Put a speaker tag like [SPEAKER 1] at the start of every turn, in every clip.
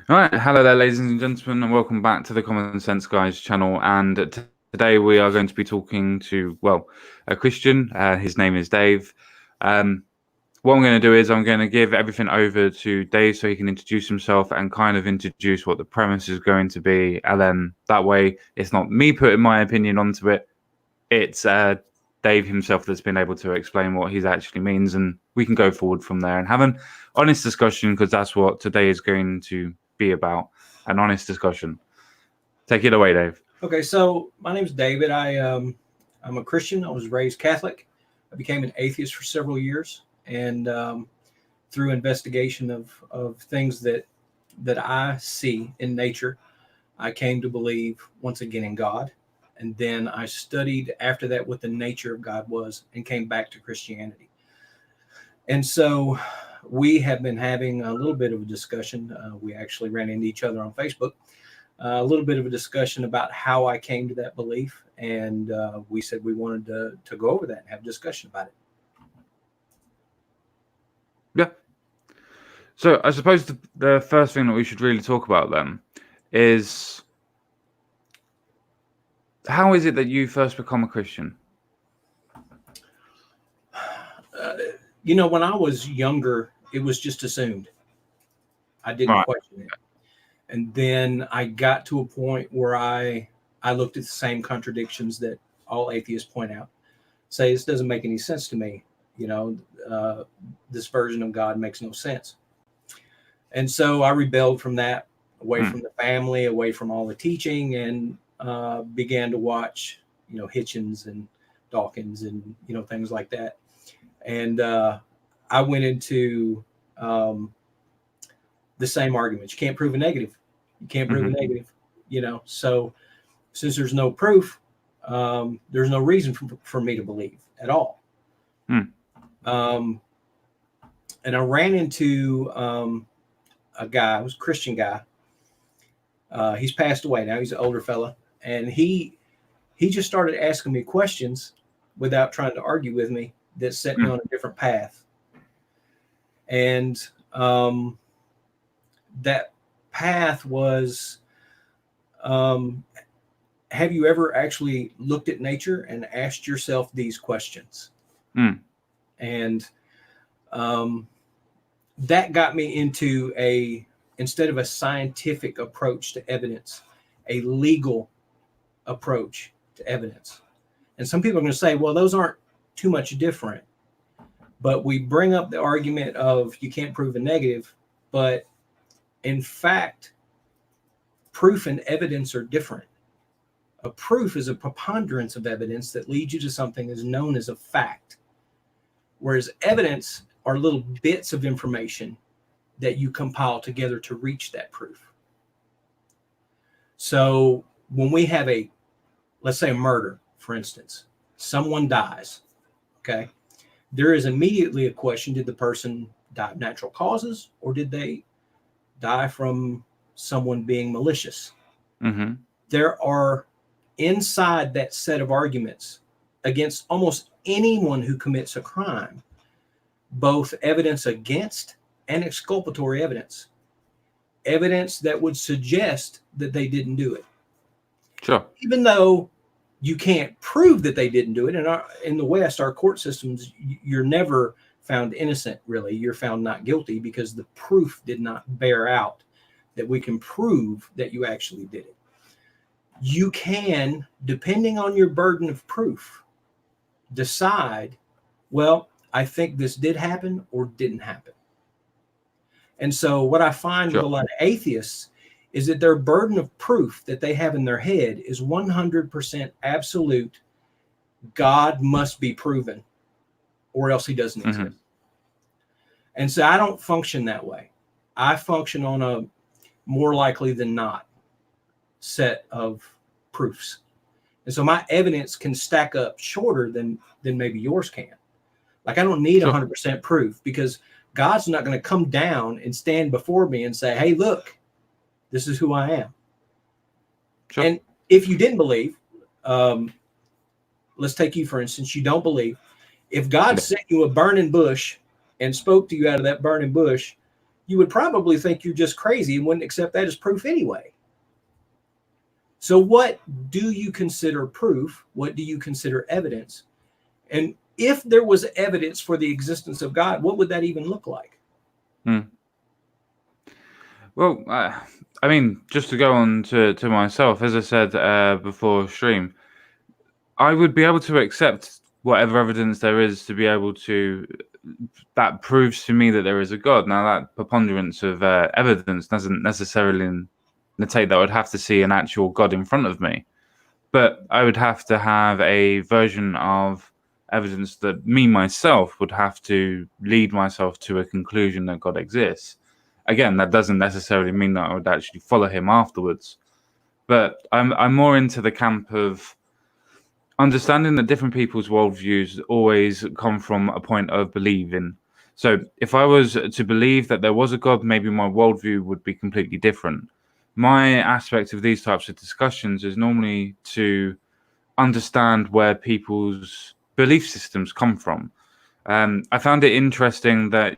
[SPEAKER 1] All right, hello there, ladies and gentlemen, and welcome back to the Common Sense Guys channel. And today we are going to be talking to, a Christian. His name is Dave. What I'm going to do is I'm going to give everything over to Dave so he can introduce himself and kind of introduce what the premise is going to be. And then that way it's not me putting my opinion onto it. It's Dave himself that's been able to explain what he actually means. And we can go forward from there and have an honest discussion, because that's what today is going to be about, an honest discussion. Take it away, Dave.
[SPEAKER 2] Okay, so my name is David. I'm a Christian. I was raised Catholic. I became an atheist for several years, and through investigation of things that I see in nature, I came to believe once again in God. And then I studied after that what the nature of God was and came back to Christianity. And so we have been having a little bit of a discussion. We actually ran into each other on Facebook. A little bit of a discussion about how I came to that belief. And we said we wanted to go over that and have a discussion about it.
[SPEAKER 1] Yeah. So I suppose the first thing that we should really talk about then is, how is it that you first become a Christian?
[SPEAKER 2] When I was younger, it was just assumed. I didn't question it. And then I got to a point where I looked at the same contradictions that all atheists point out. Say, this doesn't make any sense to me. This version of God makes no sense. And so I rebelled from that, away from the family, away from all the teaching, and began to watch, Hitchens and Dawkins and, things like that. And I went into the same arguments. You can't prove a negative. You can't prove a negative, So since there's no proof, there's no reason for me to believe at all. And I ran into a guy, who's a Christian guy. He's passed away now. He's an older fella. And he just started asking me questions without trying to argue with me that set me on a different path. And that path was, have you ever actually looked at nature and asked yourself these questions? And that got me into instead of a scientific approach to evidence, a legal approach to evidence. And some people are going to say, well, those aren't too much different. But we bring up the argument of you can't prove a negative, but in fact, proof and evidence are different. A proof is a preponderance of evidence that leads you to something that's known as a fact, whereas evidence are little bits of information that you compile together to reach that proof. So when we have let's say a murder, for instance, someone dies, okay? There is immediately a question, did the person die of natural causes, or did they die from someone being malicious? There are, inside that set of arguments against almost anyone who commits a crime, both evidence against and exculpatory evidence that would suggest that they didn't do it.
[SPEAKER 1] Sure.
[SPEAKER 2] Even though you can't prove that they didn't do it. In the West, our court systems, you're never found innocent, really. You're found not guilty because the proof did not bear out that we can prove that you actually did it. You can, depending on your burden of proof, decide, well, I think this did happen or didn't happen. And so what I find with a lot of atheists is that their burden of proof that they have in their head is 100% absolute. God must be proven or else he doesn't exist. And so I don't function that way. I function on a more likely than not set of proofs. And so my evidence can stack up shorter than maybe yours can. Like I don't need 100% proof, because God's not going to come down and stand before me and say, hey, look, this is who I am. And if you didn't believe, let's take you, for instance, you don't believe. If God sent you a burning bush and spoke to you out of that burning bush, you would probably think you're just crazy and wouldn't accept that as proof anyway. So what do you consider proof? What do you consider evidence? And if there was evidence for the existence of God, what would that even look like?
[SPEAKER 1] Well, I mean, just to go on to myself, as I said before stream, I would be able to accept whatever evidence there is to be able to, that proves to me that there is a God. Now, that preponderance of evidence doesn't necessarily notate that I would have to see an actual God in front of me, but I would have to have a version of evidence that me myself would have to lead myself to a conclusion that God exists. Again, that doesn't necessarily mean that I would actually follow him afterwards, but I'm more into the camp of understanding that different people's worldviews always come from a point of believing. So if I was to believe that there was a God, maybe my worldview would be completely different. My aspect of these types of discussions is normally to understand where people's belief systems come from. I found it interesting that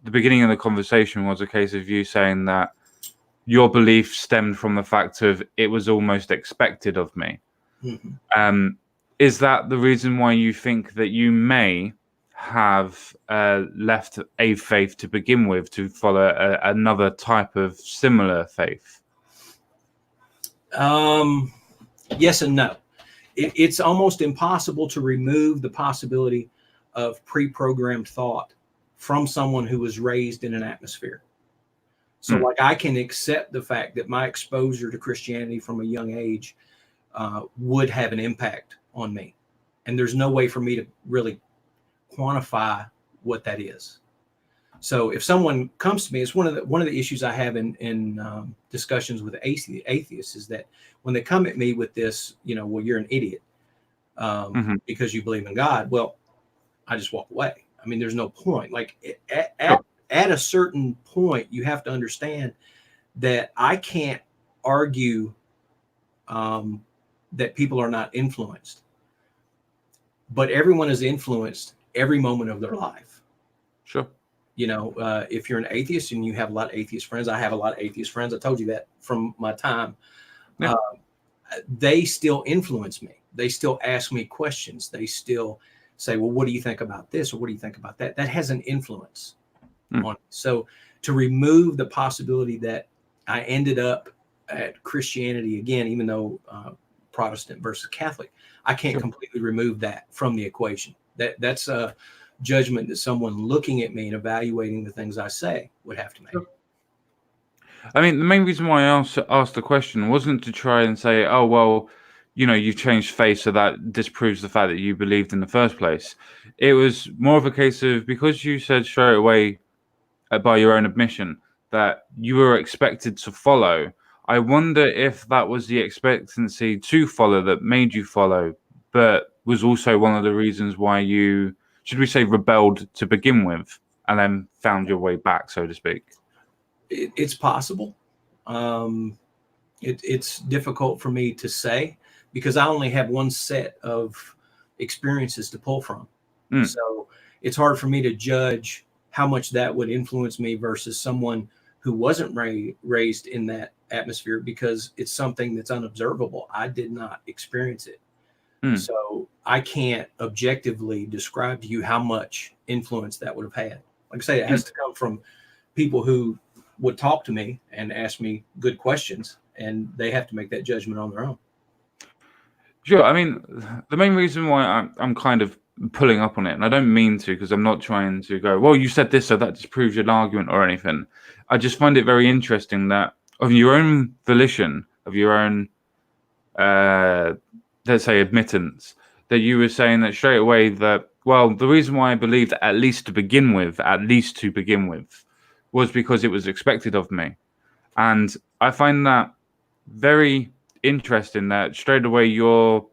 [SPEAKER 1] the beginning of the conversation was a case of you saying that your belief stemmed from the fact of it was almost expected of me. Mm-hmm. Is that the reason why you think that you may have left a faith to begin with to follow another type of similar faith?
[SPEAKER 2] Yes and no. It's almost impossible to remove the possibility of pre-programmed thought from someone who was raised in an atmosphere. So like I can accept the fact that my exposure to Christianity from a young age would have an impact on me. And there's no way for me to really quantify what that is. So if someone comes to me, it's one of the issues I have in discussions with atheists is that when they come at me with this, well, you're an idiot because you believe in God. Well, I just walk away. I mean, there's no point. Like at a certain point, you have to understand that I can't argue that people are not influenced, but everyone is influenced every moment of their life.
[SPEAKER 1] Sure.
[SPEAKER 2] If you're an atheist and you have a lot of atheist friends, I have a lot of atheist friends. I told you that from my time. Yeah. They still influence me. They still ask me questions. They still say, well, what do you think about this? Or what do you think about that? That has an influence on it. So to remove the possibility that I ended up at Christianity again, even though Protestant versus Catholic, I can't completely remove that from the equation. That's a judgment that someone looking at me and evaluating the things I say would have to make.
[SPEAKER 1] I mean, the main reason why I asked the question wasn't to try and say, oh, well, you've changed faith, so that disproves the fact that you believed in the first place. It was more of a case of, because you said straight away by your own admission that you were expected to follow, I wonder if that was the expectancy to follow that made you follow, but was also one of the reasons why you, should we say, rebelled to begin with and then found your way back, so to speak.
[SPEAKER 2] It's possible. It's difficult for me to say because I only have one set of experiences to pull from. So it's hard for me to judge how much that would influence me versus someone who wasn't raised in that atmosphere, because it's something that's unobservable. I did not experience it. So I can't objectively describe to you how much influence that would have had. Like I say, it has to come from people who would talk to me and ask me good questions, and they have to make that judgment on their own.
[SPEAKER 1] Sure. I mean, the main reason why I'm kind of pulling up on it, and I don't mean to, because I'm not trying to go, well, you said this, so that disproves your argument or anything. I just find it very interesting that of your own volition, of your own, let's say, admittance, that you were saying that straight away that, well, the reason why I believed at least to begin with, was because it was expected of me. And I find that very interesting that straight away your,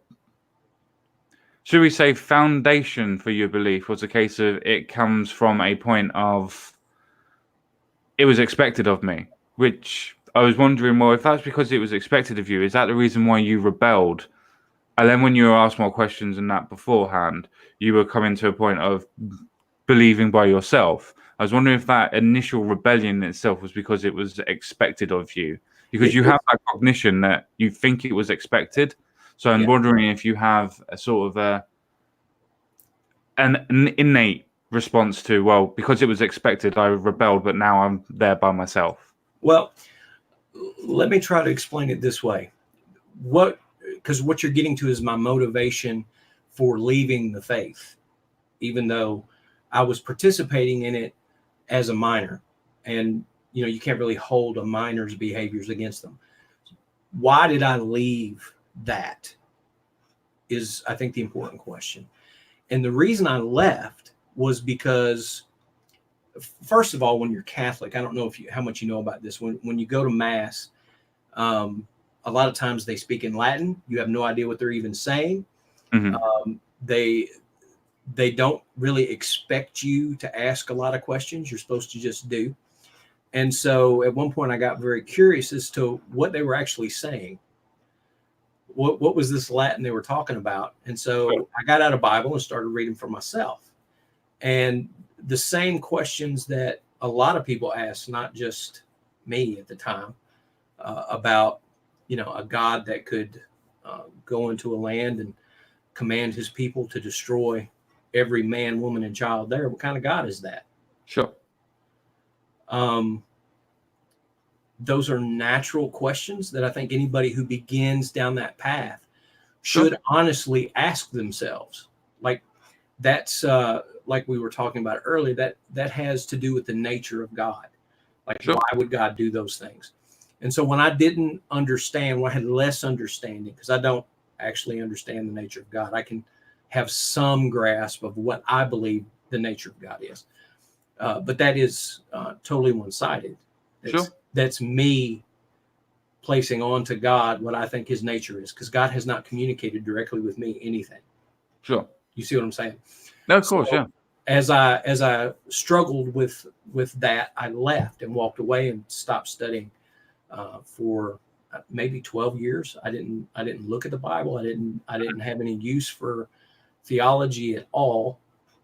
[SPEAKER 1] should we say, foundation for your belief was a case of it comes from a point of it was expected of me, which I was wondering, well, if that's because it was expected of you, is that the reason why you rebelled? And then when you were asked more questions than that beforehand, you were coming to a point of believing by yourself. I was wondering if that initial rebellion itself was because it was expected of you, because you have that cognition that you think it was expected. So I'm wondering if you have a sort of an innate response to, well, because it was expected, I rebelled, but now I'm there by myself.
[SPEAKER 2] Well, let me try to explain it this way. Because what you're getting to is my motivation for leaving the faith, even though I was participating in it as a minor. And, you can't really hold a minor's behaviors against them. Why did I leave that is, I think, the important question. And the reason I left was because, first of all, when you're Catholic, I don't know how much you know about this. When you go to Mass, a lot of times they speak in Latin. You have no idea what they're even saying.
[SPEAKER 1] Mm-hmm.
[SPEAKER 2] They don't really expect you to ask a lot of questions. You're supposed to just do. And so at one point I got very curious as to what they were actually saying. What was this Latin they were talking about? And so I got out a Bible and started reading for myself. And the same questions that a lot of people asked, not just me at the time, about, a God that could go into a land and command his people to destroy every man, woman, and child there. What kind of God is that?
[SPEAKER 1] Sure.
[SPEAKER 2] Those are natural questions that I think anybody who begins down that path should honestly ask themselves. Like that's like we were talking about earlier, that has to do with the nature of God. Like, why would God do those things? And so when I didn't understand, when I had less understanding, because I don't actually understand the nature of God, I can have some grasp of what I believe the nature of God is. But that is totally one-sided. That's me placing onto God what I think his nature is, because God has not communicated directly with me anything.
[SPEAKER 1] Sure.
[SPEAKER 2] You see what I'm saying?
[SPEAKER 1] No, of course, yeah.
[SPEAKER 2] As I struggled with that, I left and walked away and stopped studying for maybe 12 years. I didn't look at the Bible. I didn't have any use for theology at all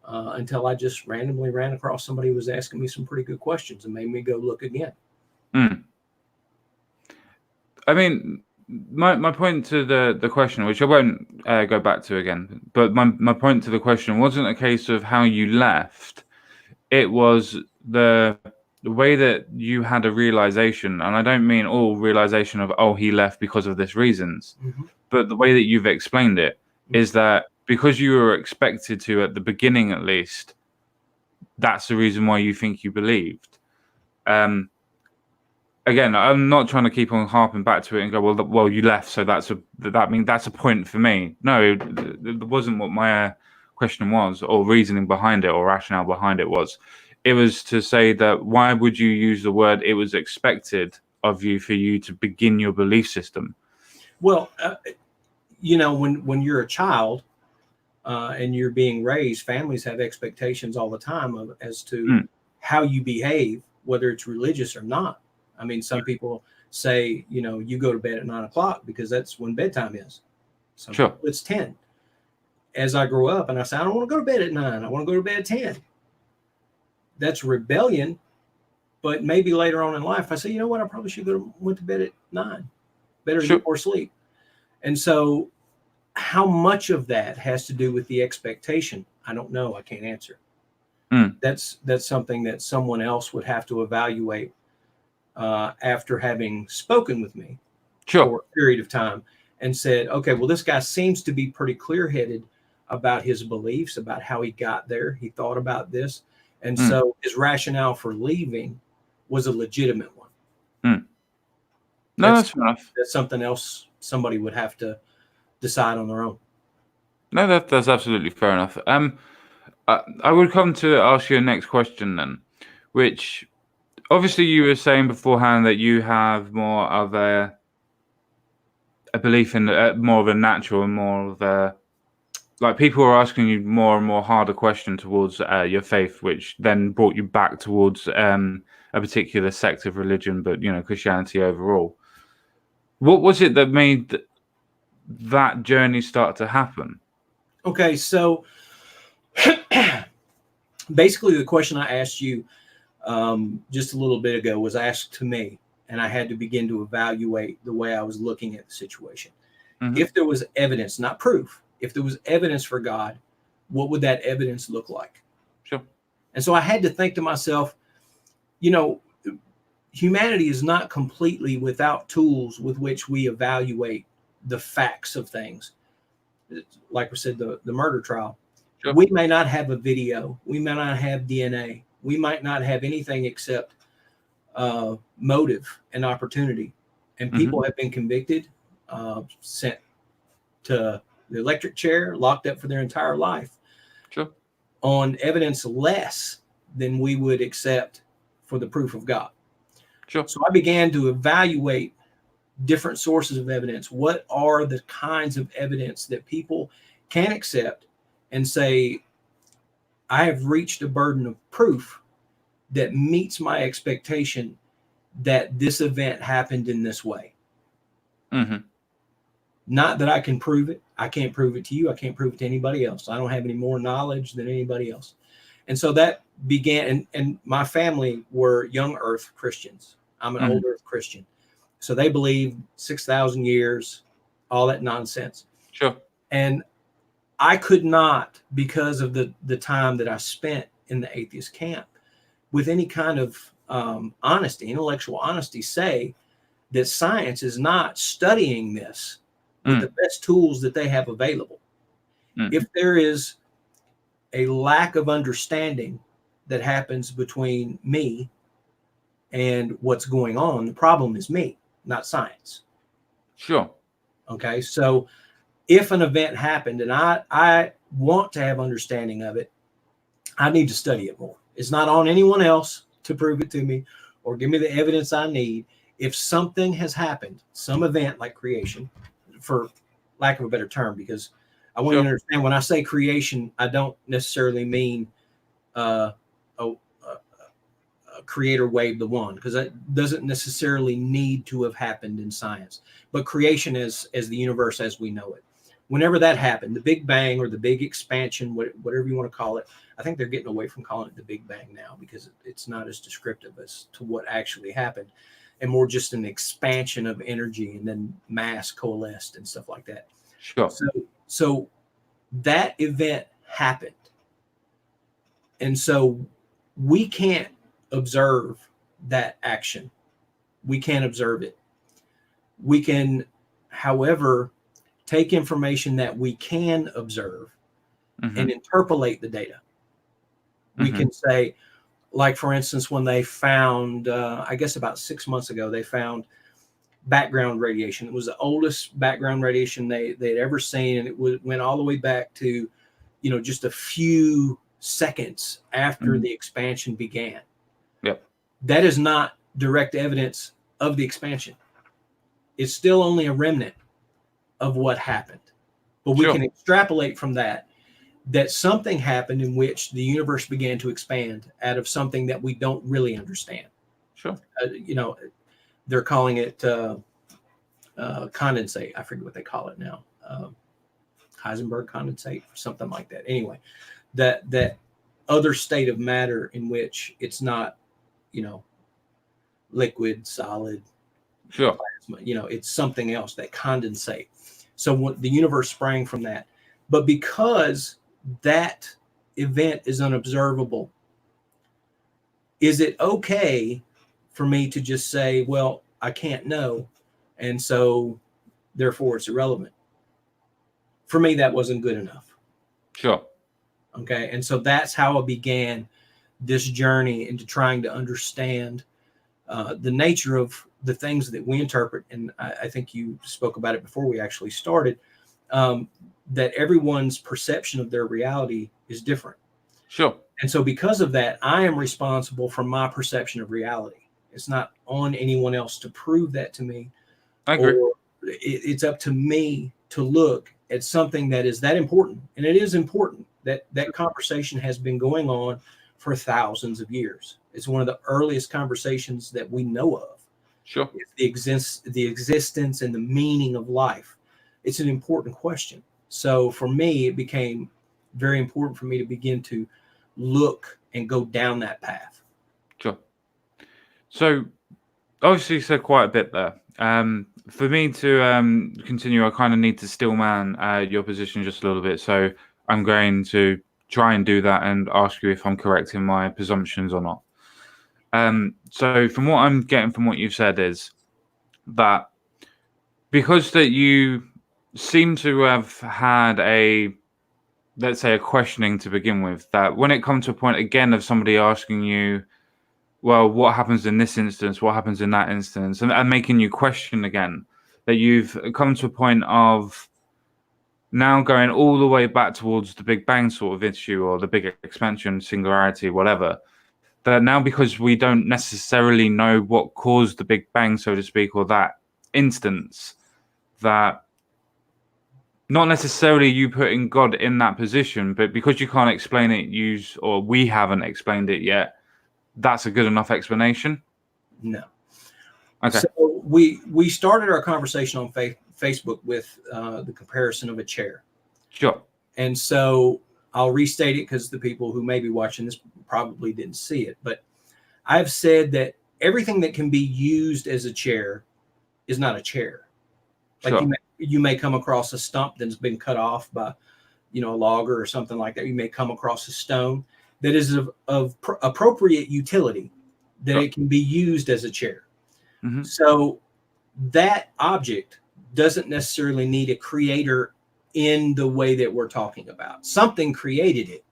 [SPEAKER 2] until I just randomly ran across somebody who was asking me some pretty good questions and made me go look again.
[SPEAKER 1] I mean, my point to the question, which I won't go back to again, but my point to the question wasn't a case of how you left. It was the way that you had a realization, and I don't mean all realization of, oh, he left because of this reasons, but the way that you've explained it is that because you were expected to, at the beginning at least, that's the reason why you think you believed. Again, I'm not trying to keep on harping back to it and go, well, you left, so that's a point for me. No, it wasn't what my question was, or reasoning behind it, or rationale behind it was. It was to say that why would you use the word "it was expected of you" for you to begin your belief system?
[SPEAKER 2] Well, when you're a child and you're being raised, families have expectations all the time as to how you behave, whether it's religious or not. I mean, some people say, you go to bed at 9 o'clock because that's when bedtime is. Some people, it's 10. As I grow up and I say, I don't want to go to bed at 9. I want to go to bed at 10. That's rebellion. But maybe later on in life, I say, you know what? I probably should went to bed at 9. Better to get more sleep. And so how much of that has to do with the expectation? I don't know. I can't answer. That's something that someone else would have to evaluate after having spoken with me for a period of time and said, okay, well, this guy seems to be pretty clear-headed about his beliefs, about how he got there. He thought about this. And so his rationale for leaving was a legitimate one.
[SPEAKER 1] No, that's fair enough.
[SPEAKER 2] That's something else somebody would have to decide on their own.
[SPEAKER 1] No, that's absolutely fair enough. I would come to ask you a next question then, which obviously you were saying beforehand that you have more of a belief in more of a natural and more of a, like, people are asking you more and more harder question towards your faith, which then brought you back towards a particular sect of religion, but Christianity overall. What was it that made that journey start to happen?
[SPEAKER 2] Okay, so basically the question I asked you just a little bit ago was asked to me, and I had to begin to evaluate the way I was looking at the situation.
[SPEAKER 1] Mhm.
[SPEAKER 2] If there was evidence, not proof, if there was evidence for God, what would that evidence look like?
[SPEAKER 1] Sure.
[SPEAKER 2] And so I had to think to myself, humanity is not completely without tools with which we evaluate the facts of things. Like we said, the murder trial.
[SPEAKER 1] Sure.
[SPEAKER 2] We may not have a video. We may not have DNA. We might not have anything except motive and opportunity. And people have been convicted, sent to the electric chair, locked up for their entire life.
[SPEAKER 1] Sure.
[SPEAKER 2] On evidence less than we would accept for the proof of God.
[SPEAKER 1] Sure.
[SPEAKER 2] So I began to evaluate different sources of evidence. What are the kinds of evidence that people can accept and say, I have reached a burden of proof that meets my expectation that this event happened in this way.
[SPEAKER 1] Mm-hmm.
[SPEAKER 2] Not that I can prove it. I can't prove it to you. I can't prove it to anybody else. I don't have any more knowledge than anybody else. And so that began, and my family were young earth Christians. I'm an old earth Christian. So they believe 6,000 years, all that nonsense.
[SPEAKER 1] Sure.
[SPEAKER 2] And I could not, because of the time that I spent in the atheist camp, with any kind of honesty, intellectual honesty, say that science is not studying this with the best tools that they have available. If there is a lack of understanding that happens between me and what's going on, the problem is me, not science.
[SPEAKER 1] Sure.
[SPEAKER 2] Okay. So if an event happened and I want to have understanding of it, I need to study it more. It's not on anyone else to prove it to me or give me the evidence I need. If something has happened, some event like creation, for lack of a better term, because I want you to understand when I say creation, I don't necessarily mean a creator wave the wand, because that doesn't necessarily need to have happened in science. But creation as the universe as we know it, whenever that happened, the Big Bang or the big expansion, whatever you want to call it, I think they're getting away from calling it the Big Bang now because it's not as descriptive as to what actually happened, and more just an expansion of energy and then mass coalesced and stuff like that.
[SPEAKER 1] Sure.
[SPEAKER 2] So that event happened. And so we can't observe that action. We can't observe it. We can, however, take information that we can observe and interpolate the data. We can say, like, for instance, when they found, I guess about 6 months ago, they found background radiation. It was the oldest background radiation they'd ever seen. And it went all the way back to, just a few seconds after the expansion began.
[SPEAKER 1] Yep.
[SPEAKER 2] That is not direct evidence of the expansion. It's still only a remnant of what happened. But we can extrapolate from that something happened in which the universe began to expand out of something that we don't really understand.
[SPEAKER 1] Sure.
[SPEAKER 2] They're calling it condensate. I forget what they call it now. Heisenberg condensate or something like that. Anyway, that other state of matter in which it's not, liquid, solid,
[SPEAKER 1] sure,
[SPEAKER 2] plasma, it's something else, that condensate. So what the universe sprang from that. But because that event is unobservable, is it okay for me to just say, well, I can't know, and so therefore it's irrelevant? For me, that wasn't good enough.
[SPEAKER 1] Sure.
[SPEAKER 2] Okay. And so that's how I began this journey into trying to understand the nature of the things that we interpret. And I think you spoke about it before we actually started, that everyone's perception of their reality is different.
[SPEAKER 1] Sure.
[SPEAKER 2] And so because of that, I am responsible for my perception of reality. It's not on anyone else to prove that to me.
[SPEAKER 1] I agree.
[SPEAKER 2] Or it's up to me to look at something that is that important. And it is important that conversation has been going on for thousands of years. It's one of the earliest conversations that we know of.
[SPEAKER 1] Sure.
[SPEAKER 2] The existence and the meaning of life. It's an important question. So for me, it became very important for me to begin to look and go down that path.
[SPEAKER 1] Sure. So obviously you said quite a bit there. For me to continue, I kind of need to stillman your position just a little bit. So I'm going to try and do that and ask you if I'm correct in my presumptions or not. So from what I'm getting from what you've said is that because that you seem to have had a, let's say, a questioning to begin with, that when it comes to a point again of somebody asking you, well, what happens in this instance? What happens in that instance? And making you question again, that you've come to a point of now going all the way back towards the Big Bang sort of issue or the big expansion, singularity, whatever. That now because we don't necessarily know what caused the Big Bang, so to speak, or that instance, that not necessarily you putting God in that position, but because you can't explain it, or we haven't explained it yet, that's a good enough explanation?
[SPEAKER 2] No.
[SPEAKER 1] Okay.
[SPEAKER 2] So we started our conversation on Facebook with the comparison of a chair.
[SPEAKER 1] Sure.
[SPEAKER 2] And so I'll restate it because the people who may be watching this probably didn't see it. But I've said that everything that can be used as a chair is not a chair. Like
[SPEAKER 1] Sure.
[SPEAKER 2] you may come across a stump that's been cut off by, a logger or something like that. You may come across a stone that is of appropriate utility, that
[SPEAKER 1] Sure.
[SPEAKER 2] it can be used as a chair.
[SPEAKER 1] Mm-hmm.
[SPEAKER 2] So that object doesn't necessarily need a creator in the way that we're talking about. Something created it,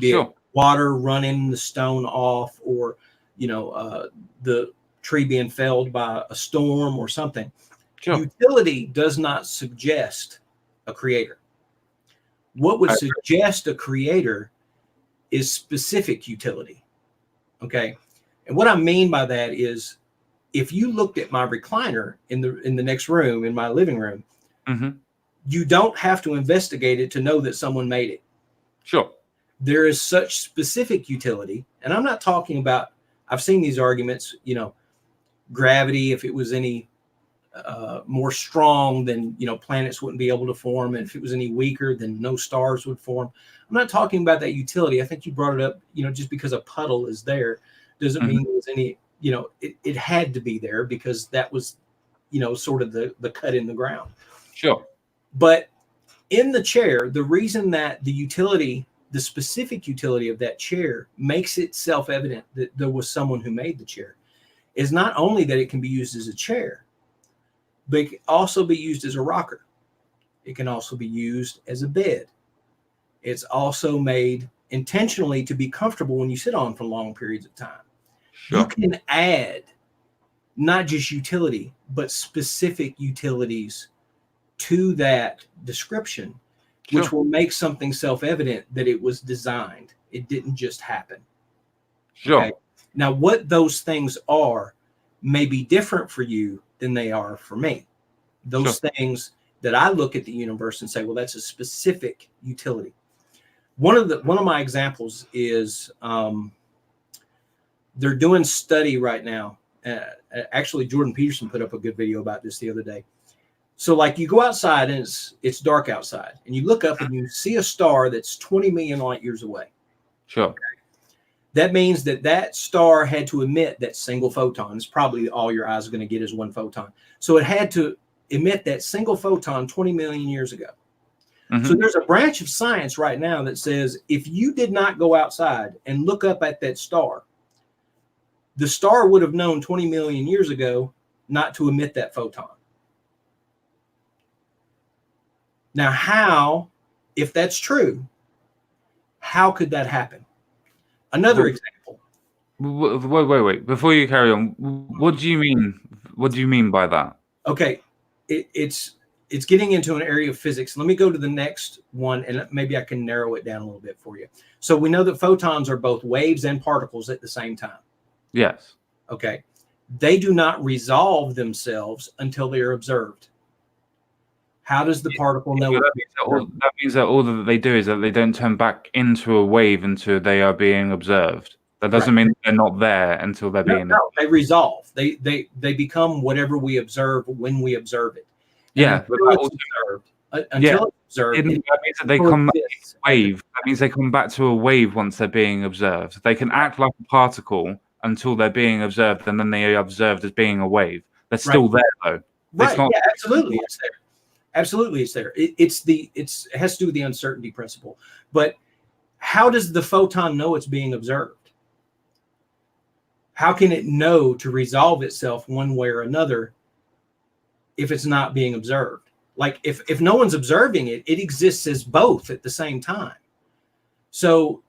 [SPEAKER 2] be
[SPEAKER 1] Sure.
[SPEAKER 2] it water running the stone off, or the tree being felled by a storm or something.
[SPEAKER 1] Sure.
[SPEAKER 2] Utility does not suggest a creator. What would suggest a creator is specific utility. Okay. And what I mean by that is, if you looked at my recliner in the next room, in my living room,
[SPEAKER 1] Mm-hmm.
[SPEAKER 2] you don't have to investigate it to know that someone made it.
[SPEAKER 1] Sure.
[SPEAKER 2] There is such specific utility. And I'm not talking about, I've seen these arguments, gravity, if it was any more strong, then, planets wouldn't be able to form. And if it was any weaker, then no stars would form. I'm not talking about that utility. I think you brought it up, just because a puddle is there doesn't
[SPEAKER 1] Mm-hmm.
[SPEAKER 2] mean there was any, it had to be there because that was, sort of the cut in the ground.
[SPEAKER 1] Sure.
[SPEAKER 2] But in the chair, the reason that the utility, the specific utility of that chair makes it self-evident that there was someone who made the chair is not only that it can be used as a chair, but it can also be used as a rocker. It can also be used as a bed. It's also made intentionally to be comfortable when you sit on for long periods of time.
[SPEAKER 1] Sure.
[SPEAKER 2] You can add not just utility, but specific utilities to that description,
[SPEAKER 1] Sure.
[SPEAKER 2] which will make something self-evident that it was designed. It didn't just happen.
[SPEAKER 1] Sure.
[SPEAKER 2] Okay? Now, what those things are may be different for you than they are for me. Those things that I look at the universe and say, well, that's a specific utility. One of my examples is they're doing study right now. Actually, Jordan Peterson put up a good video about this the other day. So like you go outside and it's dark outside, and you look up and you see a star that's 20 million light years away.
[SPEAKER 1] Sure.
[SPEAKER 2] That means that star had to emit that single photon. It's probably all your eyes are going to get is one photon. So it had to emit that single photon 20 million years ago.
[SPEAKER 1] Mm-hmm.
[SPEAKER 2] So there's a branch of science right now that says if you did not go outside and look up at that star, the star would have known 20 million years ago not to emit that photon. Now, how, if that's true, how could that happen? Another example.
[SPEAKER 1] Wait. Before you carry on, what do you mean? What do you mean by that?
[SPEAKER 2] Okay, it's getting into an area of physics. Let me go to the next one, and maybe I can narrow it down a little bit for you. So we know that photons are both waves and particles at the same time.
[SPEAKER 1] Yes.
[SPEAKER 2] Okay. They do not resolve themselves until they are observed. How does the particle know?
[SPEAKER 1] That means that all that they do is that they don't turn back into a wave until they are being observed. That doesn't mean they're not there until they're being.
[SPEAKER 2] No, they resolve. They become whatever we observe when we observe it.
[SPEAKER 1] Yeah,
[SPEAKER 2] but until it's observed,
[SPEAKER 1] that means that they come back to a wave. That means they come back to a wave once they're being observed. They can act like a particle until they're being observed, and then they are observed as being a wave. They're still there, though.
[SPEAKER 2] Right. Yeah, absolutely. It's there. Absolutely, it's there. It has to do with the uncertainty principle. But how does the photon know it's being observed? How can it know to resolve itself one way or another if it's not being observed? Like if no one's observing it, it exists as both at the same time. So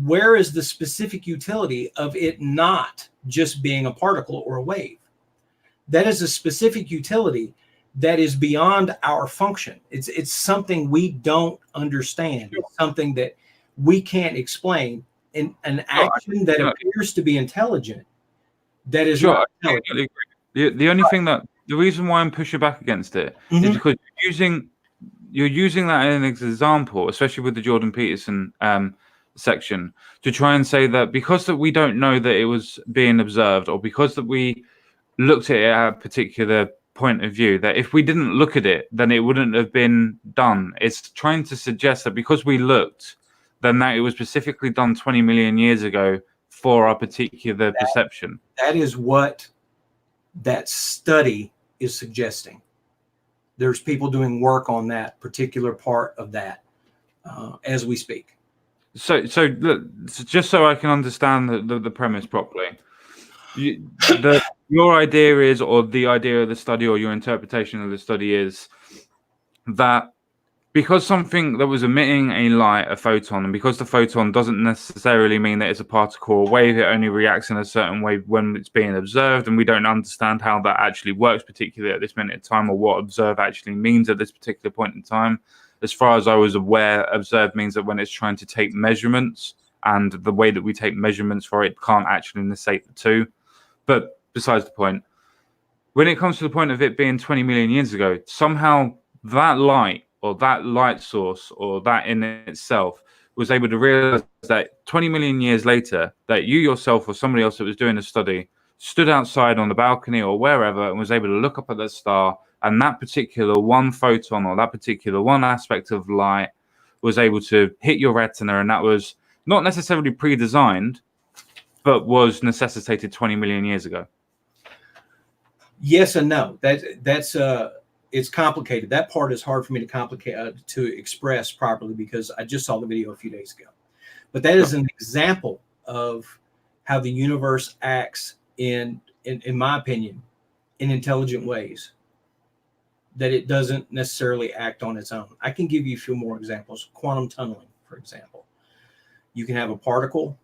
[SPEAKER 2] where is the specific utility of it not just being a particle or a wave? That is a specific utility that is beyond our function. It's something we don't understand. It's something that we can't explain. And an action that appears to be intelligent, that is not intelligent.
[SPEAKER 1] The only thing that the reason why I'm pushing back against it is because you're using that as an example, especially with the Jordan Peterson section, to try and say that because that we don't know that it was being observed, or because that we looked at it at a particular point of view, that if we didn't look at it, then it wouldn't have been done. It's trying to suggest that because we looked, then that it was specifically done 20 million years ago for a particular perception.
[SPEAKER 2] That is what that study is suggesting. There's people doing work on that particular part of that as we speak. So
[SPEAKER 1] look, just so I can understand the premise properly, your idea is, or the idea of the study, or your interpretation of the study is that because something that was emitting a light, a photon, and because the photon doesn't necessarily mean that it's a particle or wave, it only reacts in a certain way when it's being observed, and we don't understand how that actually works, particularly at this minute in time, or what observe actually means at this particular point in time. As far as I was aware, observe means that when it's trying to take measurements, and the way that we take measurements for it can't actually necessitate the two. But besides the point, when it comes to the point of it being 20 million years ago, somehow that light, or that light source, or that in itself, was able to realize that 20 million years later, that you yourself or somebody else that was doing a study stood outside on the balcony or wherever and was able to look up at that star, and that particular one photon or that particular one aspect of light was able to hit your retina, and that was not necessarily pre-designed, but was necessitated 20 million years ago.
[SPEAKER 2] Yes and no. That's it's complicated. That part is hard for me to express properly because I just saw the video a few days ago. But that is an example of how the universe acts in my opinion, in intelligent ways, that it doesn't necessarily act on its own. I can give you a few more examples. Quantum tunneling, for example. You can have a particle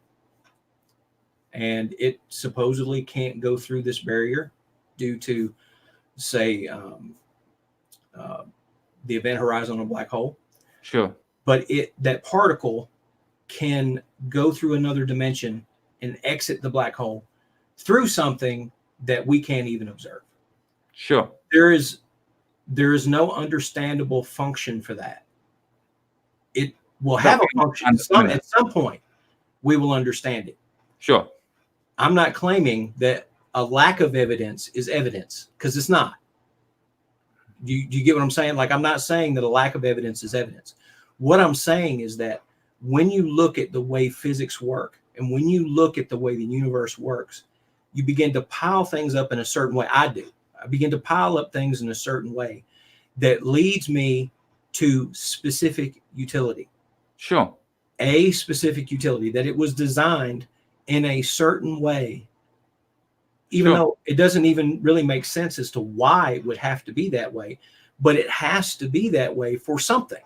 [SPEAKER 2] and it supposedly can't go through this barrier due to, say, the event horizon of a black hole.
[SPEAKER 1] Sure.
[SPEAKER 2] But that particle can go through another dimension and exit the black hole through something that we can't even observe.
[SPEAKER 1] Sure.
[SPEAKER 2] There is no understandable function for that. It will have a function at some point. We will understand it.
[SPEAKER 1] Sure.
[SPEAKER 2] I'm not claiming that a lack of evidence is evidence, because it's not. Do you get what I'm saying? Like, I'm not saying that a lack of evidence is evidence. What I'm saying is that when you look at the way physics work, and when you look at the way the universe works, you begin to pile things up in a certain way. I begin to pile up things in a certain way that leads me to specific utility.
[SPEAKER 1] Sure.
[SPEAKER 2] A specific utility, that it was designed in a certain way, even though it doesn't even really make sense as to why it would have to be that way, but it has to be that way for something.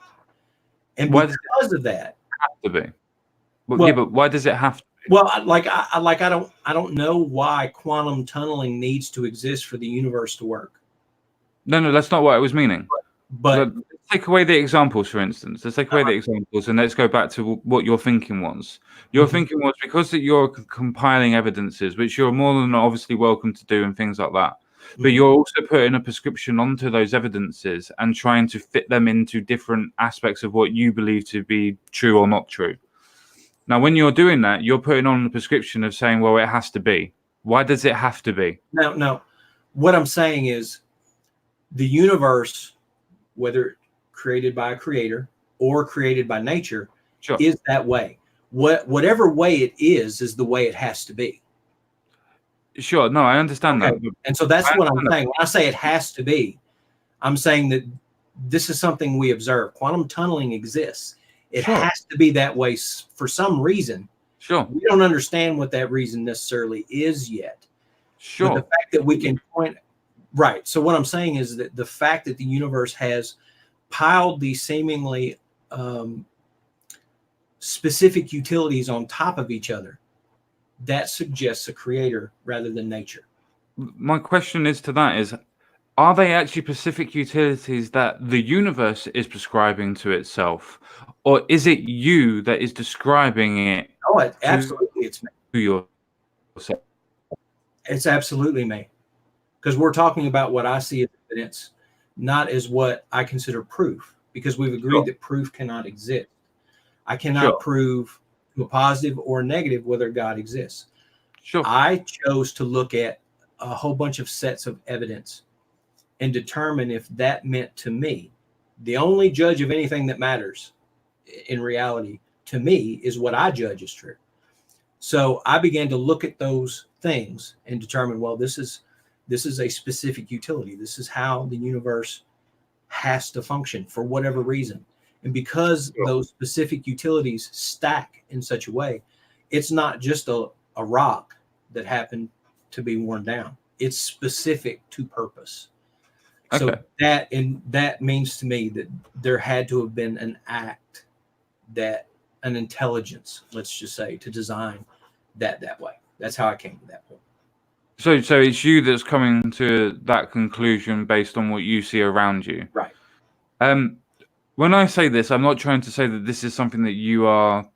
[SPEAKER 2] And because of that,
[SPEAKER 1] have to be. Well, yeah, but why does it have to be?
[SPEAKER 2] Well, I don't know why quantum tunneling needs to exist for the universe to work.
[SPEAKER 1] No, that's not what I was meaning.
[SPEAKER 2] But
[SPEAKER 1] let's take away the examples, for instance. Let's take away the examples, and let's go back to what your thinking was. Your thinking was, because that you're compiling evidences, which you're more than obviously welcome to do and things like that, but you're also putting a prescription onto those evidences and trying to fit them into different aspects of what you believe to be true or not true. Now, when you're doing that, you're putting on the prescription of saying, well, it has to be. Why does it have to be?
[SPEAKER 2] No. What I'm saying is the universe, whether created by a creator or created by nature,
[SPEAKER 1] sure,
[SPEAKER 2] is that way. Whatever way it is the way it has to be.
[SPEAKER 1] Sure. No, I understand
[SPEAKER 2] Okay.
[SPEAKER 1] that.
[SPEAKER 2] And so that's
[SPEAKER 1] I
[SPEAKER 2] what I'm
[SPEAKER 1] understand
[SPEAKER 2] saying. When I say it has to be, I'm saying that this is something we observe. Quantum tunneling exists. It
[SPEAKER 1] Sure.
[SPEAKER 2] has to be that way for some reason.
[SPEAKER 1] Sure.
[SPEAKER 2] We don't understand what that reason necessarily is yet.
[SPEAKER 1] Sure.
[SPEAKER 2] But the fact that we can point right. So what I'm saying is that the fact that the universe has piled these seemingly specific utilities on top of each other, that suggests a creator rather than nature.
[SPEAKER 1] My question is to that is, are they actually specific utilities that the universe is prescribing to itself, or is it you that is describing it
[SPEAKER 2] Oh, absolutely, it's me.
[SPEAKER 1] to yourself?
[SPEAKER 2] It's absolutely me, because we're talking about what I see as evidence, not as what I consider proof, because we've agreed that proof cannot exist. I cannot prove to a positive or a negative whether God exists.
[SPEAKER 1] Sure.
[SPEAKER 2] I chose to look at a whole bunch of sets of evidence and determine if that meant to me. The only judge of anything that matters in reality to me is what I judge is true. So I began to look at those things and determine, well, this is a specific utility. This is how the universe has to function for whatever reason. And because those specific utilities stack in such a way, it's not just a rock that happened to be worn down. It's specific to purpose. Okay. So that means to me that there had to have been an act, that an intelligence, let's just say, to design that way. That's how I came to that point.
[SPEAKER 1] So it's you that's coming to that conclusion based on what you see around you.
[SPEAKER 2] Right.
[SPEAKER 1] When I say this, I'm not trying to say that this is something that you are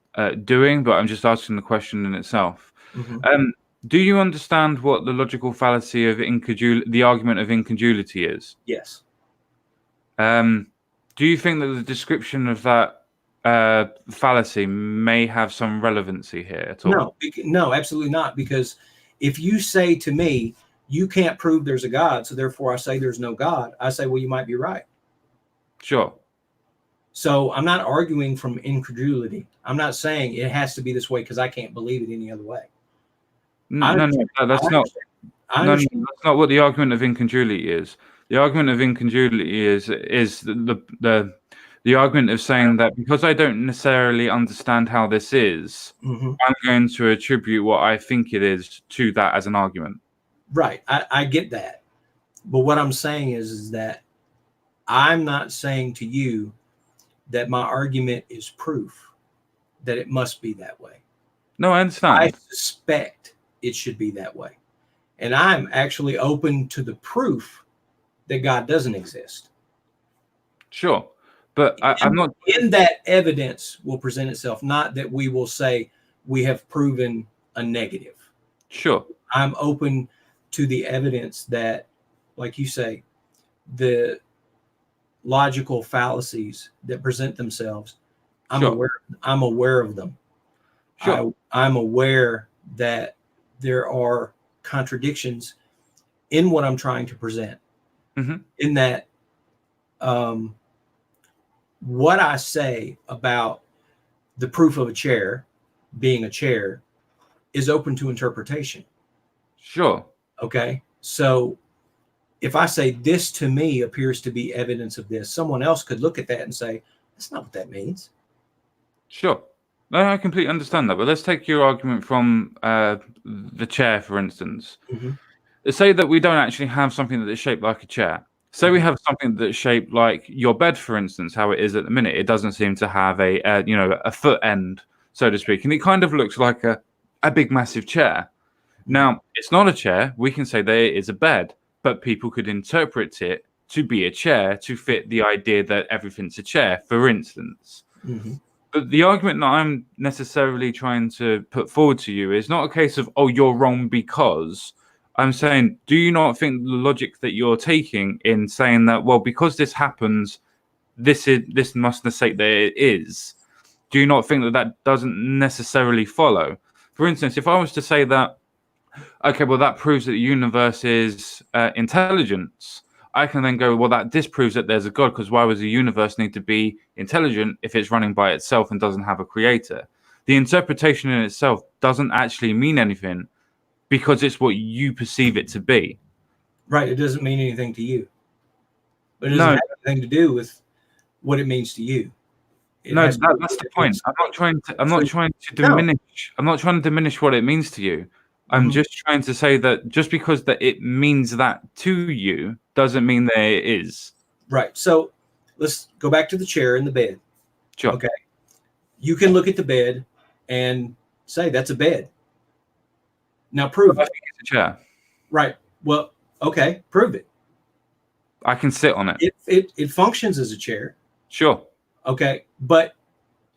[SPEAKER 1] doing, but I'm just asking the question in itself. Mm-hmm. Do you understand what the logical fallacy of the argument of incredulity is?
[SPEAKER 2] Yes.
[SPEAKER 1] Do you think that the description of that fallacy may have some relevancy here at all?
[SPEAKER 2] No, absolutely not. Because if you say to me, you can't prove there's a God, so therefore I say there's no God, I say, well, you might be right.
[SPEAKER 1] Sure.
[SPEAKER 2] So I'm not arguing from incredulity. I'm not saying it has to be this way because I can't believe it any other way.
[SPEAKER 1] That's not what the argument of incongruity is. The argument of incongruity is the argument of saying that because I don't necessarily understand how this is, mm-hmm. I'm going to attribute what I think it is to that as an argument.
[SPEAKER 2] Right. I get that. But what I'm saying is that I'm not saying to you that my argument is proof that it must be that way.
[SPEAKER 1] No, I understand.
[SPEAKER 2] I suspect it should be that way. And I'm actually open to the proof that God doesn't exist.
[SPEAKER 1] Sure. But I'm not.
[SPEAKER 2] In that evidence will present itself, not that we will say we have proven a negative.
[SPEAKER 1] Sure.
[SPEAKER 2] I'm open to the evidence that, like you say, the logical fallacies that present themselves, I'm aware of them.
[SPEAKER 1] Sure.
[SPEAKER 2] I'm aware that there are contradictions in what I'm trying to present. Mm-hmm. In that what I say about the proof of a chair being a chair is open to interpretation.
[SPEAKER 1] Sure.
[SPEAKER 2] Okay. So if I say this to me appears to be evidence of this, someone else could look at that and say, that's not what that means.
[SPEAKER 1] Sure. No, I completely understand that. But let's take your argument from the chair, for instance. Mm-hmm. Say that we don't actually have something that is shaped like a chair. Say we have something that's shaped like your bed, for instance, how it is at the minute. It doesn't seem to have a foot end, so to speak. And it kind of looks like a big, massive chair. Now, it's not a chair. We can say that it is a bed, but people could interpret it to be a chair to fit the idea that everything's a chair, for instance. Mm-hmm. But the argument that I'm necessarily trying to put forward to you is not a case of, oh, you're wrong because. I'm saying, do you not think the logic that you're taking in saying that, well, because this happens, this must necessitate that it is? Do you not think that doesn't necessarily follow? For instance, if I was to say that, okay, well, that proves that the universe is intelligence, I can then go, well, that disproves that there's a God, because why would the universe need to be intelligent if it's running by itself and doesn't have a creator? The interpretation in itself doesn't actually mean anything. because it's what you perceive it to be.
[SPEAKER 2] Right. It doesn't mean anything to you. But it doesn't
[SPEAKER 1] No.
[SPEAKER 2] have anything to do with what it means to you.
[SPEAKER 1] That's the point. I'm not trying to diminish. I'm not trying to diminish what it means to you. I'm just trying to say that just because that it means that to you doesn't mean that it is.
[SPEAKER 2] Right. So let's go back to the chair and the bed.
[SPEAKER 1] Sure.
[SPEAKER 2] Okay. You can look at the bed and say that's a bed. Now prove it.
[SPEAKER 1] I think it's a chair.
[SPEAKER 2] Right. Well, okay, prove it.
[SPEAKER 1] I can sit on it.
[SPEAKER 2] It functions as a chair.
[SPEAKER 1] Sure.
[SPEAKER 2] Okay. But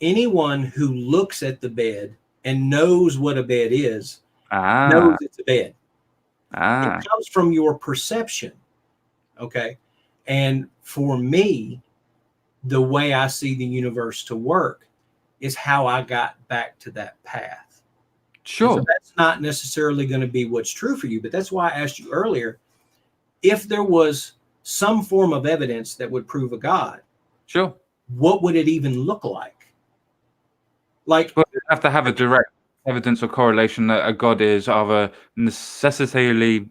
[SPEAKER 2] anyone who looks at the bed and knows what a bed is knows it's a bed. It comes from your perception. Okay. And for me, the way I see the universe to work is how I got back to that path.
[SPEAKER 1] Sure.
[SPEAKER 2] So that's not necessarily going to be what's true for you, but that's why I asked you earlier if there was some form of evidence that would prove a God.
[SPEAKER 1] Sure.
[SPEAKER 2] What would it even look like? Like,
[SPEAKER 1] well, you have to have a direct evidence or correlation that a God is either necessarily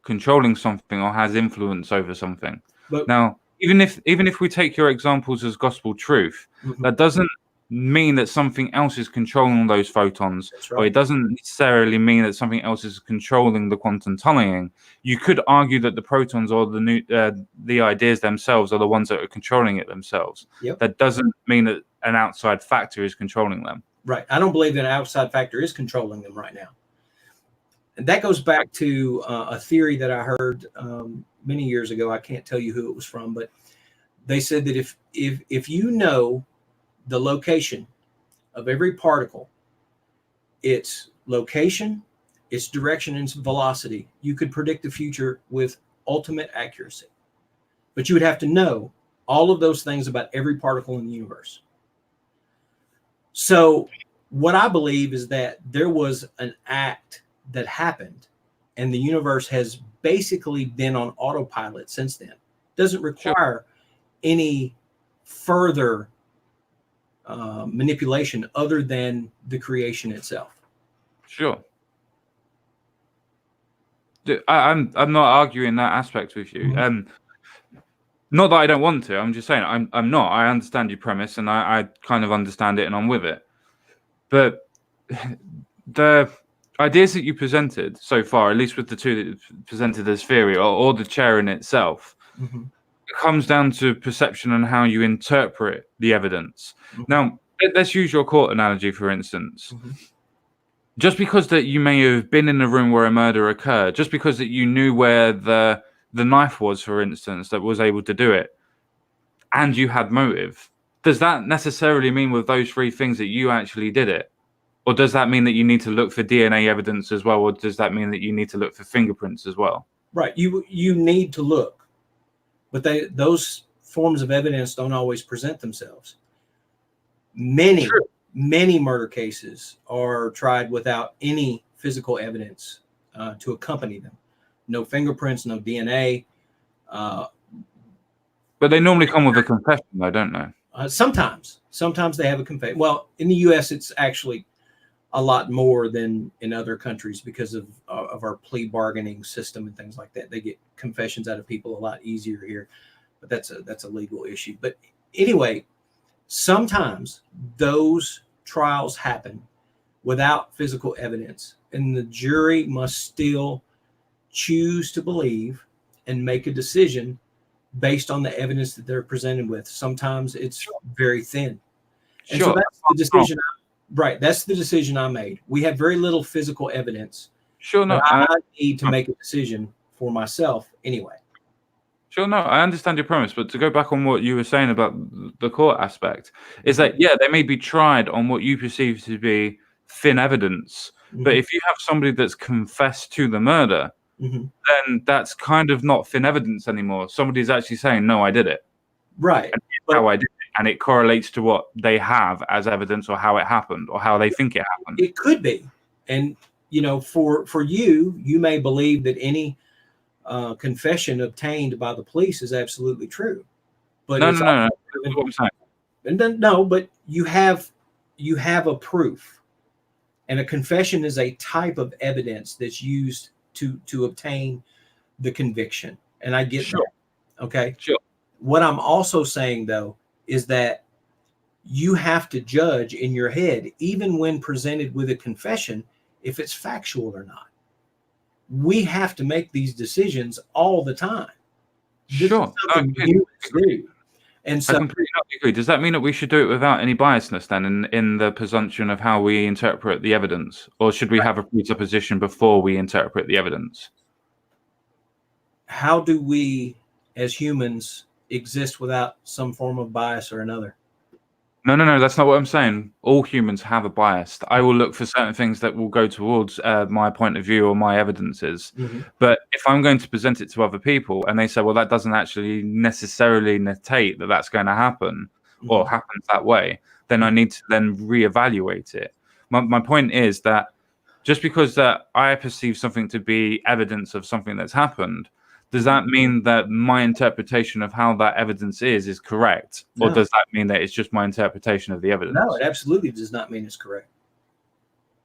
[SPEAKER 1] controlling something or has influence over something.
[SPEAKER 2] But
[SPEAKER 1] now, even if we take your examples as gospel truth, that doesn't mean that something else is controlling those photons,
[SPEAKER 2] right.
[SPEAKER 1] or it doesn't necessarily mean that something else is controlling the quantum tunneling. You could argue that the protons or the ideas themselves are the ones that are controlling it themselves.
[SPEAKER 2] Yep.
[SPEAKER 1] That doesn't mean that an outside factor is controlling them.
[SPEAKER 2] Right. I don't believe that an outside factor is controlling them right now. And that goes back to a theory that I heard many years ago. I can't tell you who it was from, but they said that if you know the location of every particle, its location, its direction, and its velocity, you could predict the future with ultimate accuracy. But you would have to know all of those things about every particle in the universe. So what I believe is that there was an act that happened, and the universe has basically been on autopilot since then. Doesn't require any further manipulation other than the creation itself. Sure.
[SPEAKER 1] I'm not arguing that aspect with you. Not that I don't want to. I'm just saying I'm not. I understand your premise, and I kind of understand it, and I'm with it. But the ideas that you presented so far, at least with the two that you presented as theory, or the chair in itself, it comes down to perception and how you interpret the evidence. Now, let's use your court analogy, for instance. Just because that you may have been in a room where a murder occurred, just because that you knew where the knife was, for instance, that was able to do it, and you had motive, does that necessarily mean with those three things that you actually did it? Or does that mean that you need to look for DNA evidence as well? Or does that mean that you need to look for fingerprints as well?
[SPEAKER 2] Right. You need to look, but those forms of evidence don't always present themselves. Many murder cases are tried without any physical evidence to accompany them. No fingerprints, no DNA.
[SPEAKER 1] But they normally come with a confession, though, don't they?
[SPEAKER 2] Sometimes they have a confession. Well, in the U.S., it's actually a lot more than in other countries because of our plea bargaining system and things like that. They get confessions out of people a lot easier here, but that's a legal issue. But anyway, sometimes those trials happen without physical evidence, and the jury must still choose to believe and make a decision based on the evidence that they're presented with. Sometimes it's very thin. And so that's the decision. Right. That's the decision I made. We have very little physical evidence. I need to make a decision for myself anyway.
[SPEAKER 1] Sure, no, I understand your premise, but to go back on what you were saying about the court aspect, is that, yeah, they may be tried on what you perceive to be thin evidence, but if you have somebody that's confessed to the murder, then that's kind of not thin evidence anymore. Somebody's actually saying, no, I did it.
[SPEAKER 2] Right.
[SPEAKER 1] And how I did it. And it correlates to what they have as evidence, or how it happened, or how they think it happened.
[SPEAKER 2] It could be. And, for you may believe that any confession obtained by the police is absolutely true. But
[SPEAKER 1] no. That's what I'm saying.
[SPEAKER 2] And then, no, but you have a proof. And a confession is a type of evidence that's used to obtain the conviction. And I get
[SPEAKER 1] Sure.
[SPEAKER 2] that. Okay.
[SPEAKER 1] Sure.
[SPEAKER 2] What I'm also saying, though, is that you have to judge in your head, even when presented with a confession, if it's factual or not. We have to make these decisions all the time.
[SPEAKER 1] Sure.
[SPEAKER 2] And so
[SPEAKER 1] I completely agree. Does that mean that we should do it without any biasness then in the presumption of how we interpret the evidence? Or should we have a presupposition before we interpret the evidence?
[SPEAKER 2] How do we, as humans, exist without some form of bias or another?
[SPEAKER 1] No, that's not what I'm saying. All humans have a bias. I will look for certain things that will go towards my point of view or my evidences. But if I'm going to present it to other people and they say, well, that doesn't actually necessarily negate that that's going to happen or happens that way, then I need to then reevaluate it. My point is that just because that I perceive something to be evidence of something that's happened, does that mean that my interpretation of how that evidence is correct? Or does that mean that it's just my interpretation of the evidence?
[SPEAKER 2] No, it absolutely does not mean it's correct.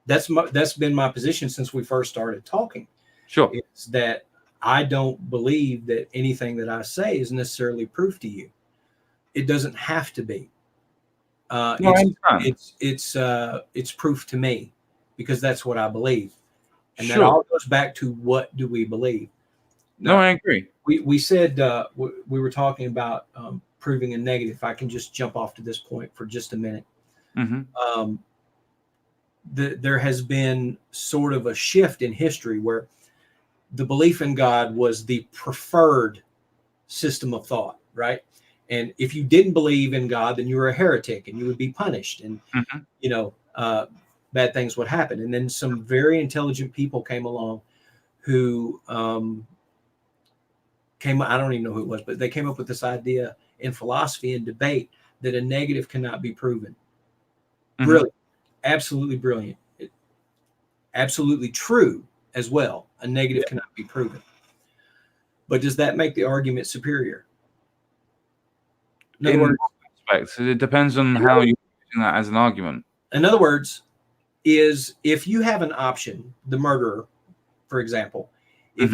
[SPEAKER 2] That's been my position since we first started talking.
[SPEAKER 1] Sure.
[SPEAKER 2] It's that I don't believe that anything that I say is necessarily proof to you. It doesn't have to be. It's proof to me because that's what I believe. And that all goes back to what do we believe?
[SPEAKER 1] No, I agree.
[SPEAKER 2] We said we were talking about proving a negative. If I can just jump off to this point for just a minute. There has been sort of a shift in history where the belief in God was the preferred system of thought, right? And if you didn't believe in God, then you were a heretic and you would be punished, and bad things would happen. And then some very intelligent people came along who I don't even know who it was, but they came up with this idea in philosophy and debate that a negative cannot be proven. Brilliant. Absolutely brilliant. Absolutely true as well. A negative cannot be proven. But does that make the argument superior?
[SPEAKER 1] In what respects? It depends on how you're using that as an argument.
[SPEAKER 2] In other words, is if you have an option, the murderer, for example, if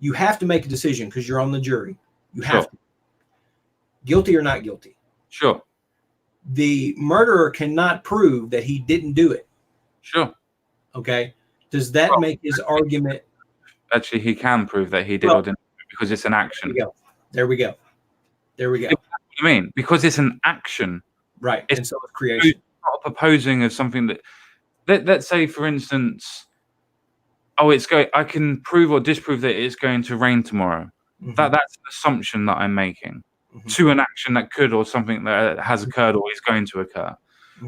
[SPEAKER 2] you have to make a decision because you're on the jury. You have to. Guilty or not guilty.
[SPEAKER 1] Sure.
[SPEAKER 2] The murderer cannot prove that he didn't do it.
[SPEAKER 1] Sure.
[SPEAKER 2] Okay. Does that make his argument?
[SPEAKER 1] Actually, he can prove that he did or didn't because it's an action.
[SPEAKER 2] There we go. What
[SPEAKER 1] I mean, because it's an action.
[SPEAKER 2] Right. And so it's creation.
[SPEAKER 1] It's not a proposing of something that let's say, for instance, I can prove or disprove that it's going to rain tomorrow. That's an assumption that I'm making to an action that could or something that has occurred or is going to occur.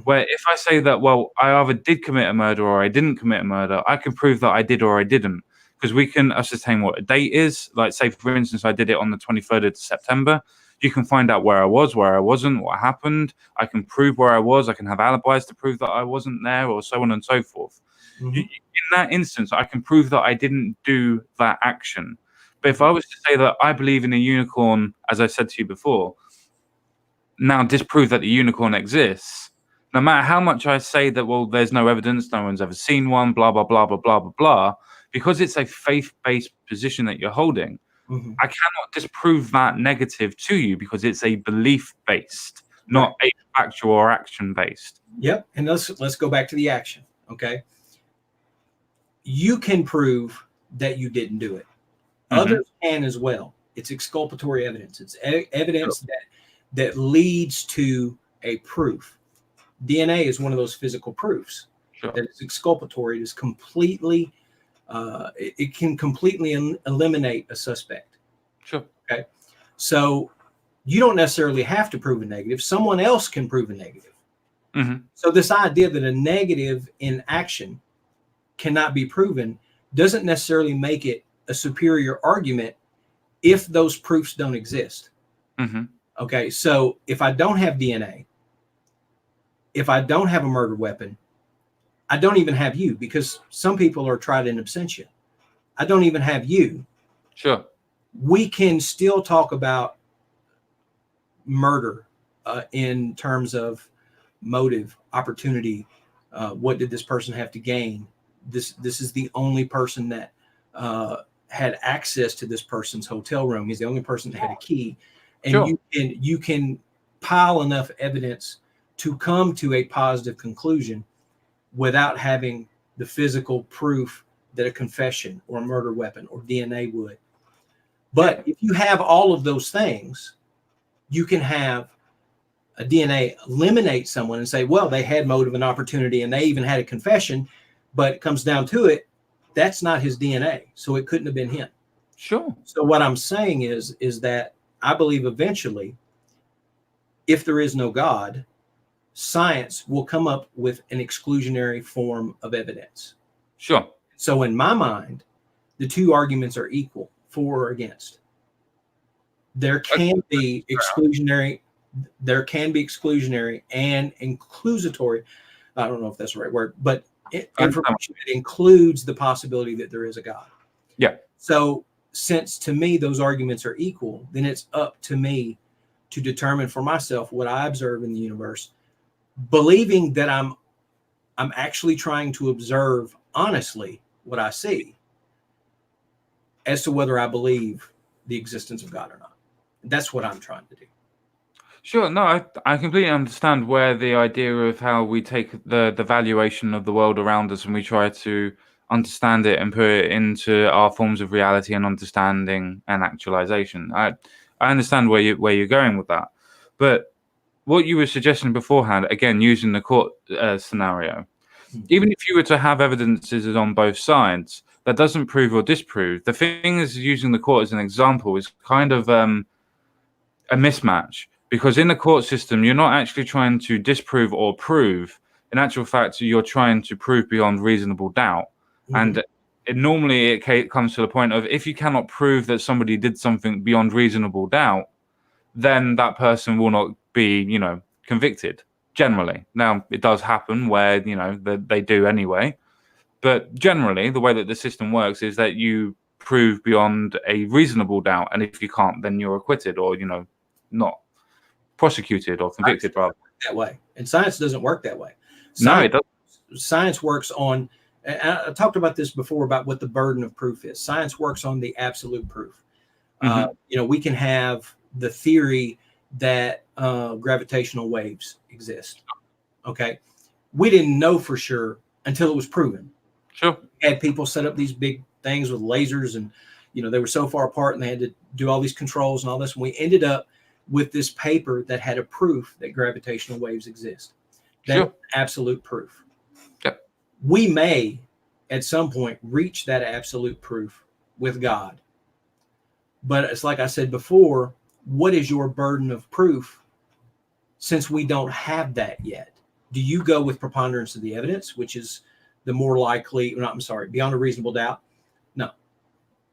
[SPEAKER 1] Where if I say that, well, I either did commit a murder or I didn't commit a murder, I can prove that I did or I didn't. Because we can ascertain what a date is. Like, say, for instance, I did it on the 23rd of September. You can find out where I was, where I wasn't, what happened. I can prove where I was. I can have alibis to prove that I wasn't there, or so on and so forth. In that instance, I can prove that I didn't do that action. But if I was to say that I believe in a unicorn, as I said to you before, now disprove that the unicorn exists, no matter how much I say that, well, there's no evidence, no one's ever seen one, blah, blah, blah, blah, blah, blah, blah, because it's a faith-based position that you're holding, I cannot disprove that negative to you because it's a belief-based, not a factual or action-based.
[SPEAKER 2] Yep. And let's go back to the action. Okay. You can prove that you didn't do it. Others can as well. It's exculpatory evidence. It's evidence that leads to a proof. DNA is one of those physical proofs that is exculpatory. It is completely, it can completely eliminate a suspect.
[SPEAKER 1] Sure.
[SPEAKER 2] Okay. So you don't necessarily have to prove a negative. Someone else can prove a negative. So this idea that a negative in action cannot be proven doesn't necessarily make it a superior argument if those proofs don't exist. Okay. So if I don't have DNA, if I don't have a murder weapon, I don't even have you, because some people are tried in absentia. I don't even have you.
[SPEAKER 1] Sure.
[SPEAKER 2] We can still talk about murder in terms of motive, opportunity, What did this person have to gain? This is the only person that had access to this person's hotel room. He's the only person that had a key, and
[SPEAKER 1] Sure.
[SPEAKER 2] you can pile enough evidence to come to a positive conclusion without having the physical proof that a confession or a murder weapon or DNA would. But if you have all of those things, you can have a DNA eliminate someone and say, well, they had motive and opportunity and they even had a confession, but it comes down to it, that's not his DNA. So it couldn't have been him.
[SPEAKER 1] Sure.
[SPEAKER 2] So what I'm saying is that I believe eventually, if there is no God, science will come up with an exclusionary form of evidence.
[SPEAKER 1] Sure.
[SPEAKER 2] So in my mind, the two arguments are equal, for or against. There can be exclusionary and inclusatory. I don't know if that's the right word, but information that includes the possibility that there is a God.
[SPEAKER 1] Yeah.
[SPEAKER 2] So since to me those arguments are equal, then it's up to me to determine for myself what I observe in the universe, believing that I'm actually trying to observe honestly what I see, as to whether I believe the existence of God or not. That's what I'm trying to do.
[SPEAKER 1] Sure. No, I completely understand where the idea of how we take the valuation of the world around us and we try to understand it and put it into our forms of reality and understanding and actualization. I understand where you're going with that, but what you were suggesting beforehand, again using the court scenario, even if you were to have evidences on both sides, that doesn't prove or disprove. The thing is, using the court as an example is kind of a mismatch, because in the court system, you're not actually trying to disprove or prove. In actual fact, you're trying to prove beyond reasonable doubt. And normally it comes to the point of, if you cannot prove that somebody did something beyond reasonable doubt, then that person will not be, convicted. Generally. Now, it does happen where, they do anyway. But generally, the way that the system works is that you prove beyond a reasonable doubt. And if you can't, then you're acquitted or, not prosecuted or convicted. Rather.
[SPEAKER 2] That way. And science doesn't work that way.
[SPEAKER 1] No, it doesn't.
[SPEAKER 2] Science works on, and I talked about this before about what the burden of proof is. Science works on the absolute proof. We can have the theory that gravitational waves exist. Okay. We didn't know for sure until it was proven.
[SPEAKER 1] Sure.
[SPEAKER 2] We had people set up these big things with lasers and, they were so far apart and they had to do all these controls and all this. And we ended up with this paper that had a proof that gravitational waves exist. That's absolute proof.
[SPEAKER 1] Yep.
[SPEAKER 2] We may at some point reach that absolute proof with God. But it's like I said before, what is your burden of proof since we don't have that yet? Do you go with preponderance of the evidence, which is the more likely, beyond a reasonable doubt? No.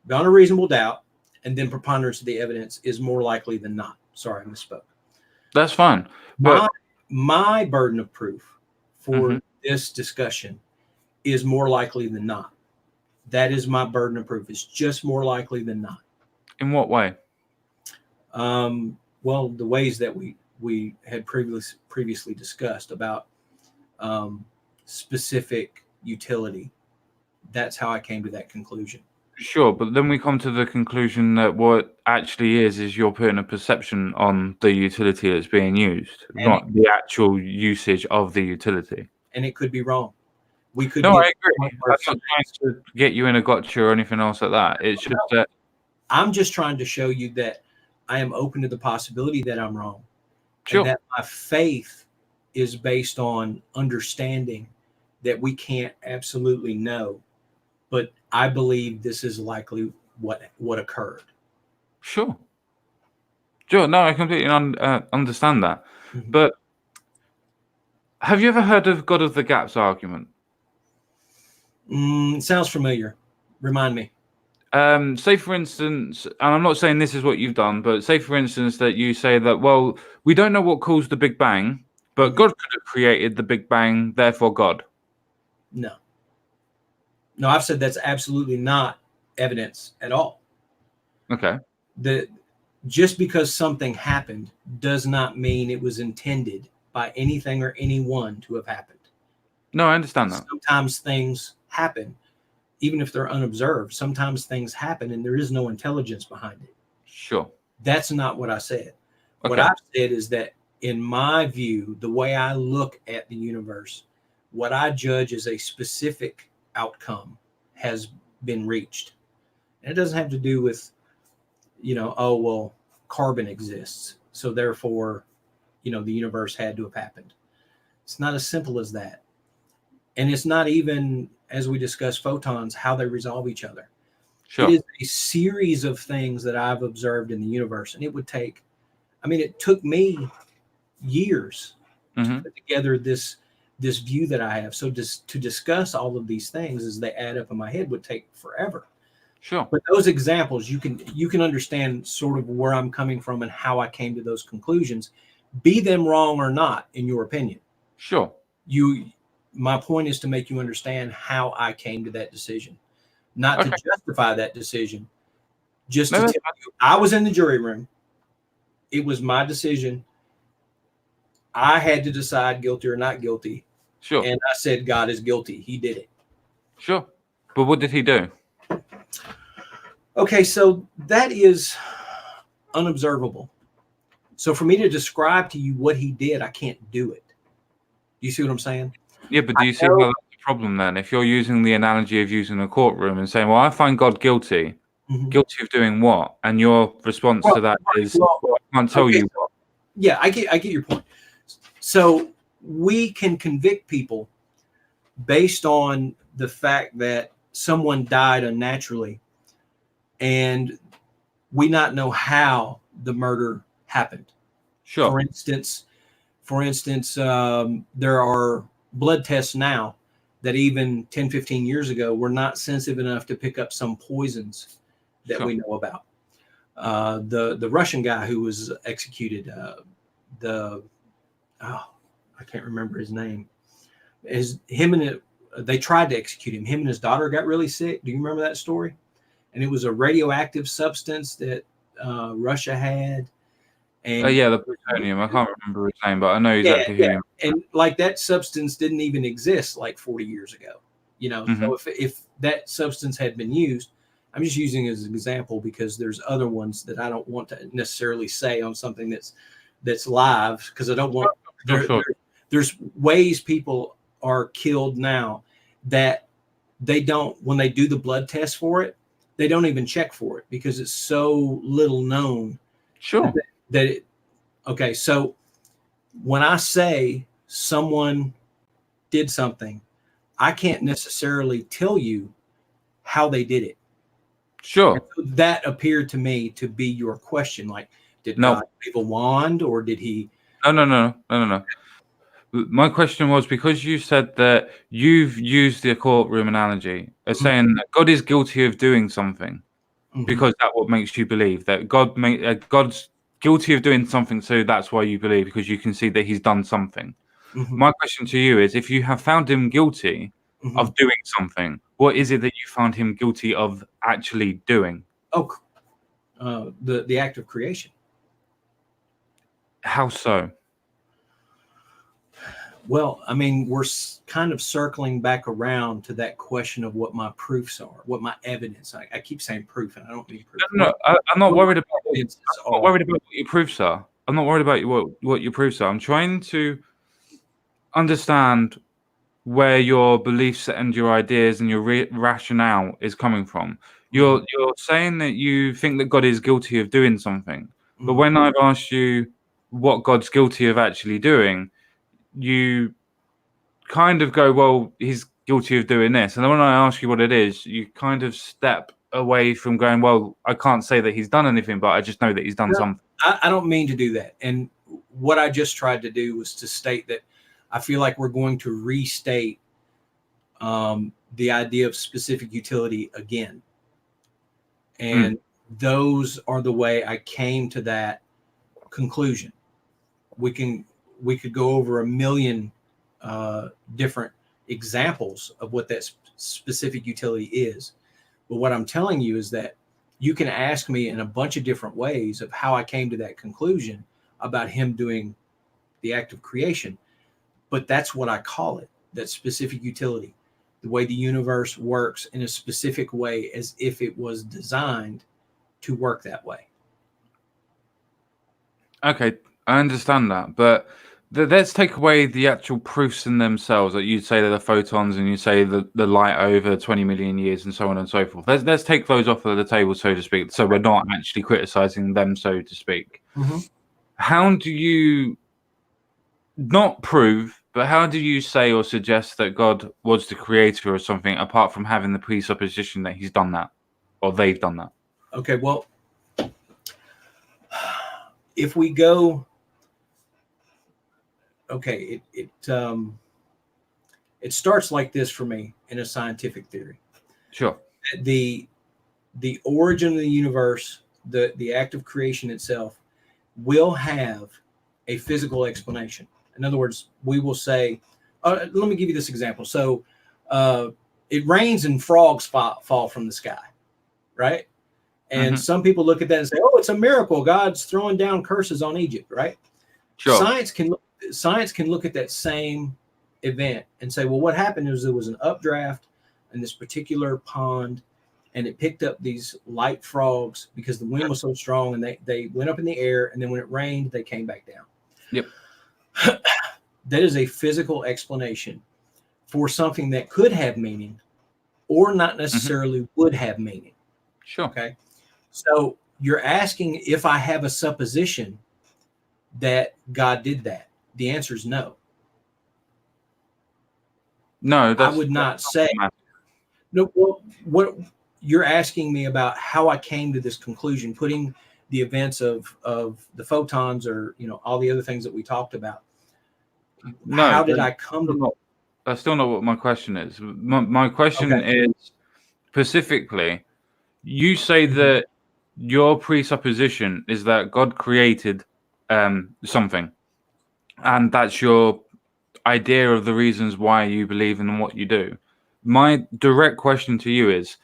[SPEAKER 2] Beyond a reasonable doubt, and then preponderance of the evidence is more likely than not. Sorry, I misspoke.
[SPEAKER 1] That's fine.
[SPEAKER 2] But my burden of proof for this discussion is more likely than not. That is my burden of proof. It's just more likely than not.
[SPEAKER 1] In what way?
[SPEAKER 2] Well, the ways that we had previously discussed about specific utility. That's how I came to that conclusion.
[SPEAKER 1] Sure, but then we come to the conclusion that what actually is you're putting a perception on the utility that's being used, not the actual usage of the utility.
[SPEAKER 2] And it could be wrong. We could.
[SPEAKER 1] No, I agree. I'm not trying to get you in a gotcha or anything else like that. It's just that
[SPEAKER 2] I'm just trying to show you that I am open to the possibility that I'm wrong.
[SPEAKER 1] Sure.
[SPEAKER 2] And that my faith is based on understanding that we can't absolutely know, but I believe this is likely what occurred.
[SPEAKER 1] Sure. No, I completely understand that. But have you ever heard of God of the Gaps argument?
[SPEAKER 2] Sounds familiar. Remind me.
[SPEAKER 1] Say for instance, and I'm not saying this is what you've done, but say for instance that you say that, well, we don't know what caused the Big Bang, but God could have created the Big Bang, therefore God.
[SPEAKER 2] No, I've said that's absolutely not evidence at all.
[SPEAKER 1] Okay.
[SPEAKER 2] Just because something happened does not mean it was intended by anything or anyone to have happened.
[SPEAKER 1] No, I understand that.
[SPEAKER 2] Sometimes things happen, even if they're unobserved. Sometimes things happen and there is no intelligence behind it.
[SPEAKER 1] Sure.
[SPEAKER 2] That's not what I said. What
[SPEAKER 1] Okay.
[SPEAKER 2] I've said is that, in my view, the way I look at the universe, what I judge as a specific outcome has been reached. And it doesn't have to do with, oh, well, carbon exists, so therefore, the universe had to have happened. It's not as simple as that. And it's not even, as we discussed, photons, how they resolve each other.
[SPEAKER 1] Sure.
[SPEAKER 2] It is a series of things that I've observed in the universe. And it took me years to put together this view that I have. So to discuss all of these things as they add up in my head would take forever.
[SPEAKER 1] Sure.
[SPEAKER 2] But those examples, you can understand sort of where I'm coming from and how I came to those conclusions, be them wrong or not, in your opinion.
[SPEAKER 1] Sure.
[SPEAKER 2] My point is to make you understand how I came to that decision, not to justify that decision, just to tell you I was in the jury room. It was my decision. I had to decide guilty or not guilty.
[SPEAKER 1] Sure.
[SPEAKER 2] And I said, God is guilty. He did it.
[SPEAKER 1] Sure. But what did he do?
[SPEAKER 2] Okay, so that is unobservable. So for me to describe to you what he did, I can't do it. Do you see what I'm saying?
[SPEAKER 1] Yeah, but do you see how that's the problem then? If you're using the analogy of using a courtroom and saying, well, I find God guilty, guilty of doing what? And your response to that is, I can't tell you what.
[SPEAKER 2] Yeah, I get your point. So we can convict people based on the fact that someone died unnaturally and we not know how the murder happened.
[SPEAKER 1] Sure.
[SPEAKER 2] For instance, there are blood tests now that even 10, 15 years ago were not sensitive enough to pick up some poisons that we know about. The Russian guy who was executed, I can't remember his name. They tried to execute him. Him and his daughter got really sick. Do you remember that story? And it was a radioactive substance that Russia had. And
[SPEAKER 1] the plutonium. I can't remember his name, but I know exactly who you mean.
[SPEAKER 2] And like that substance didn't even exist like 40 years ago. So if that substance had been used, I'm just using it as an example because there's other ones that I don't want to necessarily say on something that's live, because I don't want there's ways people are killed now that they don't, when they do the blood test for it, they don't even check for it because it's so little known.
[SPEAKER 1] Sure.
[SPEAKER 2] Okay, so when I say someone did something, I can't necessarily tell you how they did it.
[SPEAKER 1] Sure.
[SPEAKER 2] That appeared to me to be your question. Like, did God wave a wand, or did he?
[SPEAKER 1] No. My question was, because you said that you've used the courtroom analogy as saying that God is guilty of doing something, because that's what makes you believe that God's guilty of doing something, so that's why you believe, because you can see that he's done something. My question to you is, if you have found him guilty of doing something, what is it that you found him guilty of actually doing?
[SPEAKER 2] The act of creation.
[SPEAKER 1] How so?
[SPEAKER 2] Well, I mean, we're kind of circling back around to that question of what my proofs are, what my evidence. I keep saying proof, and I don't mean proof.
[SPEAKER 1] No, I'm not worried about. I'm not worried about what your proofs are. I'm not worried about what your proofs are. I'm trying to understand where your beliefs and your ideas and your rationale is coming from. You're saying that you think that God is guilty of doing something, but when I've asked you what God's guilty of actually doing, you kind of go, well, he's guilty of doing this. And then when I ask you what it is, you kind of step away from going, well, I can't say that he's done anything, but I just know that he's done something.
[SPEAKER 2] I don't mean to do that. And what I just tried to do was to state that I feel like we're going to restate the idea of specific utility again. And those are the way I came to that conclusion. We could go over a million different examples of what that specific utility is. But what I'm telling you is that you can ask me in a bunch of different ways of how I came to that conclusion about him doing the act of creation. But that's what I call it. that specific utility, the way the universe works in a specific way, as if it was designed to work that way.
[SPEAKER 1] Okay, I understand that, but let's take away the actual proofs in themselves. That you say that the photons, and you say the light over 20 million years, and so on and so forth. Let's take those off of the table, so to speak. So we're not actually criticizing them, so to speak.
[SPEAKER 2] Mm-hmm.
[SPEAKER 1] How do you not prove, but how do you say or suggest that God was the creator of something, apart from having the presupposition that he's done that, or they've done that?
[SPEAKER 2] Okay, well, if we go, okay, it starts like this for me in a scientific theory.
[SPEAKER 1] Sure.
[SPEAKER 2] The origin of the universe, the act of creation itself, will have a physical explanation. In other words, we will say, let me give you this example. So it rains and frogs fall from the sky, right? And some people look at that and say, oh, it's a miracle. God's throwing down curses on Egypt, right?
[SPEAKER 1] Sure.
[SPEAKER 2] Science can look at that same event and say, well, what happened is there was an updraft in this particular pond, and it picked up these light frogs because the wind was so strong, and they went up in the air, and then when it rained, they came back down.
[SPEAKER 1] Yep.
[SPEAKER 2] That is a physical explanation for something that could have meaning or not necessarily would have meaning.
[SPEAKER 1] Sure.
[SPEAKER 2] Okay. So you're asking if I have a supposition that God did that. The answer is no.
[SPEAKER 1] No,
[SPEAKER 2] I would not say. No. Well, what you're asking me about how I came to this conclusion, putting the events of the photons, or all the other things that we talked about.
[SPEAKER 1] No,
[SPEAKER 2] how did I come to?
[SPEAKER 1] That's still not what my question is. My question is specifically, you say that your presupposition is that God created something, and that's your idea of the reasons why you believe in what you do. My direct question to you is,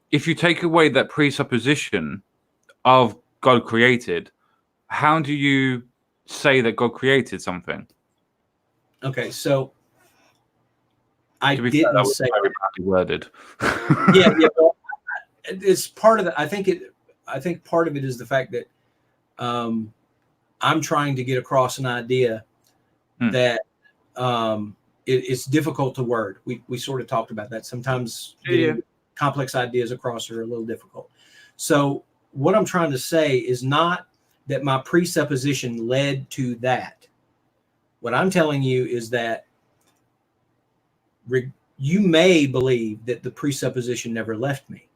[SPEAKER 1] if you take away that presupposition of God created, how do you say that God created something?
[SPEAKER 2] Okay, so I
[SPEAKER 1] To be
[SPEAKER 2] didn't
[SPEAKER 1] fair, that was
[SPEAKER 2] say
[SPEAKER 1] very badly worded.
[SPEAKER 2] yeah. Well, it's part of the. I think part of it is the fact that I'm trying to get across an idea that it's difficult to word. We sort of talked about that. Sometimes getting complex ideas across are a little difficult. So what I'm trying to say is not that my presupposition led to that. What I'm telling you is that you may believe that the presupposition never left me,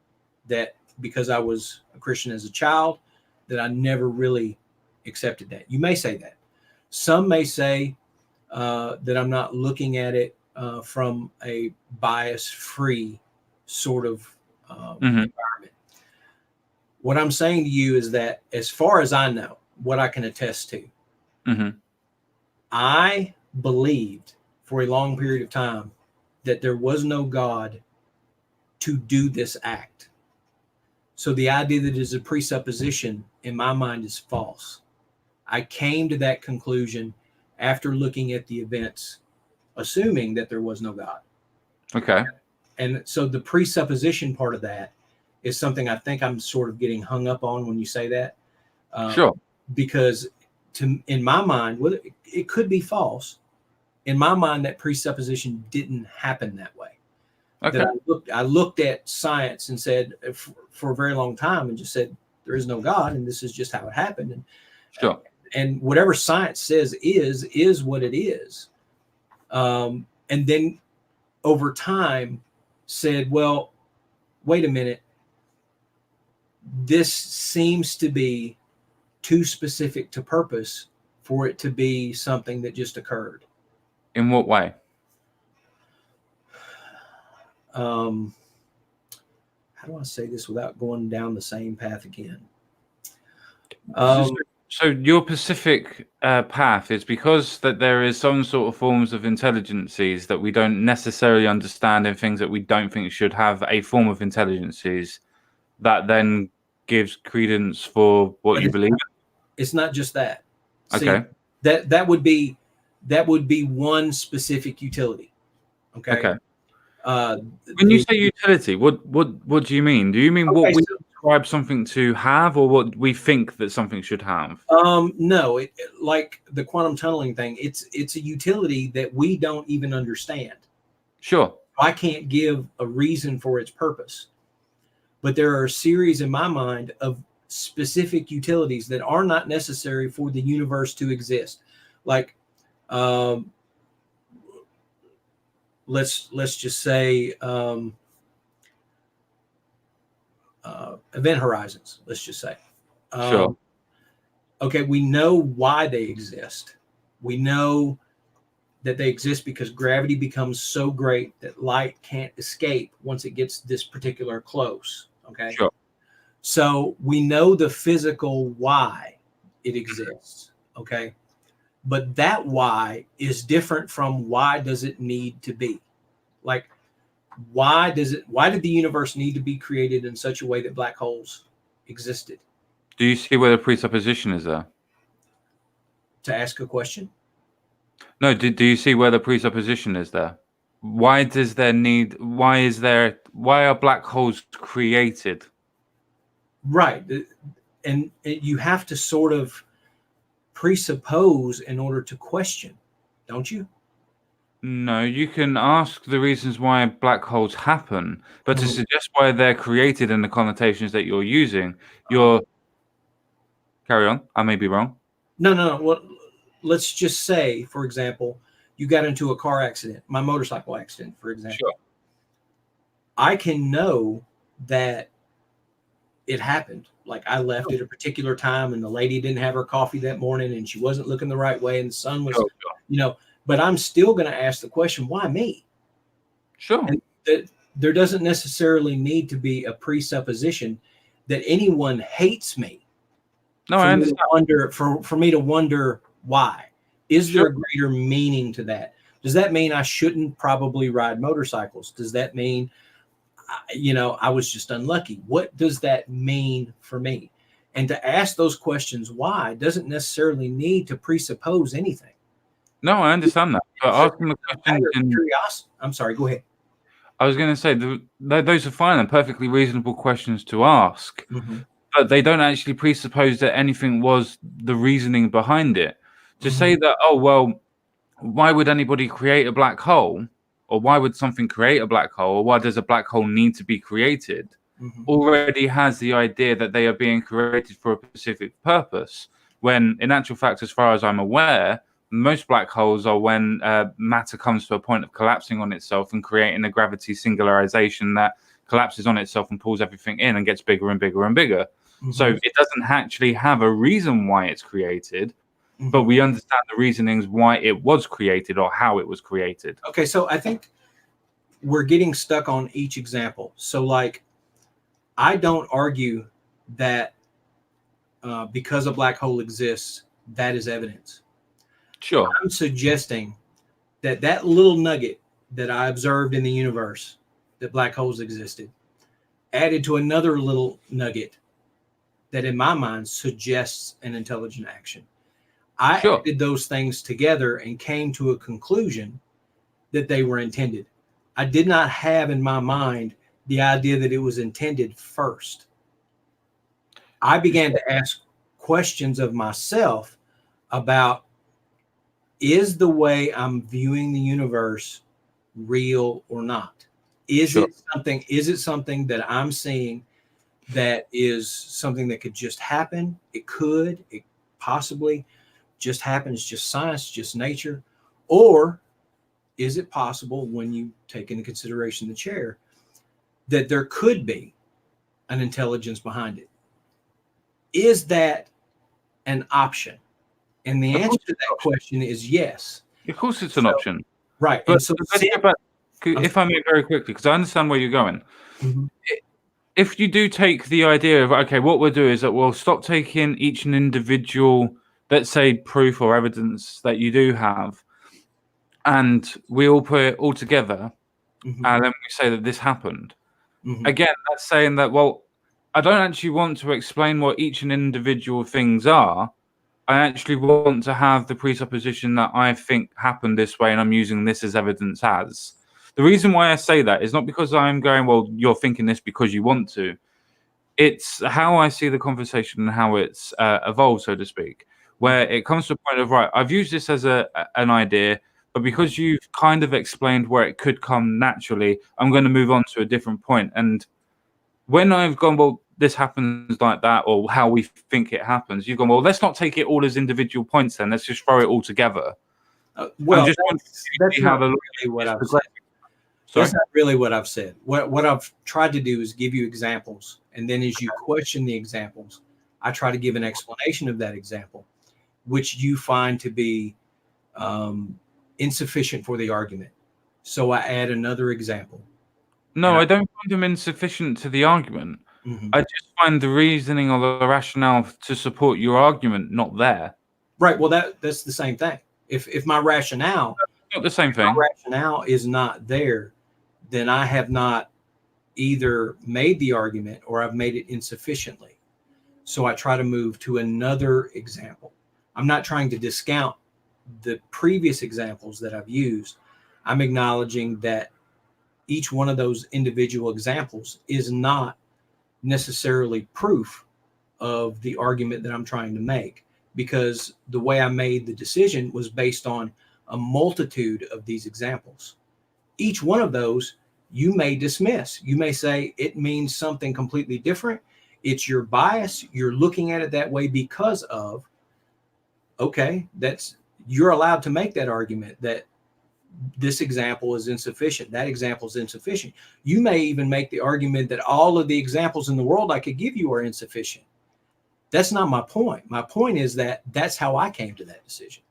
[SPEAKER 2] that because I was a Christian as a child, that I never really accepted that. You may say that. Some may say that I'm not looking at it from a bias-free sort of environment. What I'm saying to you is that, as far as I know, what I can attest to, I believed for a long period of time that there was no God to do this act. So the idea that it is a presupposition in my mind is false. I came to that conclusion after looking at the events, assuming that there was no God.
[SPEAKER 1] Okay.
[SPEAKER 2] And so the presupposition part of that is something I think I'm sort of getting hung up on when you say that.
[SPEAKER 1] Sure.
[SPEAKER 2] Because in my mind, well, it could be false. In my mind, that presupposition didn't happen that way.
[SPEAKER 1] Okay.
[SPEAKER 2] That I looked at science and said for a very long time and just said there is no God, and this is just how it happened. And
[SPEAKER 1] sure.
[SPEAKER 2] And whatever science says is what it is. And then over time said, well, wait a minute. This seems to be too specific to purpose for it to be something that just occurred.
[SPEAKER 1] In what way?
[SPEAKER 2] How do I say this without going down the same path again?
[SPEAKER 1] So your specific path is because that there is some sort of forms of intelligences that we don't necessarily understand, and things that we don't think should have a form of intelligences, that then gives credence for what you believe.
[SPEAKER 2] It's not just that.
[SPEAKER 1] Okay.
[SPEAKER 2] See, that would be one specific utility. Okay.
[SPEAKER 1] Okay.
[SPEAKER 2] Uh,
[SPEAKER 1] When you say utility, what do you mean? Do you mean what we describe something to have, or what we think that something should have?
[SPEAKER 2] No, like the quantum tunneling thing, it's a utility that we don't even understand.
[SPEAKER 1] Sure.
[SPEAKER 2] I can't give a reason for its purpose, but there are a series in my mind of specific utilities that are not necessary for the universe to exist. Like, let's just say event horizons. Let's just say,
[SPEAKER 1] Sure.
[SPEAKER 2] Okay, we know why they exist. We know that they exist because gravity becomes so great that light can't escape once it gets this particular close. Okay.
[SPEAKER 1] Sure.
[SPEAKER 2] So we know the physical why it exists. Okay. But that why is different from why does it need to be? Like, why did the universe need to be created in such a way that black holes existed?
[SPEAKER 1] Do you see where the presupposition is there?
[SPEAKER 2] To ask a question?
[SPEAKER 1] No, do you see where the presupposition is there? Why are black holes created?
[SPEAKER 2] Right. And you have to sort of presuppose in order to question, don't you?
[SPEAKER 1] No, you can ask the reasons why black holes happen, but to suggest why they're created in the connotations that you're using, carry on. I may be wrong.
[SPEAKER 2] No. Well, let's just say, for example, you got into a car accident, my motorcycle accident, for example.
[SPEAKER 1] Sure.
[SPEAKER 2] I can know that it happened. Like, I left at a particular time and the lady didn't have her coffee that morning and she wasn't looking the right way and the sun was, but I'm still going to ask the question, why me?
[SPEAKER 1] Sure.
[SPEAKER 2] And there doesn't necessarily need to be a presupposition that anyone hates me.
[SPEAKER 1] No, I understand.
[SPEAKER 2] For me to wonder why. Is there a greater meaning to that? Does that mean I shouldn't probably ride motorcycles? Does that mean, I was just unlucky? What does that mean for me? And to ask those questions why doesn't necessarily need to presuppose anything.
[SPEAKER 1] No, I understand that. But asking the question
[SPEAKER 2] curiosity. I'm sorry, go ahead.
[SPEAKER 1] I was going to say those are fine and perfectly reasonable questions to ask, but they don't actually presuppose that anything was the reasoning behind it. To say that, oh, well, why would anybody create a black hole? Or why would something create a black hole? Or why does a black hole need to be created? Already has the idea that they are being created for a specific purpose. When, in actual fact, as far as I'm aware, most black holes are when matter comes to a point of collapsing on itself and creating a gravity singularization that collapses on itself and pulls everything in and gets bigger and bigger and bigger. So it doesn't actually have a reason why it's created, but we understand the reasonings why it was created or how it was created.
[SPEAKER 2] Okay, so I think we're getting stuck on each example. So, like, I don't argue that because a black hole exists, that is evidence.
[SPEAKER 1] Sure.
[SPEAKER 2] I'm suggesting that little nugget that I observed in the universe, that black holes existed, added to another little nugget that in my mind suggests an intelligent action. I added those things together and came to a conclusion that they were intended. I did not have in my mind the idea that it was intended first. I began to ask questions of myself about, is the way I'm viewing the universe real or not? Is it something that I'm seeing that is something that could just happen? It possibly just happen. It's just science, just nature. Or is it possible, when you take into consideration the chair, that there could be an intelligence behind it? Is that an option? And the answer to that question is yes.
[SPEAKER 1] Of course it's an option.
[SPEAKER 2] Right.
[SPEAKER 1] But if I may very quickly, because I understand where you're going. If you do take the idea of, okay, what we'll do is that we'll stop taking each an individual, let's say, proof or evidence that you do have, and we all put it all together, and then we say that this happened. Again, that's saying that, well, I don't actually want to explain what each and individual things are. I actually want to have the presupposition that I think happened this way, and I'm using this as evidence as. The reason why I say that is not because I'm going, well, you're thinking this because you want to. It's how I see the conversation and how it's evolved, so to speak, where it comes to a point of, right, I've used this as an idea, but because you've kind of explained where it could come naturally, I'm going to move on to a different point. And when I've gone, well, this happens like that, or how we think it happens, you've gone, well, let's not take it all as individual points then. Let's just throw it all together.
[SPEAKER 2] Well,
[SPEAKER 1] just
[SPEAKER 2] that's not really what I've said. That's not really what I've said. What I've tried to do is give you examples, and then as you question the examples, I try to give an explanation of that example, which you find to be insufficient for the argument. So I add another example.
[SPEAKER 1] No, I don't find them insufficient to the argument. I just find the reasoning or the rationale to support your argument not there.
[SPEAKER 2] Right. Well, that's the same thing. If my rationale,
[SPEAKER 1] not the same thing,
[SPEAKER 2] my rationale is not there, then I have not either made the argument or I've made it insufficiently. So I try to move to another example. I'm not trying to discount the previous examples that I've used. I'm acknowledging that each one of those individual examples is not necessarily proof of the argument that I'm trying to make, because the way I made the decision was based on a multitude of these examples. Each one of those you may dismiss. You may say it means something completely different. It's your bias. You're looking at it that way because of, okay, you're allowed to make that argument that this example is insufficient. That example is insufficient. You may even make the argument that all of the examples in the world I could give you are insufficient. That's not my point. My point is that that's how I came to that decision.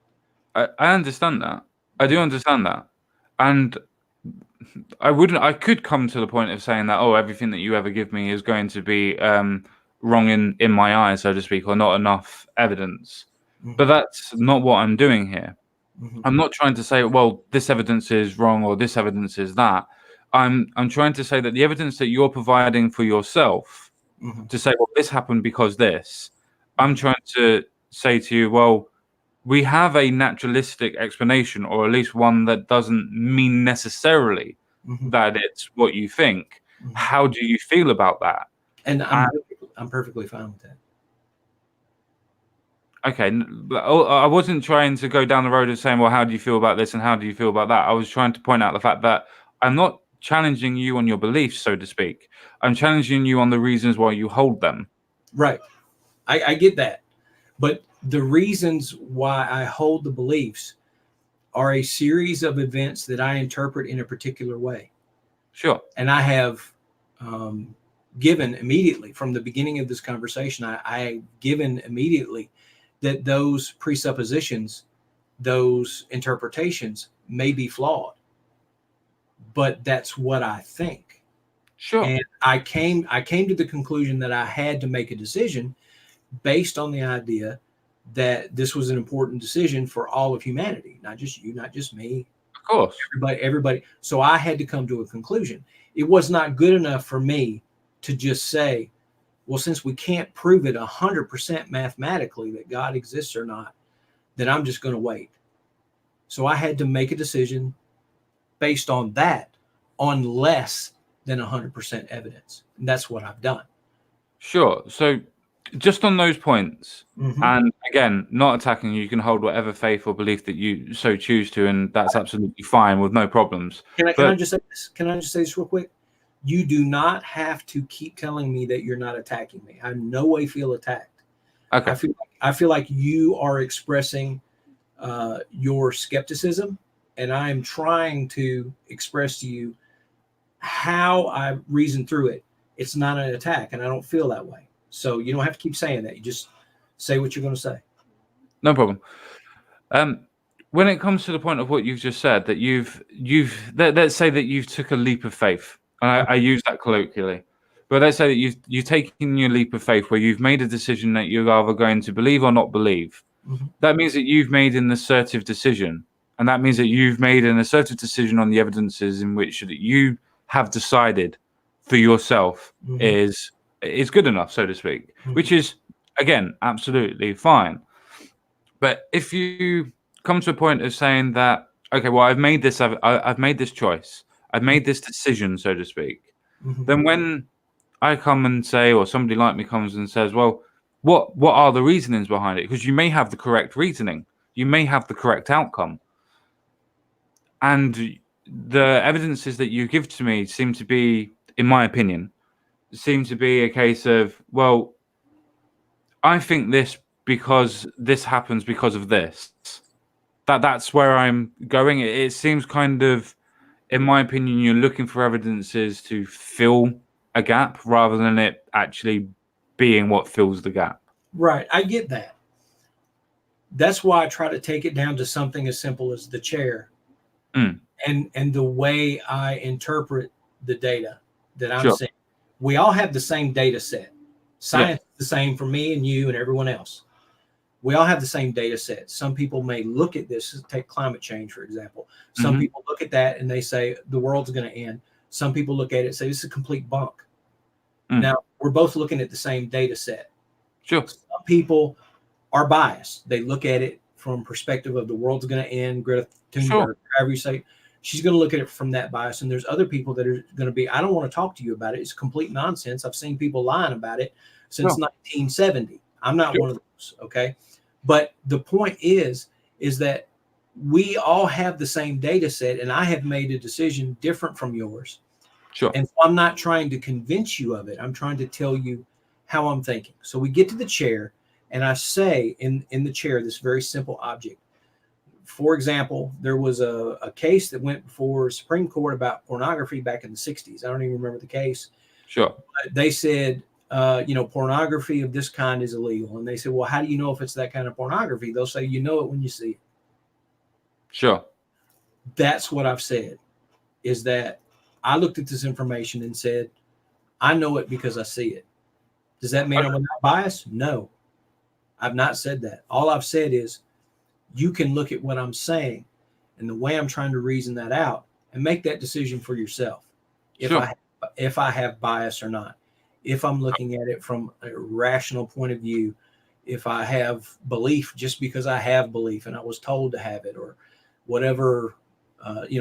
[SPEAKER 1] I understand that. I do understand that. And I could come to the point of saying that, oh, everything that you ever give me is going to be wrong in my eyes, so to speak, or not enough evidence. But that's not what I'm doing here. I'm not trying to say, well, this evidence is wrong or this evidence is that. I'm trying to say that the evidence that you're providing for yourself to say, well, this happened because this, I'm trying to say to you, well, we have a naturalistic explanation, or at least one that doesn't mean necessarily that it's what you think. How do you feel about that?
[SPEAKER 2] And I'm perfectly fine with that.
[SPEAKER 1] Okay, I wasn't trying to go down the road of saying, well, how do you feel about this and how do you feel about that? I was trying to point out the fact that I'm not challenging you on your beliefs, so to speak. I'm challenging you on the reasons why you hold them.
[SPEAKER 2] Right. I get that. But the reasons why I hold the beliefs are a series of events that I interpret in a particular way.
[SPEAKER 1] Sure.
[SPEAKER 2] And I have given immediately from the beginning of this conversation, I given immediately that those presuppositions, those interpretations may be flawed, but that's what I think.
[SPEAKER 1] Sure.
[SPEAKER 2] And I came to the conclusion that I had to make a decision based on the idea that this was an important decision for all of humanity, not just you, not just me.
[SPEAKER 1] Of course.
[SPEAKER 2] Everybody. So I had to come to a conclusion. It was not good enough for me to just say, well, since we can't prove it 100% mathematically that God exists or not, then I'm just going to wait. So I had to make a decision based on that, on less than 100% evidence. And that's what I've done.
[SPEAKER 1] Sure. So just on those points, and again, not attacking you can hold whatever faith or belief that you so choose to, and that's absolutely fine with no problems.
[SPEAKER 2] Can I just say this? Can I just say this real quick? You do not have to keep telling me that you're not attacking me. I in no way feel attacked.
[SPEAKER 1] Okay.
[SPEAKER 2] I feel like you are expressing your skepticism, and I am trying to express to you how I reason through it. It's not an attack, and I don't feel that way. So you don't have to keep saying that. You just say what you're going to say.
[SPEAKER 1] No problem. When it comes to the point of what you've just said, that let's say that you've took a leap of faith. And I use that colloquially, but let's say that you've taken your leap of faith where you've made a decision that you're either going to believe or not believe. That means that you've made an assertive decision, and that means that you've made an assertive decision on the evidences in which that you have decided for yourself is good enough, so to speak, which is, again, absolutely fine. But if you come to a point of saying that, okay, well, I've made this choice, I've made this decision, so to speak.
[SPEAKER 2] Mhm.
[SPEAKER 1] Then when I come and say, or somebody like me comes and says, well, what are the reasonings behind it? Because you may have the correct reasoning, you may have the correct outcome, and the evidences that you give to me seem to be, in my opinion, seem to be a case of, well, I think this because this happens because of this. That's where I'm going. It seems kind of, in my opinion, you're looking for evidences to fill a gap rather than it actually being what fills the gap.
[SPEAKER 2] Right. I get that. That's why I try to take it down to something as simple as the chair and the way I interpret the data that I'm seeing. We all have the same data set. Science is the same for me and you and everyone else. We all have the same data set. Some people may look at this, take climate change, for example. Some people look at that and they say the world's going to end. Some people look at it and say this is a complete bunk. Now, we're both looking at the same data set.
[SPEAKER 1] Sure.
[SPEAKER 2] Some people are biased. They look at it from perspective of the world's going to end. Greta Thunberg, however you say, she's going to look at it from that bias. And there's other people that are going to be, I don't want to talk to you about it. It's complete nonsense. I've seen people lying about it since 1970. I'm not one of those. Okay. But the point is that we all have the same data set, and I have made a decision different from yours.
[SPEAKER 1] Sure.
[SPEAKER 2] And so I'm not trying to convince you of it. I'm trying to tell you how I'm thinking. So we get to the chair, and I say in the chair, this very simple object. For example, there was a case that went before Supreme Court about pornography back in the 60s. I don't even remember the case.
[SPEAKER 1] Sure.
[SPEAKER 2] But they said, pornography of this kind is illegal. And they said, well, how do you know if it's that kind of pornography? They'll say, you know it when you see it.
[SPEAKER 1] Sure.
[SPEAKER 2] That's what I've said, is that I looked at this information and said, I know it because I see it. Does that mean I'm not biased? No, I've not said that. All I've said is you can look at what I'm saying and the way I'm trying to reason that out and make that decision for yourself. If I have bias or not, if I'm looking at it from a rational point of view, if I have belief just because I have belief and I was told to have it, or whatever.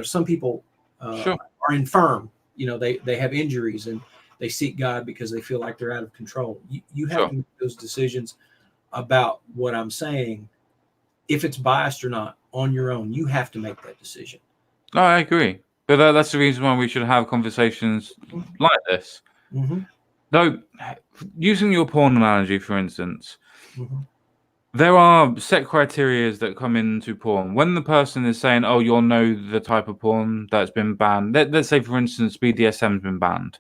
[SPEAKER 2] Some people are infirm. They have injuries and they seek God because they feel like they're out of control. You have to make those decisions about what I'm saying, if it's biased or not, on your own. You have to make that decision.
[SPEAKER 1] No, I agree. But that's the reason why we should have conversations like this. Though, using your porn analogy, for instance, there are set criteria that come into porn. When the person is saying, oh, you'll know the type of porn that's been banned. Let's say, for instance, BDSM has been banned.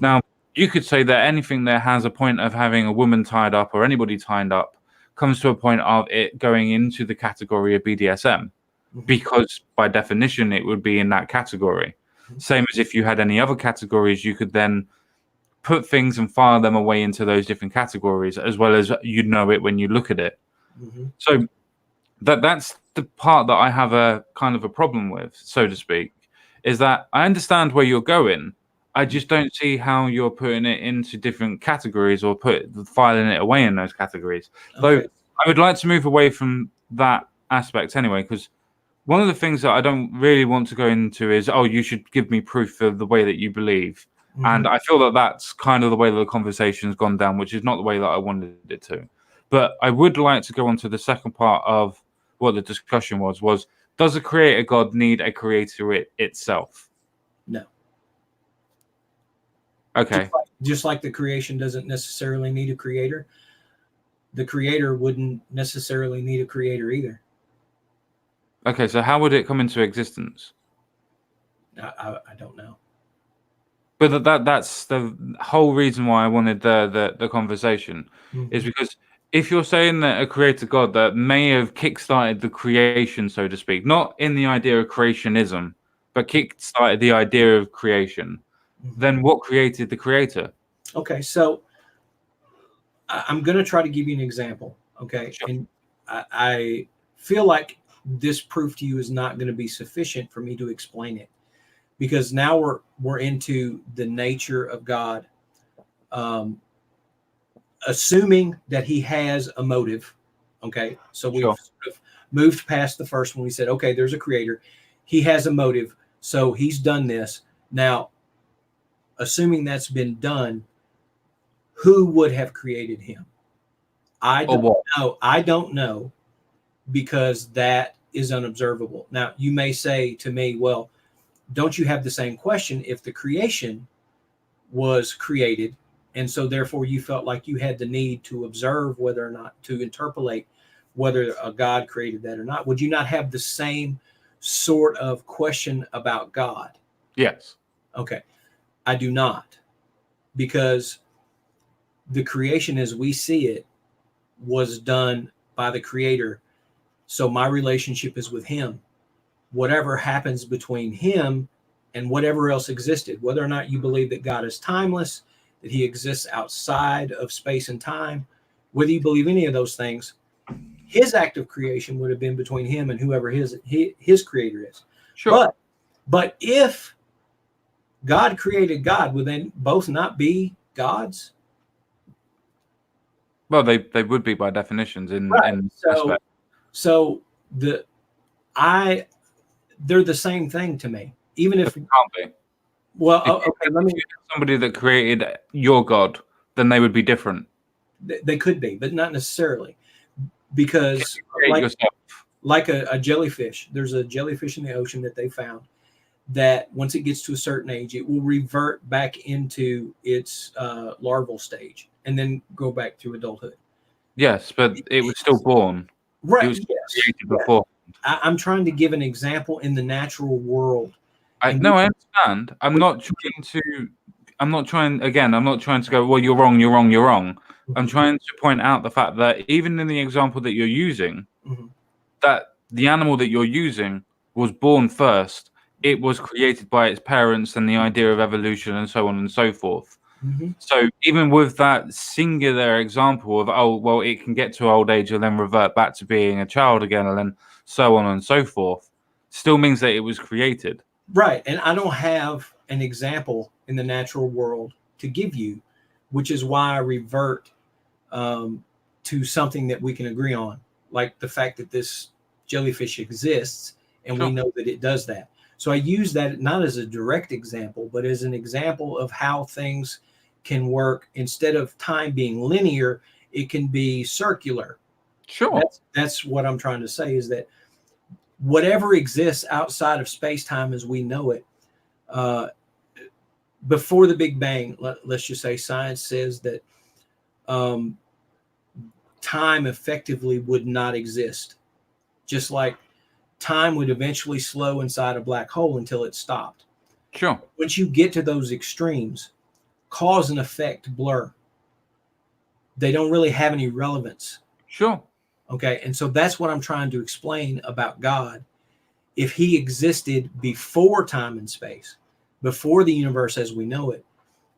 [SPEAKER 1] Now, you could say that anything that has a point of having a woman tied up or anybody tied up comes to a point of it going into the category of BDSM. Because by definition, it would be in that category. Same as if you had any other categories, you could then put things and file them away into those different categories, as well as you know it when you look at it. So that's the part that I have a kind of a problem with, so to speak, is that I understand where you're going. I just don't see how you're putting it into different categories or filing it away in those categories. Though I would like to move away from that aspect anyway, because one of the things that I don't really want to go into is, oh, you should give me proof of the way that you believe. And I feel that that's kind of the way that the conversation's gone down, which is not the way that I wanted it to. But I would like to go on to the second part of what the discussion was does a creator God need a creator itself?
[SPEAKER 2] No.
[SPEAKER 1] Okay.
[SPEAKER 2] Just like the creation doesn't necessarily need a creator, the creator wouldn't necessarily need a creator either.
[SPEAKER 1] Okay, so how would it come into existence?
[SPEAKER 2] I don't know.
[SPEAKER 1] But that's the whole reason why I wanted the conversation is because if you're saying that a creator God that may have kickstarted the creation, so to speak, not in the idea of creationism, but kickstarted the idea of creation, then what created the creator? Okay,
[SPEAKER 2] so I'm going to try to give you an example. Okay, and I feel like this proof to you is not going to be sufficient for me to explain it, because now we're into the nature of God, assuming that he has a motive. Okay, so we've sort of moved past the first one. We said, okay, there's a creator, he has a motive, so he's done this. Now, assuming that's been done, who would have created him? I don't know. I don't know, because that is unobservable. Now, you may say to me, well, don't you have the same question if the creation was created, and so therefore you felt like you had the need to observe whether or not to interpolate whether a God created that or not? Would you not have the same sort of question about God?
[SPEAKER 1] Yes.
[SPEAKER 2] Okay. I do not, because the creation as we see it was done by the Creator. So my relationship is with him. Whatever happens between him and whatever else existed, whether or not you believe that God is timeless, that he exists outside of space and time, whether you believe any of those things, his act of creation would have been between him and whoever his creator is.
[SPEAKER 1] Sure.
[SPEAKER 2] But if God created God, would they both not be gods?
[SPEAKER 1] Well, they would be by definitions in aspect.
[SPEAKER 2] So they're the same thing to me. Even if
[SPEAKER 1] it can't be.
[SPEAKER 2] Well, okay,
[SPEAKER 1] if you somebody that created your God, then they would be different.
[SPEAKER 2] They could be, but not necessarily, because like a jellyfish, there's a jellyfish in the ocean that they found that once it gets to a certain age, it will revert back into its larval stage and then go back to adulthood.
[SPEAKER 1] Yes, but it was still born.
[SPEAKER 2] Right.
[SPEAKER 1] It was created before.
[SPEAKER 2] I'm trying to give an example in the natural world.
[SPEAKER 1] I understand. I'm not trying to go, well, you're wrong. Mm-hmm. I'm trying to point out the fact that even in the example that you're using, mm-hmm. that the animal that you're using was born first. It was created by its parents and the idea of evolution and so on and so forth. Mm-hmm. So even with that singular example of, oh, well, it can get to old age and then revert back to being a child again and then so on and so forth, still means that it was created.
[SPEAKER 2] Right. And I don't have an example in the natural world to give you, which is why I revert to something that we can agree on, like the fact that this jellyfish exists and we know that it does that. So I use that not as a direct example, but as an example of how things can work. Instead of time being linear, it can be circular.
[SPEAKER 1] Sure.
[SPEAKER 2] That's what I'm trying to say, is that whatever exists outside of space-time as we know it, before the Big Bang, let's just say science says that time effectively would not exist. Just like time would eventually slow inside a black hole until it stopped.
[SPEAKER 1] Sure.
[SPEAKER 2] Once you get to those extremes, cause and effect blur. They don't really have any relevance.
[SPEAKER 1] Sure.
[SPEAKER 2] Okay. And so that's what I'm trying to explain about God. If he existed before time and space, before the universe as we know it,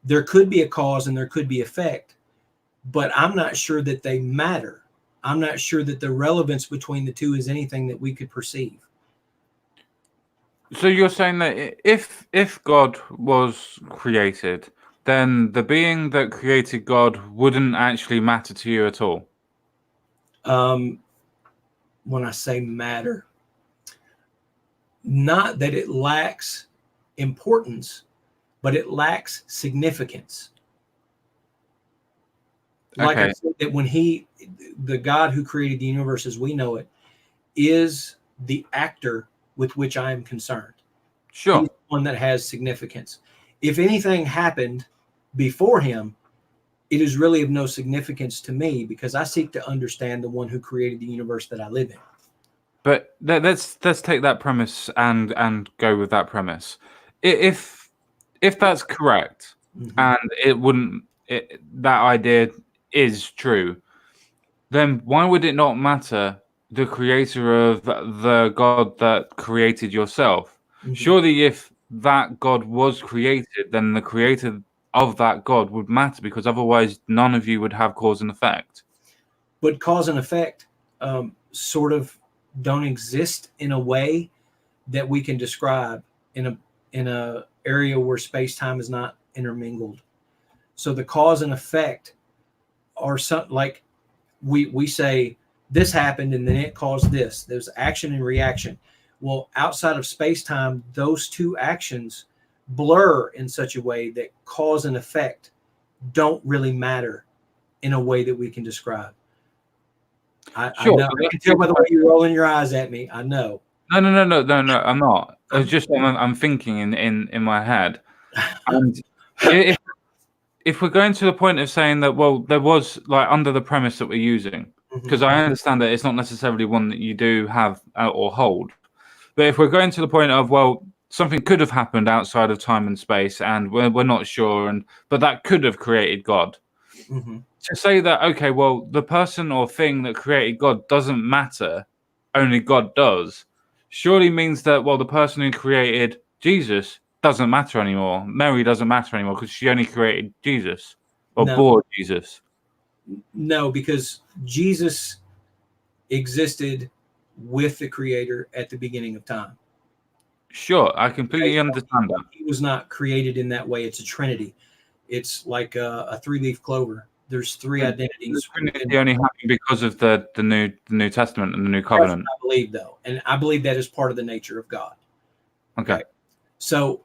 [SPEAKER 2] there could be a cause and there could be effect, but I'm not sure that they matter. I'm not sure that the relevance between the two is anything that we could perceive.
[SPEAKER 1] So you're saying that if God was created, then the being that created God wouldn't actually matter to you at all?
[SPEAKER 2] When I say matter, not that it lacks importance, but it lacks significance. Like I said, that when the God who created the universe as we know it, is the actor with which I am concerned.
[SPEAKER 1] Sure.
[SPEAKER 2] He's the one that has significance. If anything happened before him, it is really of no significance to me, because I seek to understand the one who created the universe that I live in.
[SPEAKER 1] But let's take that premise and go with that premise. If that's correct, mm-hmm. and that idea is true, then why would it not matter the creator of the God that created yourself? Mm-hmm. Surely if that God was created, then the creator of that God would matter, because otherwise none of you would have cause and effect.
[SPEAKER 2] But cause and effect sort of don't exist in a way that we can describe in a area where space-time is not intermingled. So the cause and effect are something like we say this happened and then it caused this. There's action and reaction. Well, outside of space-time, those two actions blur in such a way that cause and effect don't really matter in a way that we can describe. I know. I can tell by the way you're rolling your eyes at me. I know.
[SPEAKER 1] No. I'm not. It's just I'm thinking in my head, and if we're going to the point of saying that, well, there was like under the premise that we're using, because I understand that it's not necessarily one that you do have or hold, but if we're going to the point of, well, something could have happened outside of time and space, and we're not sure, but that could have created God. To say that, okay, well, the person or thing that created God doesn't matter, only God does, surely means that, well, the person who created Jesus doesn't matter anymore. Mary doesn't matter anymore because she only created Jesus or bore Jesus.
[SPEAKER 2] No, because Jesus existed with the Creator at the beginning of time.
[SPEAKER 1] Sure, I completely understand that.
[SPEAKER 2] He was not created in that way. It's a Trinity. It's like a three-leaf clover. There's three identities.
[SPEAKER 1] The Trinity only happened because of the New Testament and the New Covenant.
[SPEAKER 2] That's what I believe, though, and I believe that is part of the nature of God.
[SPEAKER 1] Okay.
[SPEAKER 2] So,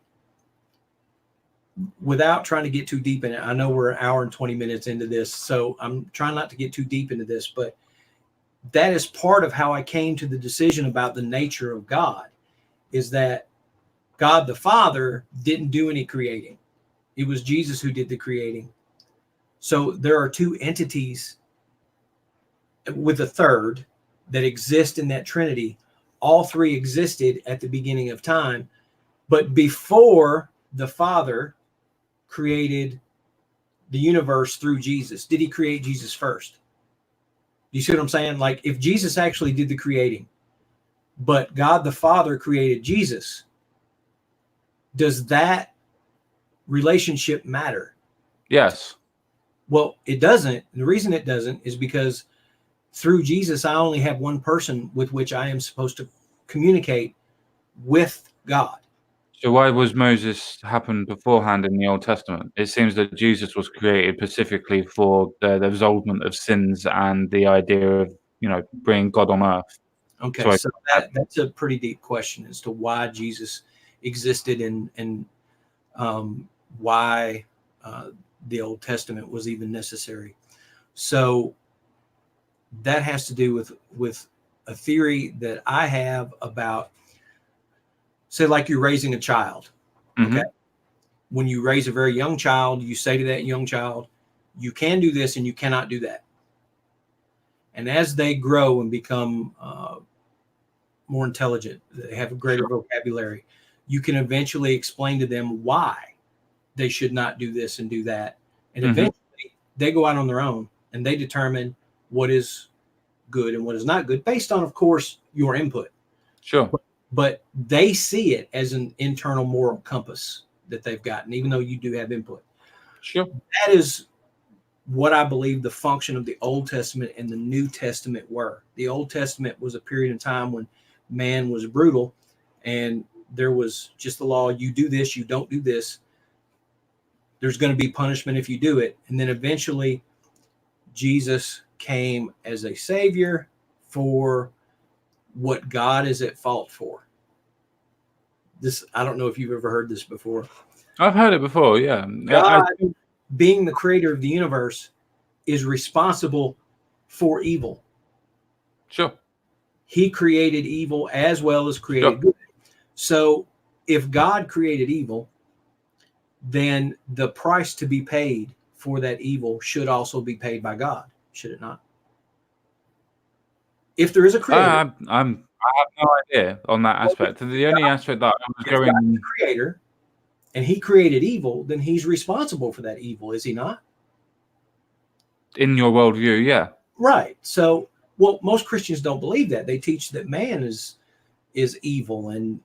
[SPEAKER 2] without trying to get too deep in it, I know we're an hour and 20 minutes into this, so I'm trying not to get too deep into this, but that is part of how I came to the decision about the nature of God, is that God the Father didn't do any creating. It was Jesus who did the creating. So there are two entities with a third that exist in that Trinity. All three existed at the beginning of time, but before the Father created the universe through Jesus, did he create Jesus first? Do you see what I'm saying? Like, if Jesus actually did the creating, but God the Father created Jesus, does that relationship matter?
[SPEAKER 1] Yes.
[SPEAKER 2] Well, it doesn't. The reason it doesn't is because through Jesus, I only have one person with which I am supposed to communicate with God.
[SPEAKER 1] So why was Moses happen beforehand in the Old Testament? It seems that Jesus was created specifically for the resolvement of sins and the idea of, bringing God on earth.
[SPEAKER 2] Okay, so that's a pretty deep question as to why Jesus existed and why the Old Testament was even necessary. So that has to do with a theory that I have about, say, like you're raising a child. Okay. When you raise a very young child, you say to that young child, you can do this and you cannot do that. And as they grow and become more intelligent, they have a greater vocabulary, you can eventually explain to them why they should not do this and do that. And eventually they go out on their own and they determine what is good and what is not good based on, of course, your input.
[SPEAKER 1] Sure.
[SPEAKER 2] But they see it as an internal moral compass that they've gotten, even though you do have input.
[SPEAKER 1] Sure.
[SPEAKER 2] That is what I believe the function of the Old Testament and the New Testament were. The Old Testament was a period of time when man was brutal and there was just the law, you do this, you don't do this. There's going to be punishment if you do it. And then eventually Jesus came as a savior for what God is at fault for. This, I don't know if you've ever heard this before.
[SPEAKER 1] I've heard it before, yeah.
[SPEAKER 2] God, being the creator of the universe, is responsible for evil.
[SPEAKER 1] Sure.
[SPEAKER 2] He created evil as well as created good. So if God created evil, then the price to be paid for that evil should also be paid by God, should it not? If there is a creator,
[SPEAKER 1] I have no idea on that aspect. The only aspect that I was going,
[SPEAKER 2] the creator, and he created evil, then he's responsible for that evil, is he not?
[SPEAKER 1] In your worldview, yeah.
[SPEAKER 2] Right. So, well, most Christians don't believe that. They teach that man is evil, and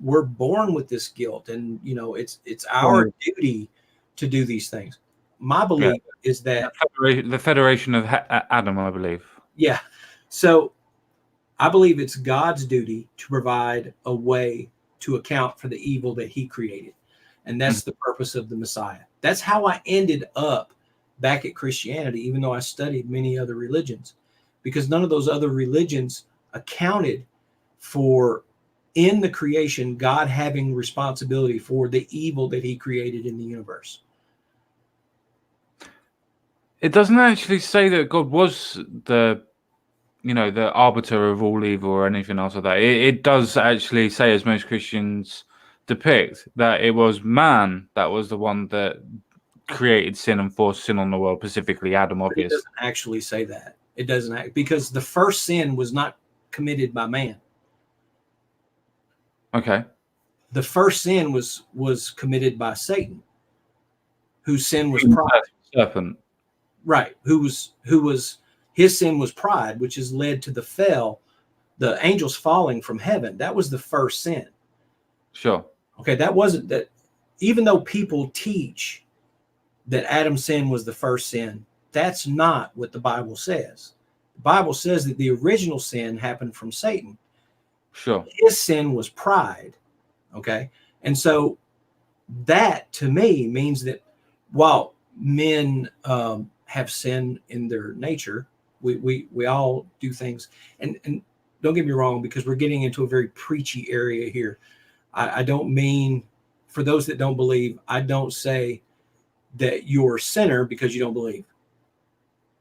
[SPEAKER 2] we're born with this guilt, and it's our duty to do these things. My belief is that
[SPEAKER 1] the Federation of Adam, I believe.
[SPEAKER 2] Yeah. So I believe it's God's duty to provide a way to account for the evil that he created. And that's the purpose of the Messiah. That's how I ended up back at Christianity, even though I studied many other religions, because none of those other religions accounted for in the creation, God having responsibility for the evil that he created in the universe.
[SPEAKER 1] It doesn't actually say that God was the arbiter of all evil or anything else like that. It does actually say, as most Christians depict, that it was man that was the one that created sin and forced sin on the world, specifically Adam, obviously.
[SPEAKER 2] It doesn't actually say that. It doesn't, because the first sin was not committed by man.
[SPEAKER 1] Okay.
[SPEAKER 2] The first sin was committed by Satan, whose sin was pride.
[SPEAKER 1] Serpent.
[SPEAKER 2] Right. Who was his sin was pride, which has led to the angels falling from heaven. That was the first sin.
[SPEAKER 1] Sure.
[SPEAKER 2] Okay, that wasn't that. Even though people teach that Adam's sin was the first sin, that's not what the Bible says. The Bible says that the original sin happened from Satan.
[SPEAKER 1] Sure.
[SPEAKER 2] His sin was pride. Okay. And so that to me means that while men have sin in their nature, we all do things. And don't get me wrong, because we're getting into a very preachy area here. I don't mean, for those that don't believe, I don't say that you're a sinner because you don't believe.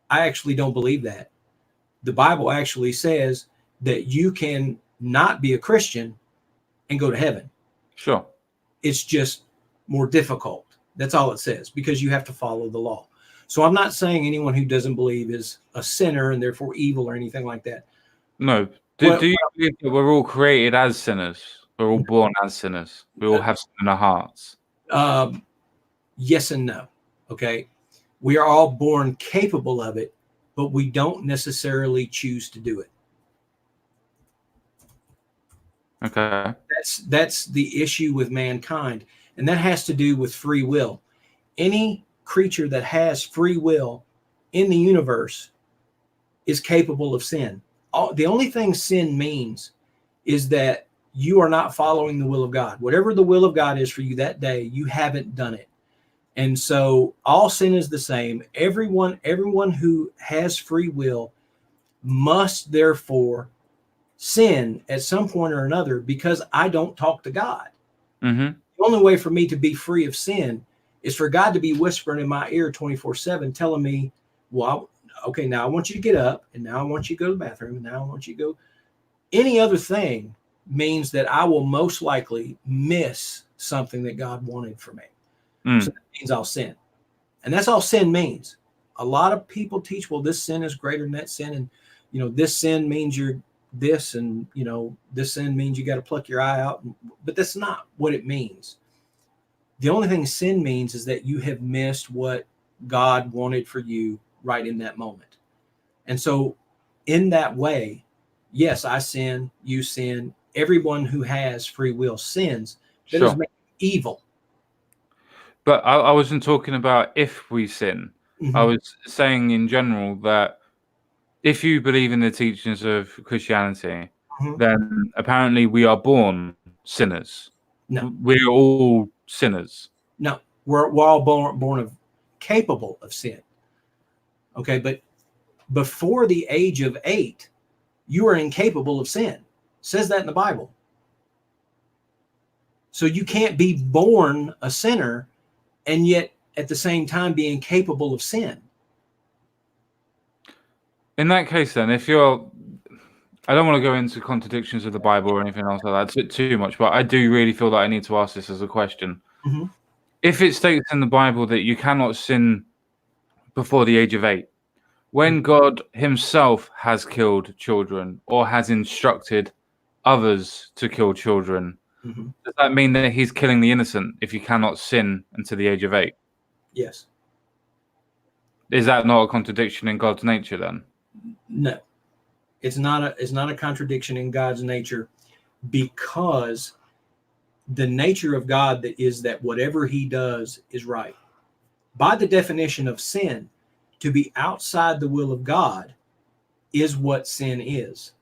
[SPEAKER 2] I actually don't believe that. The Bible actually says that you can not be a Christian and go to heaven.
[SPEAKER 1] Sure.
[SPEAKER 2] It's just more difficult. That's all it says, because you have to follow the law. So I'm not saying anyone who doesn't believe is a sinner and therefore evil or anything like that.
[SPEAKER 1] No. Do you believe that we're all created as sinners? We're all born as sinners. We all have sin in our hearts.
[SPEAKER 2] Yes and no. Okay. We are all born capable of it, but we don't necessarily choose to do it.
[SPEAKER 1] Okay.
[SPEAKER 2] That's the issue with mankind. And that has to do with free will. Any creature that has free will in the universe is capable of sin. The only thing sin means is that you are not following the will of God. Whatever the will of God is for you that day, you haven't done it. And so all sin is the same. Everyone who has free will must therefore sin at some point or another, because I don't talk to God.
[SPEAKER 1] Mm-hmm.
[SPEAKER 2] The only way for me to be free of sin is for God to be whispering in my ear 24/7, telling me, well, okay, now I want you to get up, and now I want you to go to the bathroom, and now I want you to go. Any other thing means that I will most likely miss something that God wanted for me. So that means I'll sin. And that's all sin means. A lot of people teach, well, this sin is greater than that sin. And, this sin means you're this, and, this sin means you got to pluck your eye out. But that's not what it means. The only thing sin means is that you have missed what God wanted for you right in that moment. And so in that way, yes, I sin, you sin. Everyone who has free will sins. That
[SPEAKER 1] Sure.
[SPEAKER 2] is evil.
[SPEAKER 1] But I wasn't talking about if we sin.
[SPEAKER 2] Mm-hmm.
[SPEAKER 1] I was saying in general that if you believe in the teachings of Christianity,
[SPEAKER 2] Mm-hmm.
[SPEAKER 1] then apparently we are born sinners.
[SPEAKER 2] No.
[SPEAKER 1] We're all sinners.
[SPEAKER 2] No, we're all born capable of sin. Okay, but before the age of 8, you are incapable of sin. It says that in the Bible. So you can't be born a sinner and yet at the same time be incapable of sin.
[SPEAKER 1] In that case, then, I don't want to go into contradictions of the Bible or anything else like that too much, but I do really feel that I need to ask this as a question.
[SPEAKER 2] Mm-hmm.
[SPEAKER 1] If it states in the Bible that you cannot sin before the age of 8, when God himself has killed children or has instructed others to kill children,
[SPEAKER 2] mm-hmm.
[SPEAKER 1] does that mean that he's killing the innocent if you cannot sin until the age of 8?
[SPEAKER 2] Yes.
[SPEAKER 1] Is that not a contradiction in God's nature then?
[SPEAKER 2] No, it's not a contradiction in God's nature, because the nature of God is that whatever he does is right. By the definition of sin, to be outside the will of God is what sin is.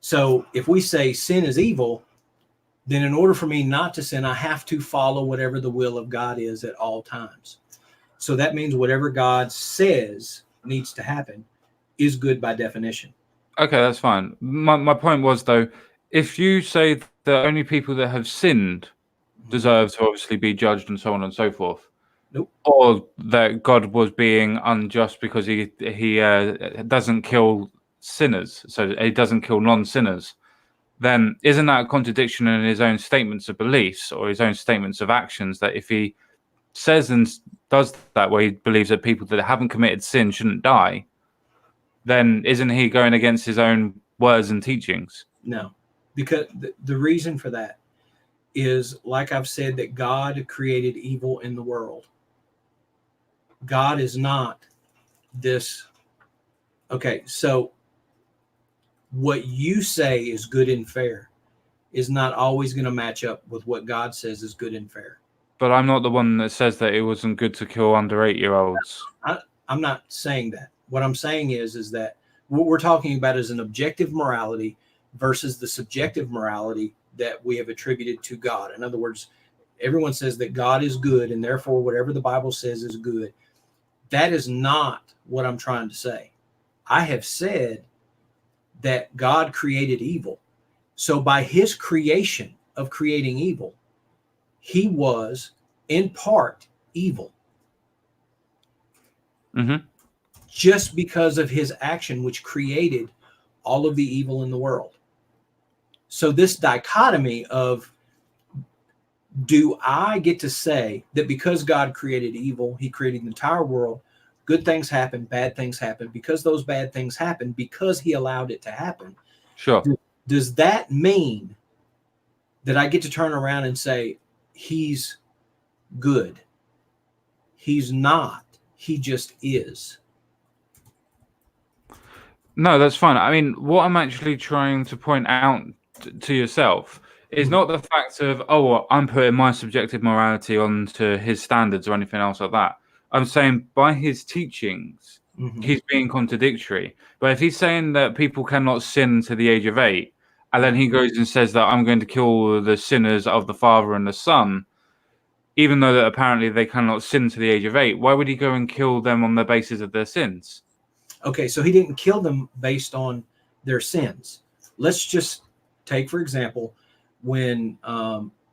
[SPEAKER 2] So if we say sin is evil, then in order for me not to sin, I have to follow whatever the will of God is at all times. So that means whatever God says needs to happen is good by definition.
[SPEAKER 1] Okay, that's fine. My point was, though, if you say that only people that have sinned deserve to obviously be judged and so on and so forth,
[SPEAKER 2] Nope.
[SPEAKER 1] or that God was being unjust because he doesn't kill sinners, so he doesn't kill non-sinners, then isn't that a contradiction in his own statements of beliefs or his own statements of actions? That if he says and does that, where he believes that people that haven't committed sin shouldn't die, then isn't he going against his own words and teachings?
[SPEAKER 2] No, because the reason for that is, like I've said, that God created evil in the world. God is not this. Okay, so what you say is good and fair is not always going to match up with what God says is good and fair.
[SPEAKER 1] But I'm not the one that says that it wasn't good to kill under 8-year-olds.
[SPEAKER 2] I'm not saying that. What I'm saying is that what we're talking about is an objective morality versus the subjective morality that we have attributed to God. In other words, everyone says that God is good, and therefore whatever the Bible says is good. That is not what I'm trying to say. I have said that God created evil. So by his creation of creating evil, he was in part evil.
[SPEAKER 1] Mm-hmm.
[SPEAKER 2] Just because of his action, which created all of the evil in the world. So this dichotomy of, do I get to say that because God created evil, he created the entire world, good things happen, bad things happen, because those bad things happen, because he allowed it to happen.
[SPEAKER 1] Sure.
[SPEAKER 2] Does that mean that I get to turn around and say, he's good? He's not. He just is.
[SPEAKER 1] No, that's fine. I mean, what I'm actually trying to point out to yourself is not the fact of, oh, well, I'm putting my subjective morality onto his standards or anything else like that. I'm saying by his teachings, he's being contradictory. But if he's saying that people cannot sin to the age of 8, and then he goes and says that I'm going to kill the sinners of the Father and the Son, even though that apparently they cannot sin to the age of 8, why would he go and kill them on the basis of their sins?
[SPEAKER 2] Okay, so he didn't kill them based on their sins. Let's just take, for example, when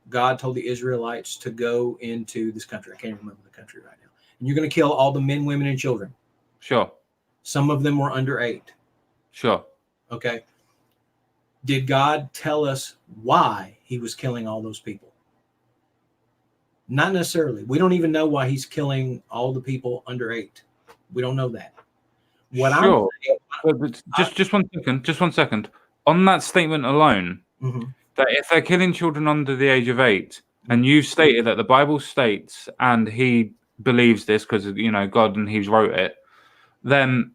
[SPEAKER 2] God told the Israelites to go into this country. I can't remember the country right now. And you're going to kill all the men, women, and children.
[SPEAKER 1] Sure.
[SPEAKER 2] Some of them were under 8.
[SPEAKER 1] Sure.
[SPEAKER 2] Okay. Did God tell us why he was killing all those people? Not necessarily. We don't even know why he's killing all the people under 8. We don't know that. What
[SPEAKER 1] sure.
[SPEAKER 2] I'm saying,
[SPEAKER 1] just one second. On that statement alone, that if they're killing children under the age of 8, and you've stated that the Bible states, and he believes this because, you know, God and he's wrote it, then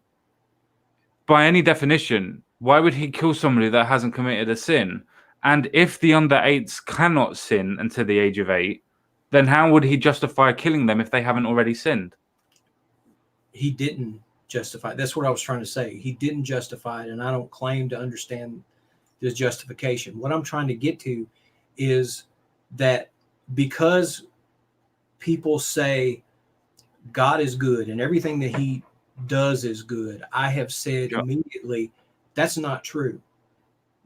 [SPEAKER 1] by any definition, why would he kill somebody that hasn't committed a sin? And if the under 8s cannot sin until the age of 8, then how would he justify killing them if they haven't already sinned?
[SPEAKER 2] He didn't justify. That's what I was trying to say. He didn't justify it, and I don't claim to understand this justification. What I'm trying to get to is that because people say God is good and everything that he does is good, I have said immediately that's not true.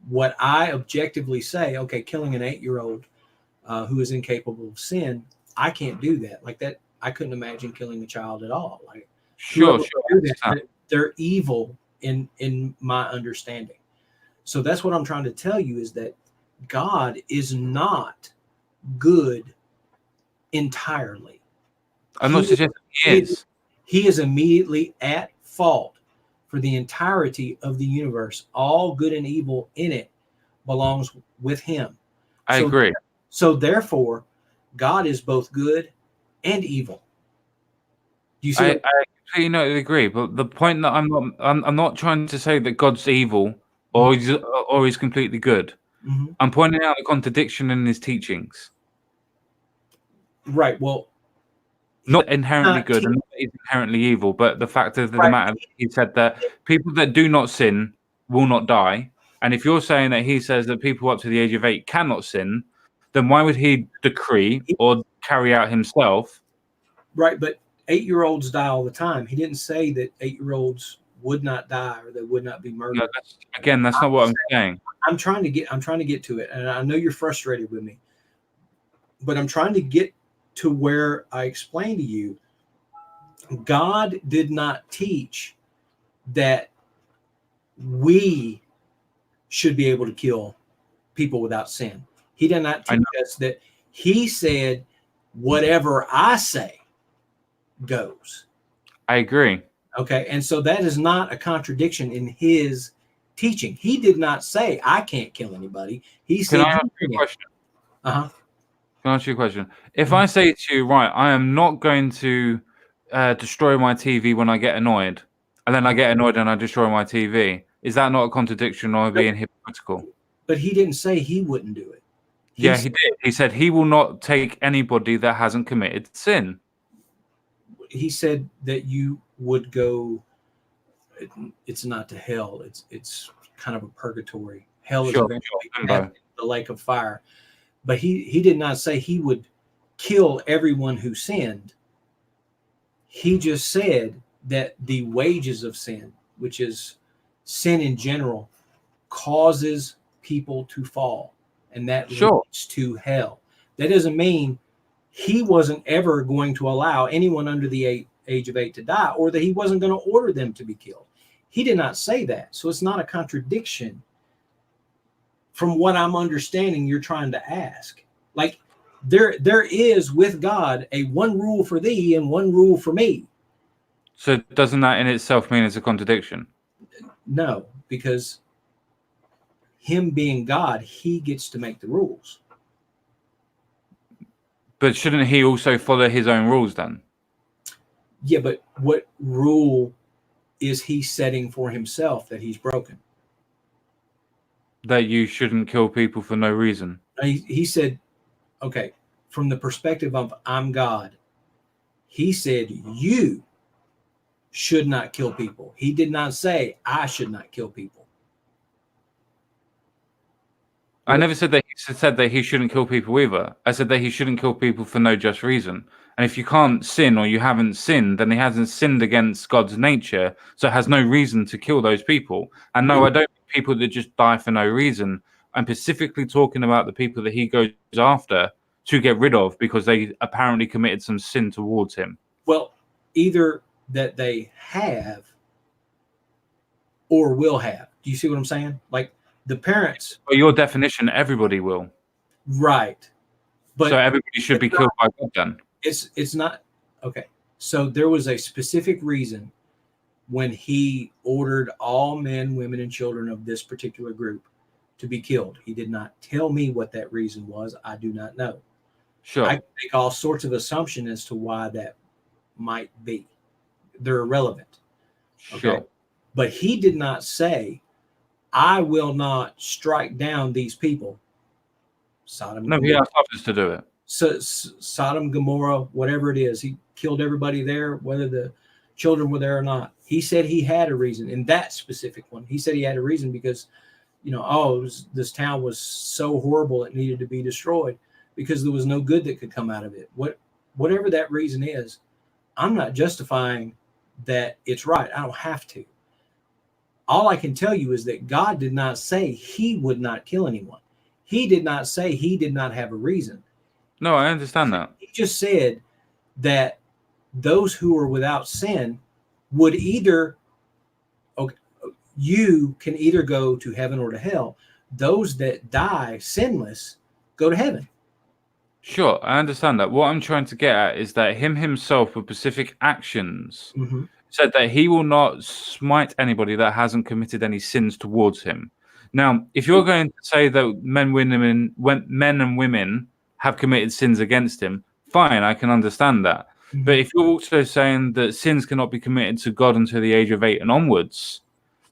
[SPEAKER 2] What I objectively say, okay, killing an 8-year-old who is incapable of sin, I can't do that. Like that, I couldn't imagine killing a child at all. Like,
[SPEAKER 1] sure.
[SPEAKER 2] They're evil in my understanding. So that's what I'm trying to tell you, is that God is not good entirely.
[SPEAKER 1] I'm not suggesting he is.
[SPEAKER 2] He is immediately at fault for the entirety of the universe. All good and evil in it belongs with him.
[SPEAKER 1] I agree.
[SPEAKER 2] So therefore, God is both good and evil. Do you see?
[SPEAKER 1] I completely agree, but the point that I'm not trying to say that God's evil or he's completely good. I'm pointing out the contradiction in his teachings.
[SPEAKER 2] Right. Well,
[SPEAKER 1] not inherently good and not inherently evil, but the fact of the matter, he said that people that do not sin will not die. And if you're saying that he says that people up to the age of 8 cannot sin, then why would he decree or carry out himself?
[SPEAKER 2] Right, but 8-year-olds die all the time. He didn't say that 8-year-olds would not die or they would not be murdered.
[SPEAKER 1] No, that's not what I'm saying.
[SPEAKER 2] I'm trying to get to it, and I know you're frustrated with me, but I'm trying to get to where I explain to you, God did not teach that we should be able to kill people without sin. He did not teach us that. He said, whatever I say goes.
[SPEAKER 1] I agree.
[SPEAKER 2] Okay. And so that is not a contradiction in his teaching. He did not say, I can't kill anybody. He said,
[SPEAKER 1] Can I ask you a question?
[SPEAKER 2] Uh-huh.
[SPEAKER 1] Can I ask you a question? If I say to you, right, I am not going to destroy my TV when I get annoyed, and then I get annoyed and I destroy my TV, is that not a contradiction or being hypocritical?
[SPEAKER 2] But he didn't say he wouldn't do it.
[SPEAKER 1] He did. He said he will not take anybody that hasn't committed sin. He
[SPEAKER 2] said that you would go, it's not to hell. It's kind of a purgatory. Hell is eventually the lake of fire. But he did not say he would kill everyone who sinned. He just said that the wages of sin, which is sin in general, causes people to fall, and that leads to hell. That doesn't mean he wasn't ever going to allow anyone under the age of 8 to die, or that he wasn't going to order them to be killed. He did not say that. So it's not a contradiction from what I'm understanding you're trying to ask. Like there is with God a one rule for thee and one rule for me.
[SPEAKER 1] So doesn't that in itself mean it's a contradiction?
[SPEAKER 2] No, because him being God, he gets to make the rules.
[SPEAKER 1] But shouldn't he also follow his own rules then?
[SPEAKER 2] Yeah, but what rule is he setting for himself that he's broken?
[SPEAKER 1] That you shouldn't kill people for no reason.
[SPEAKER 2] He said, okay, from the perspective of I'm God, he said you should not kill people. He did not say I should not kill people.
[SPEAKER 1] I never said that he said that he shouldn't kill people either. I said that he shouldn't kill people for no just reason. And if you can't sin or you haven't sinned, then he hasn't sinned against God's nature, so it has no reason to kill those people. And no, I don't mean people that just die for no reason. I'm specifically talking about the people that he goes after to get rid of because they apparently committed some sin towards him.
[SPEAKER 2] Well, either that they have or will have. Do you see what I'm saying? Like the parents.
[SPEAKER 1] By your definition, everybody will.
[SPEAKER 2] Right. But
[SPEAKER 1] so everybody should be killed by God then.
[SPEAKER 2] It's not okay. So there was a specific reason when he ordered all men, women, and children of this particular group to be killed. He did not tell me what that reason was. I do not know.
[SPEAKER 1] Sure.
[SPEAKER 2] I can make all sorts of assumptions as to why that might be. They're irrelevant. Okay.
[SPEAKER 1] Sure.
[SPEAKER 2] But he did not say, I will not strike down these people. Sodom.
[SPEAKER 1] No, he asked others to do it.
[SPEAKER 2] So, Sodom, Gomorrah, whatever it is, he killed everybody there, whether the children were there or not. He said he had a reason in that specific one. He said he had a reason because, this town was so horrible it needed to be destroyed because there was no good that could come out of it. Whatever that reason is, I'm not justifying that it's right. I don't have to. All I can tell you is that God did not say he would not kill anyone. He did not say he did not have a reason.
[SPEAKER 1] No, I understand that.
[SPEAKER 2] He just said that those who are without sin would either, you can either go to heaven or to hell. Those that die sinless go to heaven.
[SPEAKER 1] Sure, I understand that. What I'm trying to get at is that him himself with specific actions said that he will not smite anybody that hasn't committed any sins towards him. Now, if you're going to say that men and women have committed sins against him, fine, I can understand that. But if you're also saying that sins cannot be committed to God until the age of 8 and onwards,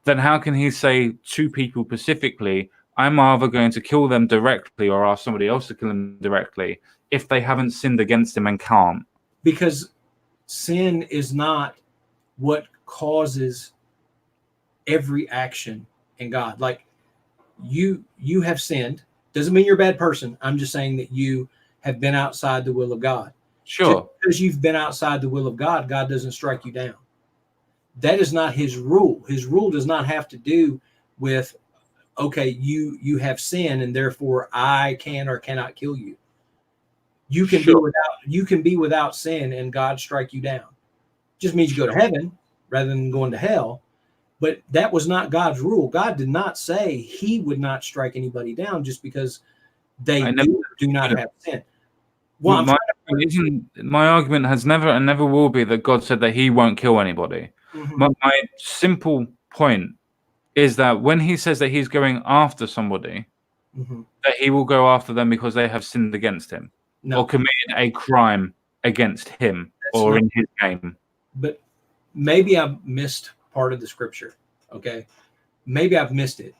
[SPEAKER 1] then how can he say to people specifically, I'm either going to kill them directly or ask somebody else to kill them directly if they haven't sinned against him and can't?
[SPEAKER 2] Because sin is not what causes every action in God. Like you have sinned. Doesn't mean you're a bad person. I'm just saying that you have been outside the will of God.
[SPEAKER 1] Sure.
[SPEAKER 2] Just because you've been outside the will of God, God doesn't strike you down. That is not his rule. His rule does not have to do with, okay, you have sinned and therefore I can or cannot kill you. You can be without sin and God strike you down. Just means you go to heaven rather than going to hell. But that was not God's rule. God did not say he would not strike anybody down just because they do not have sin.
[SPEAKER 1] Well, my argument has never and never will be that God said that he won't kill anybody.
[SPEAKER 2] Mm-hmm.
[SPEAKER 1] My simple point is that when he says that he's going after somebody,
[SPEAKER 2] mm-hmm.
[SPEAKER 1] that he will go after them because they have sinned against him or committed a crime against him in his name.
[SPEAKER 2] But maybe I've missed part of the scripture. Okay. Maybe I've missed it.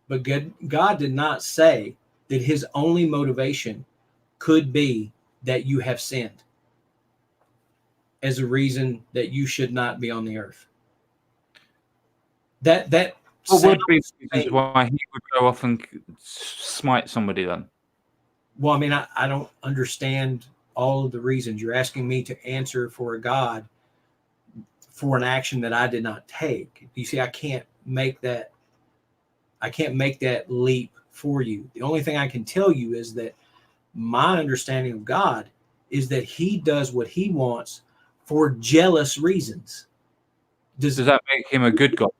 [SPEAKER 2] But God did not say that his only motivation could be that you have sinned as a reason that you should not be on the earth. What
[SPEAKER 1] would be why he would go off and smite somebody then?
[SPEAKER 2] Well, I mean, I don't understand all of the reasons. You're asking me to answer for a God for an action that I did not take. You see, I can't make that leap for you. The only thing I can tell you is that my understanding of God is that he does what he wants for jealous reasons.
[SPEAKER 1] Does that make him a good God?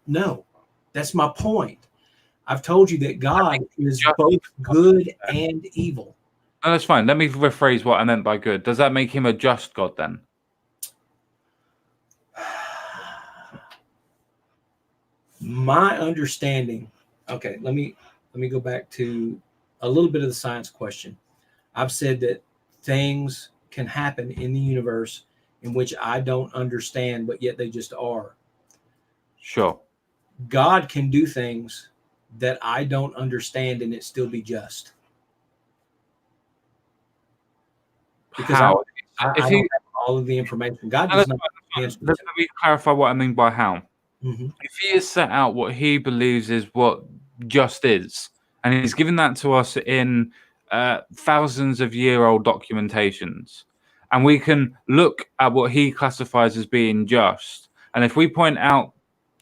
[SPEAKER 2] No, that's my point. I've told you that God is both good and evil.
[SPEAKER 1] No, that's fine. Let me rephrase what I meant by good. Does that make him a just God then?
[SPEAKER 2] My understanding. Okay, let me go back to a little bit of the science question. I've said that things can happen in the universe in which I don't understand, but yet they just are.
[SPEAKER 1] Sure.
[SPEAKER 2] God can do things that I don't understand and it still be just. Because
[SPEAKER 1] how?
[SPEAKER 2] I don't have all of the information. God does not answer.
[SPEAKER 1] Let me clarify what I mean by how.
[SPEAKER 2] Mm-hmm.
[SPEAKER 1] If he has set out what he believes is what just is, and he's given that to us in thousands of year-old documentations, and we can look at what he classifies as being just, and if we point out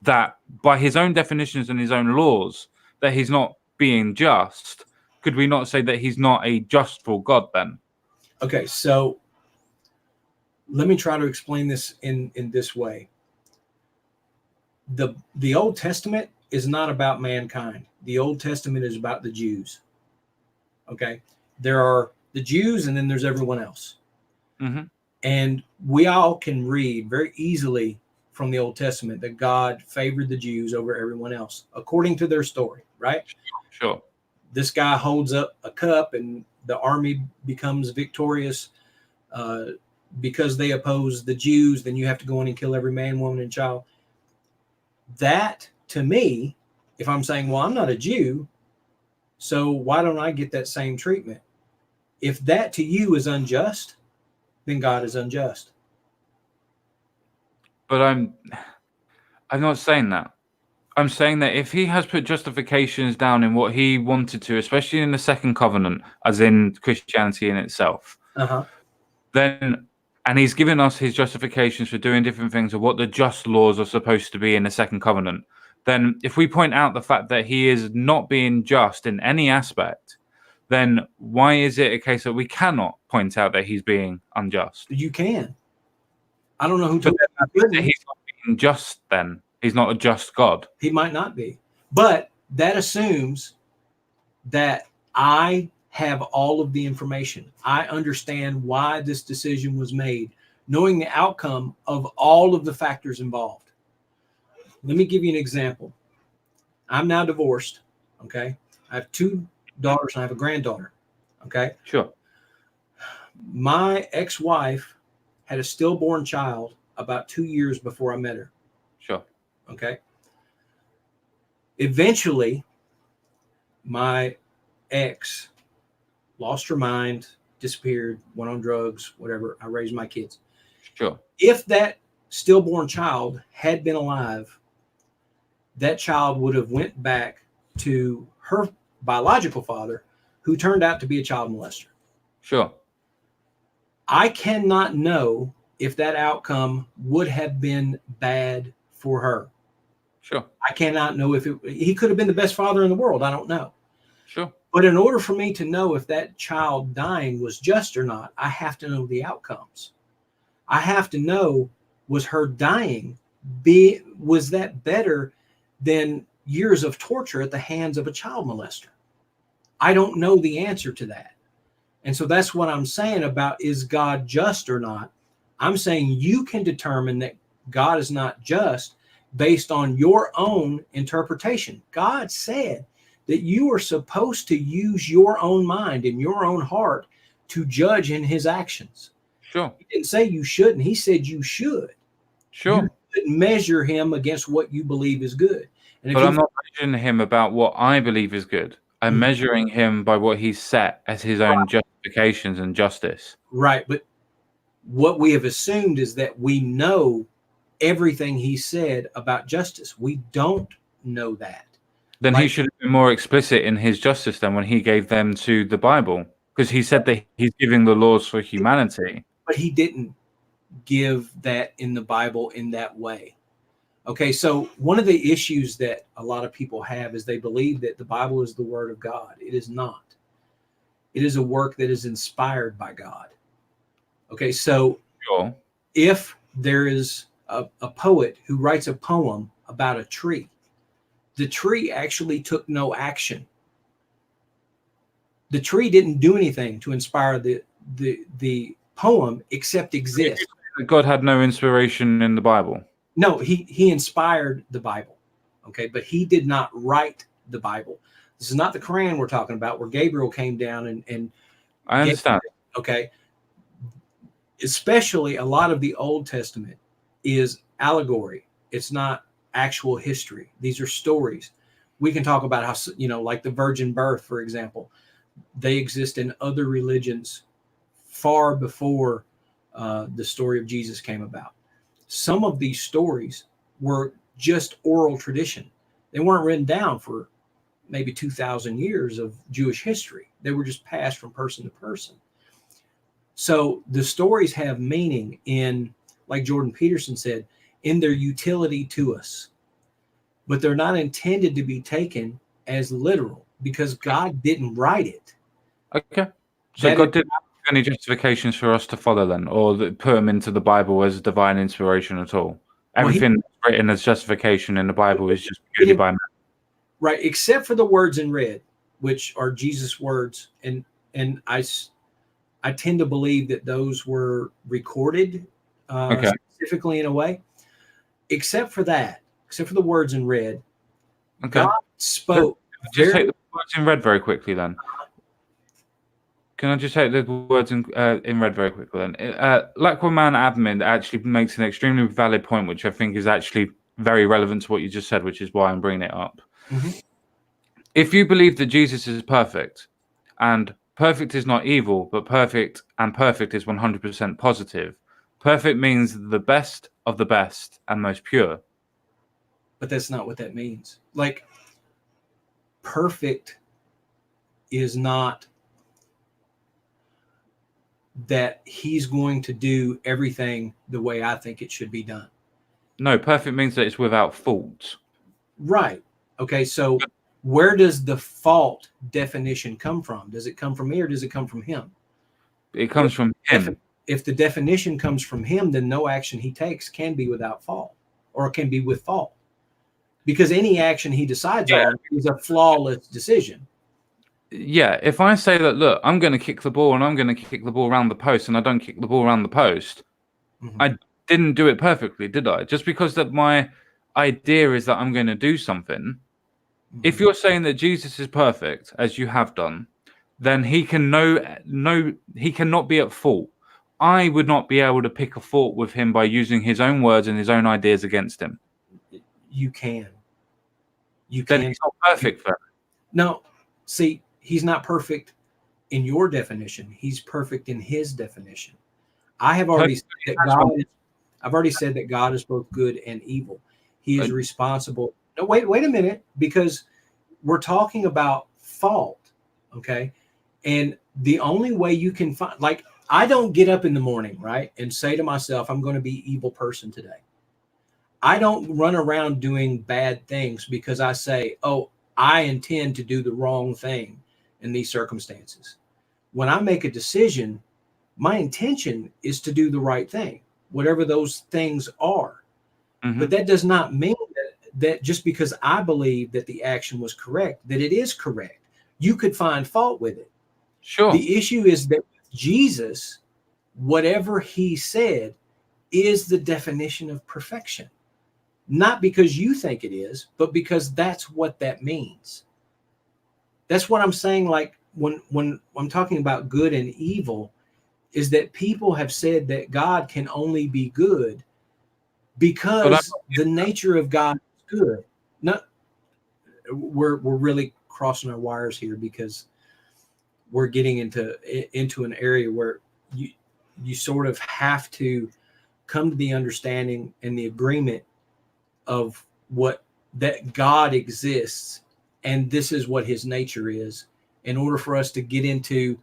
[SPEAKER 1] that by his own definitions and his own laws that he's not being just, could we not say that he's not a justful God then?
[SPEAKER 2] Okay, so let me try to explain this in this way. The Old Testament is not about mankind. The Old Testament is about the Jews. Okay, there are the Jews and then there's everyone else.
[SPEAKER 1] Mm-hmm.
[SPEAKER 2] And we all can read very easily from the Old Testament that God favored the Jews over everyone else, according to their story, right?
[SPEAKER 1] Sure.
[SPEAKER 2] This guy holds up a cup and the army becomes victorious because they oppose the Jews. Then you have to go in and kill every man, woman, and child. That, to me, if I'm saying, well, I'm not a Jew, so why don't I get that same treatment? If that to you is unjust, then God is unjust.
[SPEAKER 1] But I'm not saying that. I'm saying that if he has put justifications down in what he wanted to, especially in the second covenant, as in Christianity in itself, then, and he's given us his justifications for doing different things or what the just laws are supposed to be in the second covenant, then if we point out the fact that he is not being just in any aspect, then why is it a case that we cannot point out that he's being unjust?
[SPEAKER 2] You can. I don't know who told
[SPEAKER 1] you that he's not being just then. He's not a just God.
[SPEAKER 2] He might not be. But that assumes that I have all of the information. I understand why this decision was made, knowing the outcome of all of the factors involved. Let me give you an example. I'm now divorced. Okay. I have 2 daughters and I have a granddaughter. Okay.
[SPEAKER 1] Sure.
[SPEAKER 2] My ex-wife had a stillborn child about 2 years before I met her.
[SPEAKER 1] Sure.
[SPEAKER 2] Okay. Eventually, my ex lost her mind, disappeared, went on drugs, whatever. I raised my kids.
[SPEAKER 1] Sure.
[SPEAKER 2] If that stillborn child had been alive, that child would have went back to her biological father, who turned out to be a child molester.
[SPEAKER 1] Sure.
[SPEAKER 2] I cannot know if that outcome would have been bad for her.
[SPEAKER 1] Sure.
[SPEAKER 2] I cannot know if he could have been the best father in the world. I don't know.
[SPEAKER 1] Sure.
[SPEAKER 2] But in order for me to know if that child dying was just or not, I have to know the outcomes. I have to know, was her dying, was that better than years of torture at the hands of a child molester? I don't know the answer to that. And so that's what I'm saying about, is God just or not? I'm saying you can determine that God is not just based on your own interpretation. God said that you are supposed to use your own mind and your own heart to judge in his actions.
[SPEAKER 1] Sure.
[SPEAKER 2] He didn't say you shouldn't. He said you should.
[SPEAKER 1] Sure.
[SPEAKER 2] You should measure him against what you believe is good. And
[SPEAKER 1] but I'm not measuring him about what I believe is good. I'm measuring him by what he's set as his own justifications and justice.
[SPEAKER 2] Right. But what we have assumed is that we know everything he said about justice. We don't know that.
[SPEAKER 1] Then he should have been more explicit in his justice than when he gave them to the Bible, because he said that he's giving the laws for humanity.
[SPEAKER 2] But he didn't give that in the Bible in that way. Okay, so one of the issues that a lot of people have is they believe that the Bible is the word of God. It is not. It is a work that is inspired by God. Okay, so
[SPEAKER 1] sure.
[SPEAKER 2] If there is a poet who writes a poem about a tree, the tree actually took no action. The tree didn't do anything to inspire the poem except exist.
[SPEAKER 1] God had no inspiration in the Bible.
[SPEAKER 2] No, he inspired the Bible. Okay, but he did not write the Bible. This is not the Quran we're talking about, where Gabriel came down and
[SPEAKER 1] I understand.
[SPEAKER 2] Okay. Especially a lot of the Old Testament is allegory. It's not actual history. These are stories. We can talk about how, like the virgin birth, for example, they exist in other religions far before the story of Jesus came about. Some of these stories were just oral tradition. They weren't written down for maybe 2,000 years of Jewish history. They were just passed from person to person. So the stories have meaning in, like Jordan Peterson said, in their utility to us, but they're not intended to be taken as literal because God didn't write it.
[SPEAKER 1] Okay. So God didn't have any justifications for us to follow then, or put them into the Bible as divine inspiration at all. Everything written as justification in the Bible is just purely by man.
[SPEAKER 2] Right, except for the words in red, which are Jesus' words. And I tend to believe that those were recorded specifically in a way. Except for that, except for the words in red, God spoke.
[SPEAKER 1] Just take the words in red very quickly then. Can I just take the words in red very quickly then? Lakwaman Admin actually makes an extremely valid point, which I think is actually very relevant to what you just said, which is why I'm bringing it up. Mm-hmm. If you believe that Jesus is perfect, and perfect is not evil, but perfect is 100% positive, perfect means the best of the best and most pure.
[SPEAKER 2] But that's not what that means. Like, perfect is not that he's going to do everything the way I think it should be done.
[SPEAKER 1] No, perfect means that it's without fault. Right.
[SPEAKER 2] Okay, so where does the fault definition come from? Does it come from me or does it come from him?
[SPEAKER 1] It comes from him.
[SPEAKER 2] If the definition comes from him, then no action he takes can be without fault or can be with fault. Because any action he decides on is a flawless decision.
[SPEAKER 1] Yeah, if I say that, look, I'm going to kick the ball and I'm going to kick the ball around the post and I don't kick the ball around the post, I didn't do it perfectly, did I? Just because that my idea is that I'm going to do something. If you're saying that Jesus is perfect, as you have done, then he can he cannot be at fault. I would not be able to pick a fault with him by using his own words and his own ideas against him.
[SPEAKER 2] You can.
[SPEAKER 1] Then he's not perfect then.
[SPEAKER 2] No, see, he's not perfect in your definition. He's perfect in his definition. I've already said that God is both good and evil. He is responsible. No, wait a minute, because we're talking about fault, okay? And the only way you can find, like, I don't get up in the morning, right, and say to myself, I'm going to be an evil person today. I don't run around doing bad things because I say, oh, I intend to do the wrong thing in these circumstances. When I make a decision, my intention is to do the right thing, whatever those things are.
[SPEAKER 1] Mm-hmm.
[SPEAKER 2] But that does not mean that just because I believe that the action was correct, that it is correct. You could find fault with it.
[SPEAKER 1] Sure.
[SPEAKER 2] The issue is that Jesus, whatever he said, is the definition of perfection. Not because you think it is, but because that's what that means. That's what I'm saying. Like when I'm talking about good and evil, is that people have said that God can only be good because the nature of God is good. Not we're really crossing our wires here because we're getting into an area where you sort of have to come to the understanding and the agreement of that God exists and this is what his nature is in order for us to get into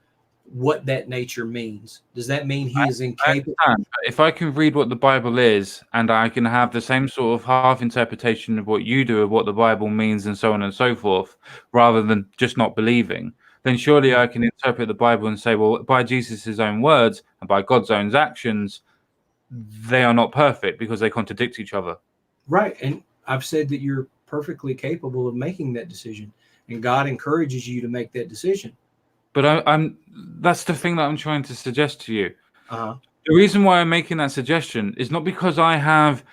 [SPEAKER 2] what that nature means. Does that mean he is incapable?
[SPEAKER 1] If I can read what the Bible is and I can have the same sort of half interpretation of what you do of what the Bible means and so on and so forth, rather than just not believing, then surely I can interpret the Bible and say, well, by Jesus' own words and by God's own actions, they are not perfect because they contradict each other.
[SPEAKER 2] Right. And I've said that you're perfectly capable of making that decision, and God encourages you to make that decision.
[SPEAKER 1] But that's the thing that I'm trying to suggest to you.
[SPEAKER 2] Uh-huh.
[SPEAKER 1] The reason why I'm making that suggestion is not because I have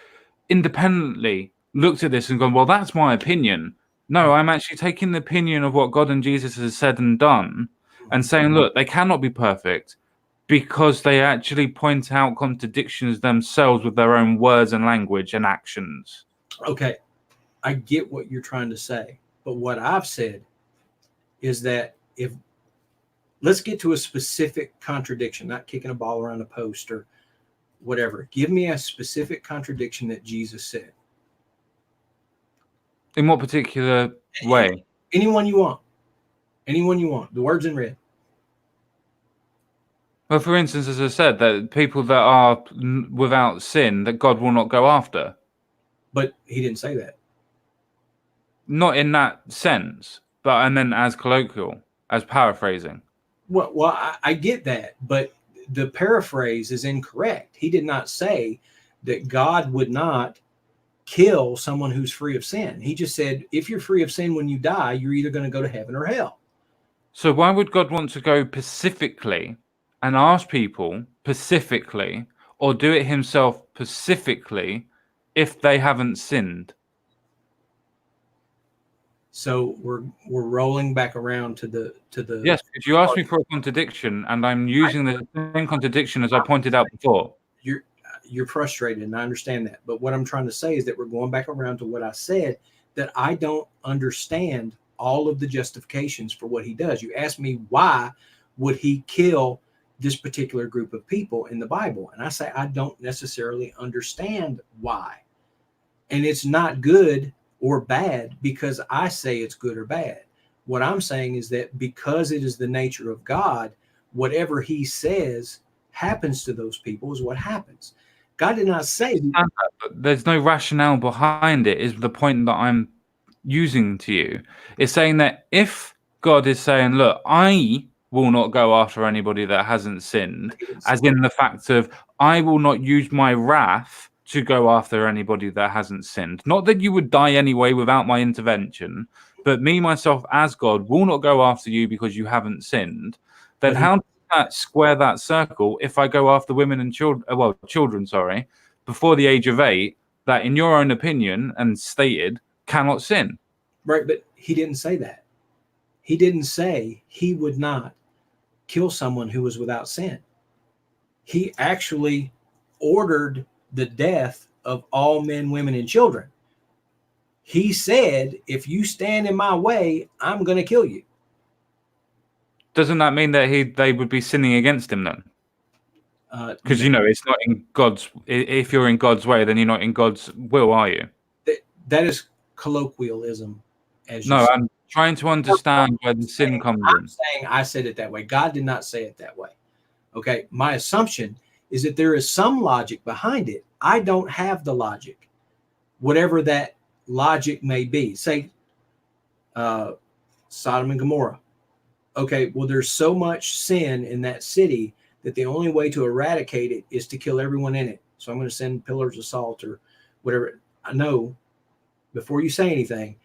[SPEAKER 1] independently looked at this and gone, well, that's my opinion. No, I'm actually taking the opinion of what God and Jesus has said and done and saying, look, they cannot be perfect because they actually point out contradictions themselves with their own words and language and actions.
[SPEAKER 2] Okay. I get what you're trying to say. But what I've said is that let's get to a specific contradiction, not kicking a ball around a post or whatever. Give me a specific contradiction that Jesus said.
[SPEAKER 1] In what particular way?
[SPEAKER 2] Anyone you want. Anyone you want. The word's in red.
[SPEAKER 1] Well, for instance, as I said, that people that are without sin, that God will not go after.
[SPEAKER 2] But he didn't say that.
[SPEAKER 1] Not in that sense, but and then as colloquial, as paraphrasing.
[SPEAKER 2] Well, I get that, but the paraphrase is incorrect. He did not say that God would not kill someone who's free of sin. He just said, if you're free of sin when you die, you're either going to go to heaven or hell.
[SPEAKER 1] So why would God want to go specifically and ask people specifically or do it himself specifically if they haven't sinned?
[SPEAKER 2] So we're rolling back around to the
[SPEAKER 1] yes, because you asked me for a contradiction and I'm using the same contradiction as I pointed out before.
[SPEAKER 2] You're frustrated, and I understand that. But what I'm trying to say is that we're going back around to what I said, that I don't understand all of the justifications for what he does. You asked me, why would he kill this particular group of people in the Bible? And I say, I don't necessarily understand why. And it's not good or bad because I say it's good or bad. What I'm saying is that because it is the nature of God, whatever he says happens to those people is what happens. God did not say.
[SPEAKER 1] There's no rationale behind it, is the point that I'm using to you. It's saying that if God is saying, look, I will not go after anybody that hasn't sinned, as in the fact of I will not use my wrath to go after anybody that hasn't sinned. Not that you would die anyway without my intervention, but me, myself, as God, will not go after you because you haven't sinned. Then how does that square that circle if I go after women and children, before the age of 8, that in your own opinion and stated cannot sin?
[SPEAKER 2] Right, but he didn't say that. He didn't say he would not kill someone who was without sin. He actually ordered the death of all men, women, and children. He said, if you stand in my way, I'm going to kill you.
[SPEAKER 1] Doesn't that mean that they would be sinning against him then? Because it's not in God's. If you're in God's way, then you're not in God's will, are you?
[SPEAKER 2] That is colloquialism.
[SPEAKER 1] I'm trying to understand where the sin comes in.
[SPEAKER 2] I'm saying I said it that way. God did not say it that way. Okay, my assumption is that there is some logic behind it. I don't have the logic. whatever that logic may be. Say Sodom and Gomorrah. Okay, well, there's so much sin in that city that the only way to eradicate it is to kill everyone in it. So I'm going to send pillars of salt or whatever. I know, before you say anything,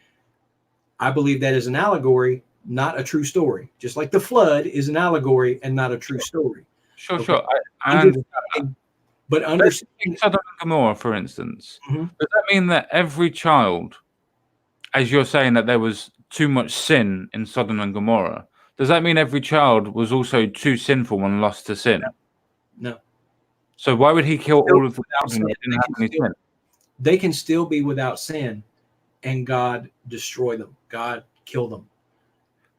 [SPEAKER 2] I believe that is an allegory, not a true story. Just like the flood is an allegory and not a true story.
[SPEAKER 1] Sure,
[SPEAKER 2] Okay.
[SPEAKER 1] sure. I understand that.
[SPEAKER 2] But understand
[SPEAKER 1] Sodom and Gomorrah, for instance,
[SPEAKER 2] Mhm.
[SPEAKER 1] does that mean that every child, as you're saying that there was too much sin in Sodom and Gomorrah, does that mean every child was also too sinful and lost to sin?
[SPEAKER 2] No.
[SPEAKER 1] So why would he kill all of the children that didn't have any sin?
[SPEAKER 2] They can still be without sin and God destroy them. God kill them.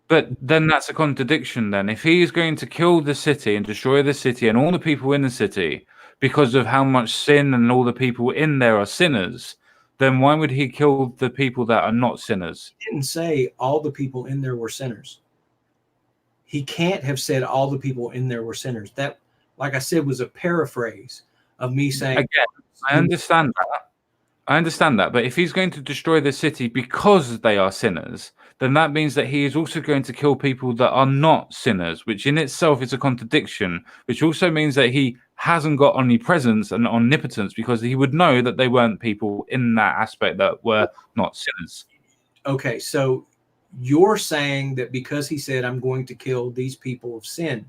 [SPEAKER 1] But then that's a contradiction then. If he is going to kill the city and destroy the city and all the people in the city because of how much sin and all the people in there are sinners, then why would he kill the people that are not sinners?
[SPEAKER 2] He didn't say all the people in there were sinners. He can't have said all the people in there were sinners. That, like I said, was a paraphrase of me saying.
[SPEAKER 1] Again, I understand that. I understand that. But if he's going to destroy the city because they are sinners, then that means that he is also going to kill people that are not sinners, which in itself is a contradiction, which also means that he hasn't got omnipresence and omnipotence because he would know that they weren't people in that aspect that were not sinners.
[SPEAKER 2] Okay, so you're saying that because he said, I'm going to kill these people of sin,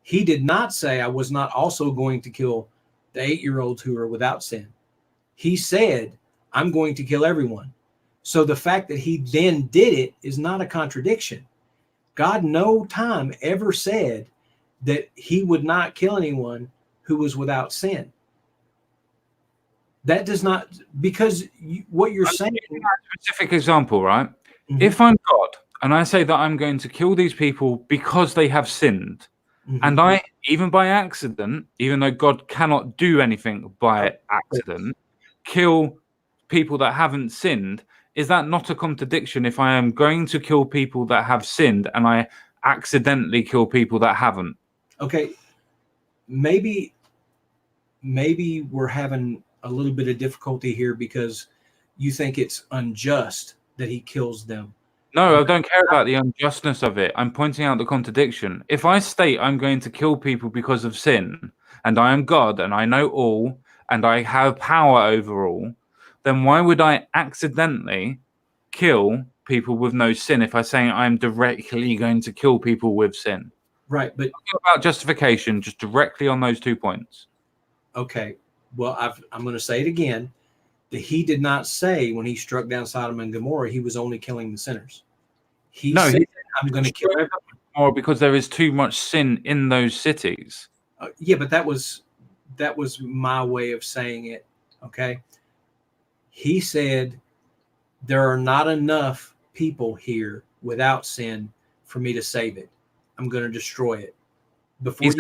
[SPEAKER 2] he did not say, I was not also going to kill the 8-year-olds who are without sin. He said, I'm going to kill everyone. So the fact that he then did it is not a contradiction. God no time ever said that he would not kill anyone who was without sin. That does not, because what you're saying.
[SPEAKER 1] A specific example, right? Mm-hmm. If I'm God and I say that I'm going to kill these people because they have sinned, mm-hmm. and I, even by accident, even though God cannot do anything by accident, kill people that haven't sinned, is that not a contradiction if I am going to kill people that have sinned and I accidentally kill people that haven't?
[SPEAKER 2] Okay, maybe we're having a little bit of difficulty here because you think it's unjust that he kills them.
[SPEAKER 1] No, I don't care about the unjustness of it. I'm pointing out the contradiction. If I state I'm going to kill people because of sin, and I am God, and I know all, and I have power over all, then why would I accidentally kill people with no sin if I say I'm directly going to kill people with sin?
[SPEAKER 2] Right, but
[SPEAKER 1] talking about justification, just directly on those 2 points.
[SPEAKER 2] Okay, well, I'm going to say it again. That he did not say when he struck down Sodom and Gomorrah, he was only killing the sinners. He said, I'm going to kill everyone.
[SPEAKER 1] Or because there is too much sin in those cities.
[SPEAKER 2] Yeah, but that was my way of saying it. Okay. He said, there are not enough people here without sin for me to save it. I'm going to destroy it.
[SPEAKER 1] There are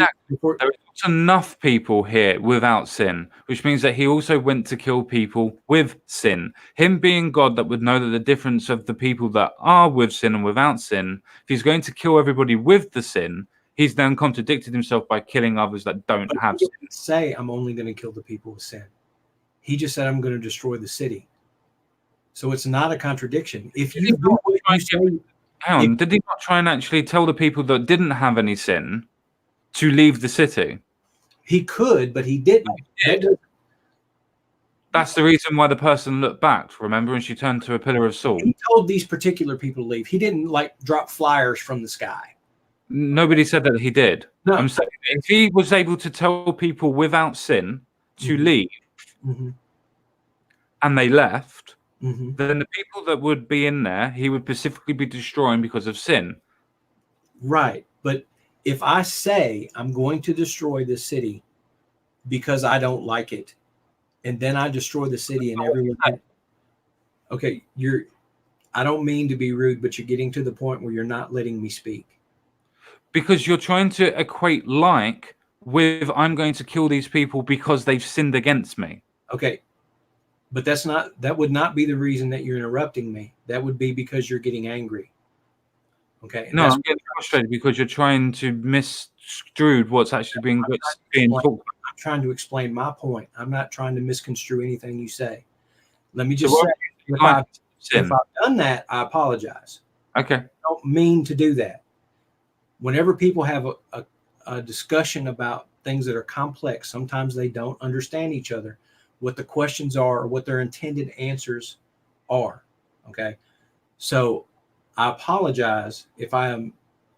[SPEAKER 1] not enough people here without sin, which means that he also went to kill people with sin. Him being God that would know that the difference of the people that are with sin and without sin, if he's going to kill everybody with the sin, he's then contradicted himself by killing others that don't have sin.
[SPEAKER 2] He didn't say, I'm only going to kill the people with sin. He just said, I'm going to destroy the city. So it's not a contradiction. If you do what you say,
[SPEAKER 1] hang on, did he not try and actually tell the people that didn't have any sin to leave the city?
[SPEAKER 2] He could, but he didn't.
[SPEAKER 1] That's the reason why the person looked back, remember, and she turned to a pillar of salt.
[SPEAKER 2] He told these particular people to leave. He didn't drop flyers from the sky.
[SPEAKER 1] Nobody said that he did. No. I'm saying if he was able to tell people without sin to leave, and they left, then the people that would be in there, he would specifically be destroying because of sin.
[SPEAKER 2] Right, but if I say I'm going to destroy this city because I don't like it, and then I destroy the city and everyone, okay, I don't mean to be rude, but you're getting to the point where you're not letting me speak.
[SPEAKER 1] Because you're trying to equate like with I'm going to kill these people because they've sinned against me.
[SPEAKER 2] Okay, but that would not be the reason that you're interrupting me. That would be because you're getting angry. Okay.
[SPEAKER 1] No, I'm getting frustrated because you're trying to misconstrue what's actually being talked about.
[SPEAKER 2] I'm trying to explain my point. I'm not trying to misconstrue anything you say. Let me just
[SPEAKER 1] So
[SPEAKER 2] say,
[SPEAKER 1] what
[SPEAKER 2] if
[SPEAKER 1] like
[SPEAKER 2] I've,
[SPEAKER 1] sin?
[SPEAKER 2] if I've done that, I apologize.
[SPEAKER 1] Okay.
[SPEAKER 2] I don't mean to do that. Whenever people have a discussion about things that are complex, sometimes they don't understand each other, what the questions are, or what their intended answers are. Okay. So I apologize if I am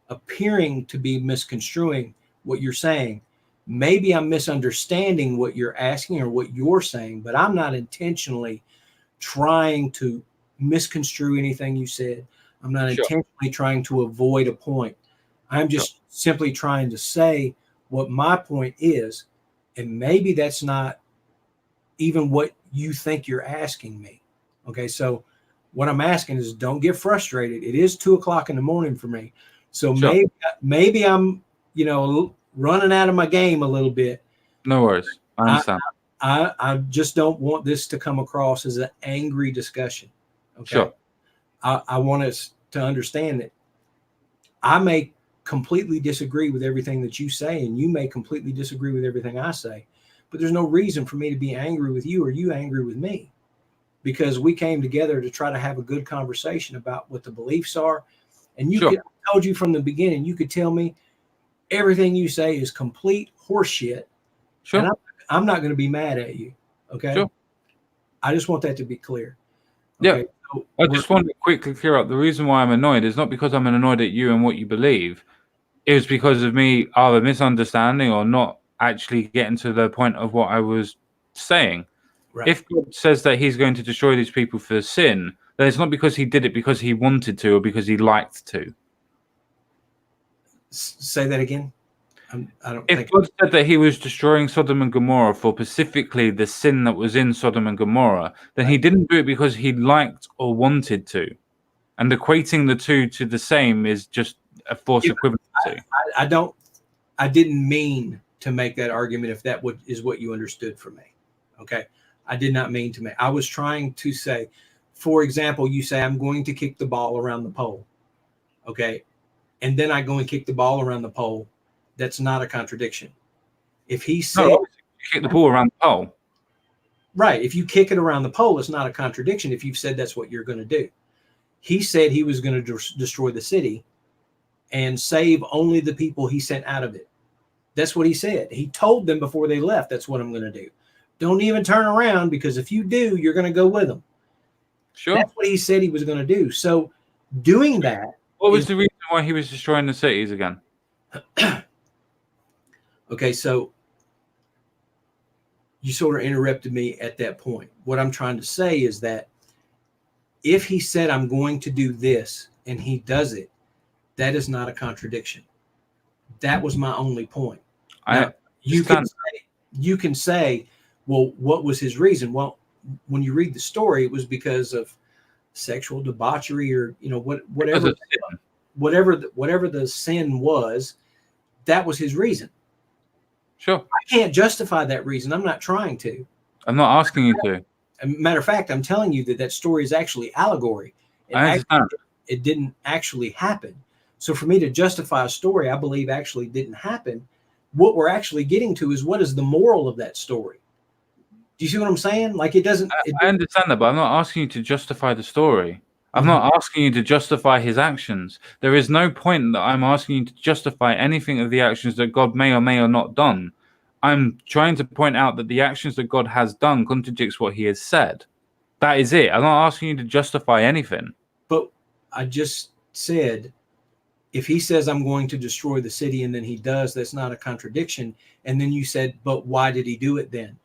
[SPEAKER 2] appearing to be misconstruing what you're saying. Maybe I'm misunderstanding what you're asking or what you're saying, but I'm not intentionally trying to misconstrue anything you said. I'm not
[SPEAKER 1] Sure.
[SPEAKER 2] intentionally trying to avoid a point. I'm just simply trying to say what my point is. And maybe that's not even what you think you're asking me. Okay. So what I'm asking is don't get frustrated. It is 2 o'clock in the morning for me. So
[SPEAKER 1] Sure.
[SPEAKER 2] maybe I'm, running out of my game a little bit.
[SPEAKER 1] No worries. I understand.
[SPEAKER 2] I just don't want this to come across as an angry discussion. Okay.
[SPEAKER 1] Sure.
[SPEAKER 2] I want us to understand that I may completely disagree with everything that you say, and you may completely disagree with everything I say, but there's no reason for me to be angry with you or you angry with me, because we came together to try to have a good conversation about what the beliefs are. And
[SPEAKER 1] Sure.
[SPEAKER 2] I told you from the beginning, you could tell me everything you say is complete horseshit.
[SPEAKER 1] Sure.
[SPEAKER 2] And I'm not going to be mad at you. Okay.
[SPEAKER 1] Sure.
[SPEAKER 2] I just want that to be clear.
[SPEAKER 1] Okay?
[SPEAKER 2] Yeah.
[SPEAKER 1] So I just want to quickly clear up the reason why I'm annoyed is not because I'm annoyed at you and what you believe. It was because of me either misunderstanding or not actually getting to the point of what I was saying.
[SPEAKER 2] Right.
[SPEAKER 1] If God says that he's going to destroy these people for sin, then it's not because he did it because he wanted to or because he liked to.
[SPEAKER 2] Say that again.
[SPEAKER 1] If God said that he was destroying Sodom and Gomorrah for specifically the sin that was in Sodom and Gomorrah, then he didn't do it because he liked or wanted to. And equating the two to the same is just a false equivalency.
[SPEAKER 2] I didn't mean to make that argument if that is what you understood from me. Okay. I did not mean to make. I was trying to say, for example, you say, I'm going to kick the ball around the pole. Okay. And then I go and kick the ball around the pole. That's not a contradiction. If he said,
[SPEAKER 1] no, you kick the ball around the pole.
[SPEAKER 2] Right. If you kick it around the pole, it's not a contradiction if you've said that's what you're going to do. He said he was going to destroy the city and save only the people he sent out of it. That's what he said. He told them before they left, that's what I'm going to do. Don't even turn around, because if you do, you're going to go with them.
[SPEAKER 1] Sure.
[SPEAKER 2] That's what he said he was going to do. So doing that.
[SPEAKER 1] What was the reason why he was destroying the cities again?
[SPEAKER 2] Okay, so you sort of interrupted me at that point. What I'm trying to say is that if he said, I'm going to do this, and he does it, that is not a contradiction. That was my only point. Now, you can say, well, what was his reason? Well, when you read the story, it was because of sexual debauchery, or whatever the sin was. That was his reason.
[SPEAKER 1] Sure.
[SPEAKER 2] I can't justify that reason. I'm not trying to.
[SPEAKER 1] I'm not asking you to.
[SPEAKER 2] As a matter of fact, I'm telling you that story is actually allegory.
[SPEAKER 1] I understand.
[SPEAKER 2] It didn't actually happen. So for me to justify a story I believe actually didn't happen, what we're actually getting to is, what is the moral of that story? Do you see what I'm saying? Like, it doesn't.
[SPEAKER 1] I understand that, but I'm not asking you to justify the story. I'm not asking you to justify his actions. There is no point that I'm asking you to justify anything of the actions that God may or may or not done. I'm trying to point out that the actions that God has done contradicts what he has said. That is it. I'm not asking you to justify anything.
[SPEAKER 2] But I just said, if he says, I'm going to destroy the city, and then he does, that's not a contradiction. And then you said, but why did he do it then?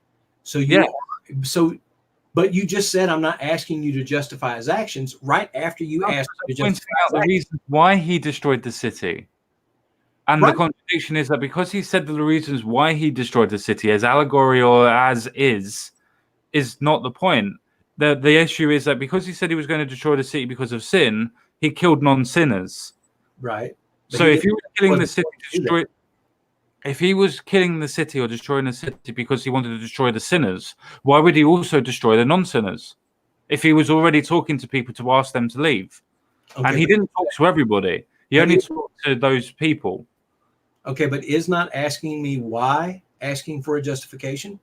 [SPEAKER 2] But you just said, I'm not asking you to justify his actions, right after you asked me to justify
[SPEAKER 1] the reasons why he destroyed the city. And the contradiction is that because he said the reasons why he destroyed the city as allegory or as is not the point. The issue is that because he said he was going to destroy the city because of sin, he killed non-sinners.
[SPEAKER 2] Right.
[SPEAKER 1] So if he was killing the city, if he was killing the city or destroying the city because he wanted to destroy the sinners, why would he also destroy the non-sinners? If he was already talking to people to ask them to leave. Okay, and he didn't talk to everybody. He only talked to those people.
[SPEAKER 2] Okay, but is not asking me why asking for a justification?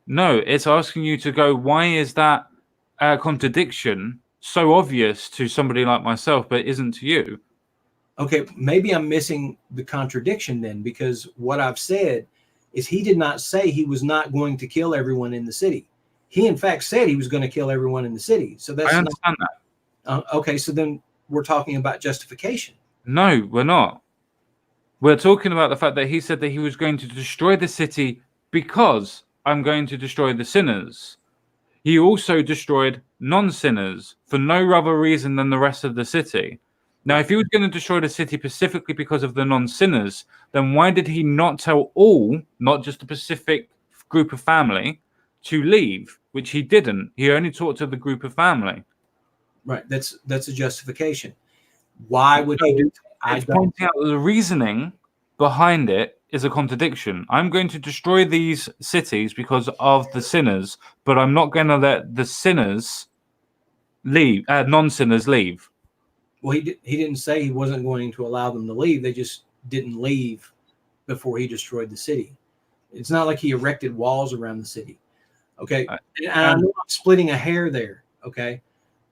[SPEAKER 1] No, it's asking you to go, why is that contradiction so obvious to somebody like myself, but isn't to you?
[SPEAKER 2] Okay, maybe I'm missing the contradiction then, because what I've said is he did not say he was not going to kill everyone in the city. He, in fact, said he was going to kill everyone in the city. So that's
[SPEAKER 1] I understand
[SPEAKER 2] that. Okay, so then we're talking about justification.
[SPEAKER 1] No, we're not. We're talking about the fact that he said that he was going to destroy the city because I'm going to destroy the sinners. He also destroyed non-sinners for no other reason than the rest of the city. Now, if he was going to destroy the city specifically because of the non-sinners, then why did he not tell all, not just a specific group of family, to leave, which he didn't? He only talked to the group of family.
[SPEAKER 2] Right, that's a justification. Why would he do that?
[SPEAKER 1] It's pointing out that the reasoning behind it is a contradiction. I'm going to destroy these cities because of the sinners, but I'm not going to let the sinners leave, non-sinners leave.
[SPEAKER 2] Well, he didn't say he wasn't going to allow them to leave. They just didn't leave before he destroyed the city. It's not like he erected walls around the city. Okay. And I know I'm splitting a hair there. Okay.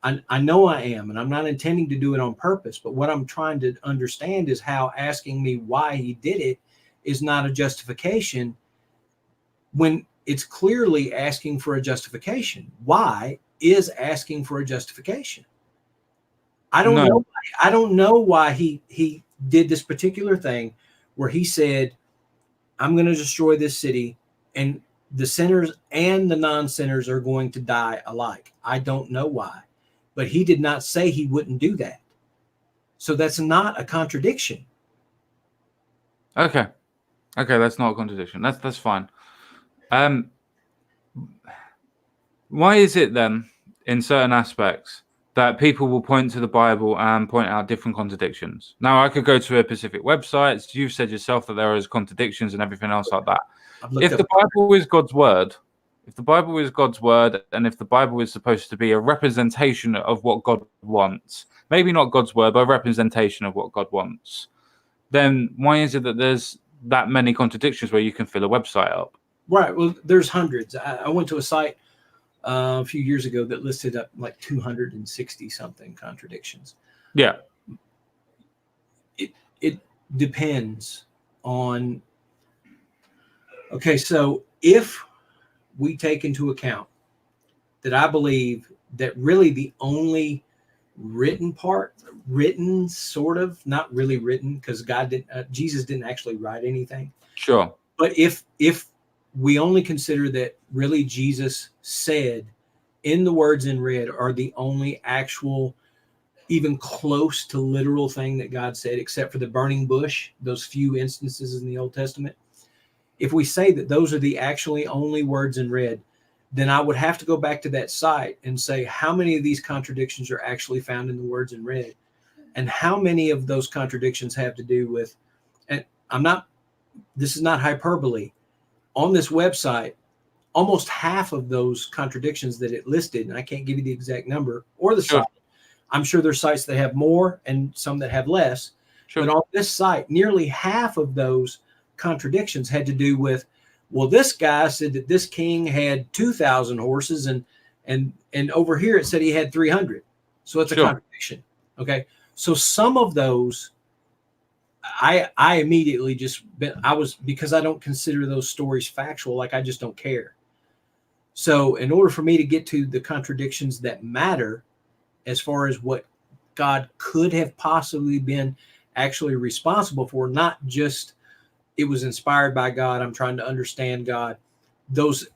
[SPEAKER 2] I know I am, and I'm not intending to do it on purpose. But what I'm trying to understand is how asking me why he did it is not a justification when it's clearly asking for a justification. Why is asking for a justification? I don't know. I don't know why he did this particular thing where he said, I'm going to destroy this city and the sinners and the non-sinners are going to die alike. I don't know why, but he did not say he wouldn't do that. So that's not a contradiction.
[SPEAKER 1] Okay, that's not a contradiction. That's fine. Why is it then, in certain aspects, that people will point to the Bible and point out different contradictions? Now, I could go to a specific website. You've said yourself that there is contradictions and everything else like that. If the Bible is God's word, and if the Bible is supposed to be a representation of what God wants, maybe not God's word, but a representation of what God wants, then why is it that there's that many contradictions where you can fill a website up?
[SPEAKER 2] Right. Well, there's hundreds. I went to a site a few years ago that listed up like 260 something contradictions.
[SPEAKER 1] Yeah.
[SPEAKER 2] It depends on. Okay, so if we take into account that I believe that really the only written part, written sort of, not really written because Jesus didn't actually write anything.
[SPEAKER 1] Sure.
[SPEAKER 2] But if we only consider that really Jesus said in the words in red are the only actual, even close to literal thing that God said, except for the burning bush, those few instances in the Old Testament. If we say that those are the actually only words in red, then I would have to go back to that site and say how many of these contradictions are actually found in the words in red, and how many of those contradictions have to do with, and this is not hyperbole, on this website, almost half of those contradictions that it listed, and I can't give you the exact number or the site. I'm sure there's sites that have more and some that have less. Sure. But on this site, nearly half of those contradictions had to do with, well, this guy said that this king had 2,000 horses, and over here it said he had 300. So it's a contradiction. Okay. So some of those, I immediately because I don't consider those stories factual, like I just don't care. So in order for me to get to the contradictions that matter, as far as what God could have possibly been actually responsible for, not just it was inspired by God, I'm trying to understand God, those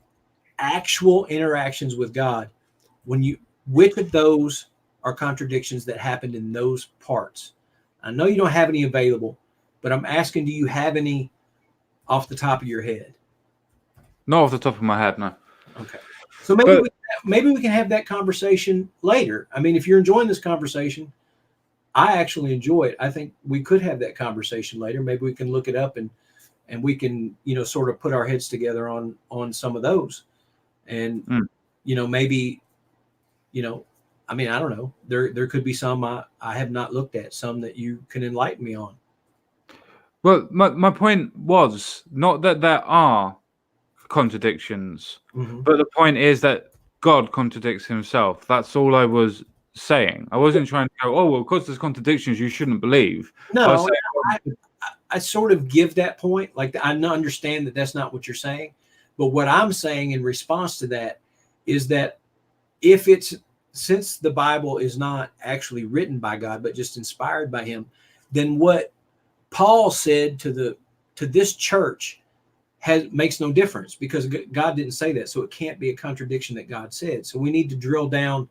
[SPEAKER 2] actual interactions with God, which of those are contradictions that happened in those parts? I know you don't have any available, but I'm asking, do you have any off the top of your head?
[SPEAKER 1] Not off the top of my head, no.
[SPEAKER 2] Okay. So maybe we can have that conversation later. I mean, if you're enjoying this conversation, I actually enjoy it. I think we could have that conversation later. Maybe we can look it up and we can, sort of put our heads together on some of those. And, maybe, I mean, I don't know. There could be some I have not looked at, some that you can enlighten me on.
[SPEAKER 1] Well, my point was not that there are contradictions, but the point is that God contradicts himself. That's all I was saying. I wasn't trying to go, oh, well, because there's contradictions, you shouldn't believe. I was
[SPEAKER 2] No,
[SPEAKER 1] saying,
[SPEAKER 2] I sort of give that point. Like, I understand that that's not what you're saying, but what I'm saying in response to that is that if it's, since the Bible is not actually written by God, but just inspired by him, then what Paul said to this church makes no difference, because God didn't say that. So it can't be a contradiction that God said. So we need to drill down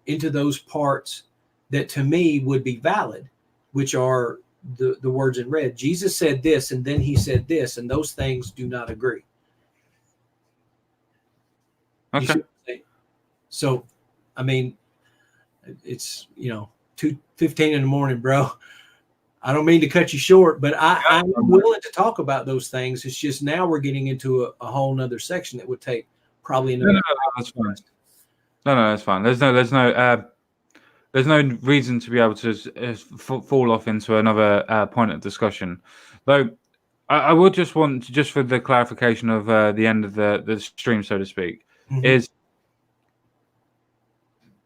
[SPEAKER 2] into those parts that to me would be valid, which are the words in red. Jesus said this, and then he said this, and those things do not agree.
[SPEAKER 1] okay.
[SPEAKER 2] So, I mean, it's, 2:15 in the morning, bro. I don't mean to cut you short, but I'm willing to talk about those things. It's just now we're getting into a whole nother section that would take probably another.
[SPEAKER 1] No, that's fine. No, that's fine. There's no reason to be able to fall off into another point of discussion. Though I would just want to, just for the clarification of the end of the stream, so to speak, is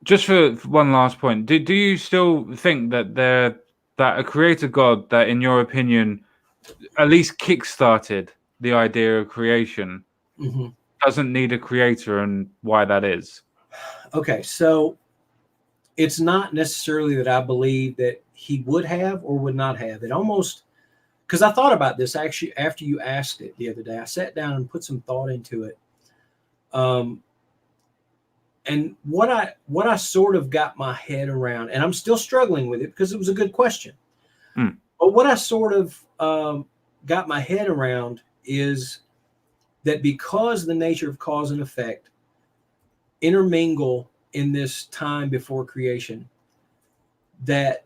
[SPEAKER 1] just for one last point. Do you still think that a creator God that, in your opinion, at least kickstarted the idea of creation, doesn't need a creator, and why that is?
[SPEAKER 2] Okay, so it's not necessarily that I believe that he would have or would not have. It almost, because I thought about this actually after you asked it the other day. I sat down and put some thought into it. And what I sort of got my head around, and I'm still struggling with it because it was a good question. But what I sort of got my head around is that because the nature of cause and effect intermingle in this time before creation, that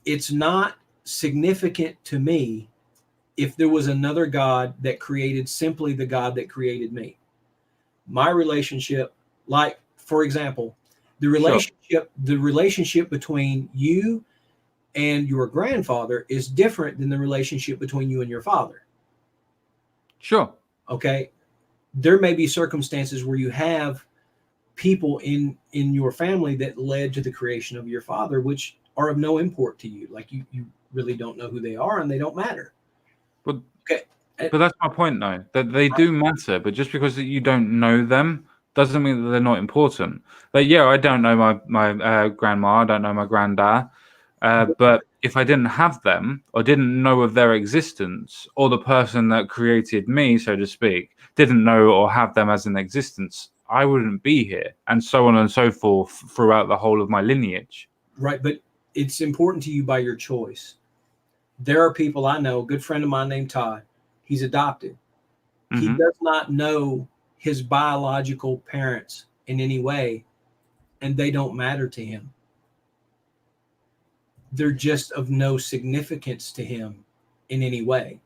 [SPEAKER 2] it's not significant to me if there was another God that created simply the God that created me. My relationship, like, for example, the relationship between you and your grandfather is different than the relationship between you and your father.
[SPEAKER 1] Sure.
[SPEAKER 2] Okay. There may be circumstances where you have people in your family that led to the creation of your father, which are of no import to you. Like, you really don't know who they are, and they don't matter.
[SPEAKER 1] But that's my point, though, that they do matter. But just because you don't know them doesn't mean that they're not important. Like, yeah, I don't know my grandma, I don't know my granddad, but if I didn't have them, or didn't know of their existence, or the person that created me, so to speak, didn't know or have them as an existence, I wouldn't be here, and so on and so forth throughout the whole of my lineage.
[SPEAKER 2] Right, but it's important to you by your choice. There are people I know, a good friend of mine named Todd. He's adopted. He does not know his biological parents in any way, and they don't matter to him. They're just of no significance to him in any way.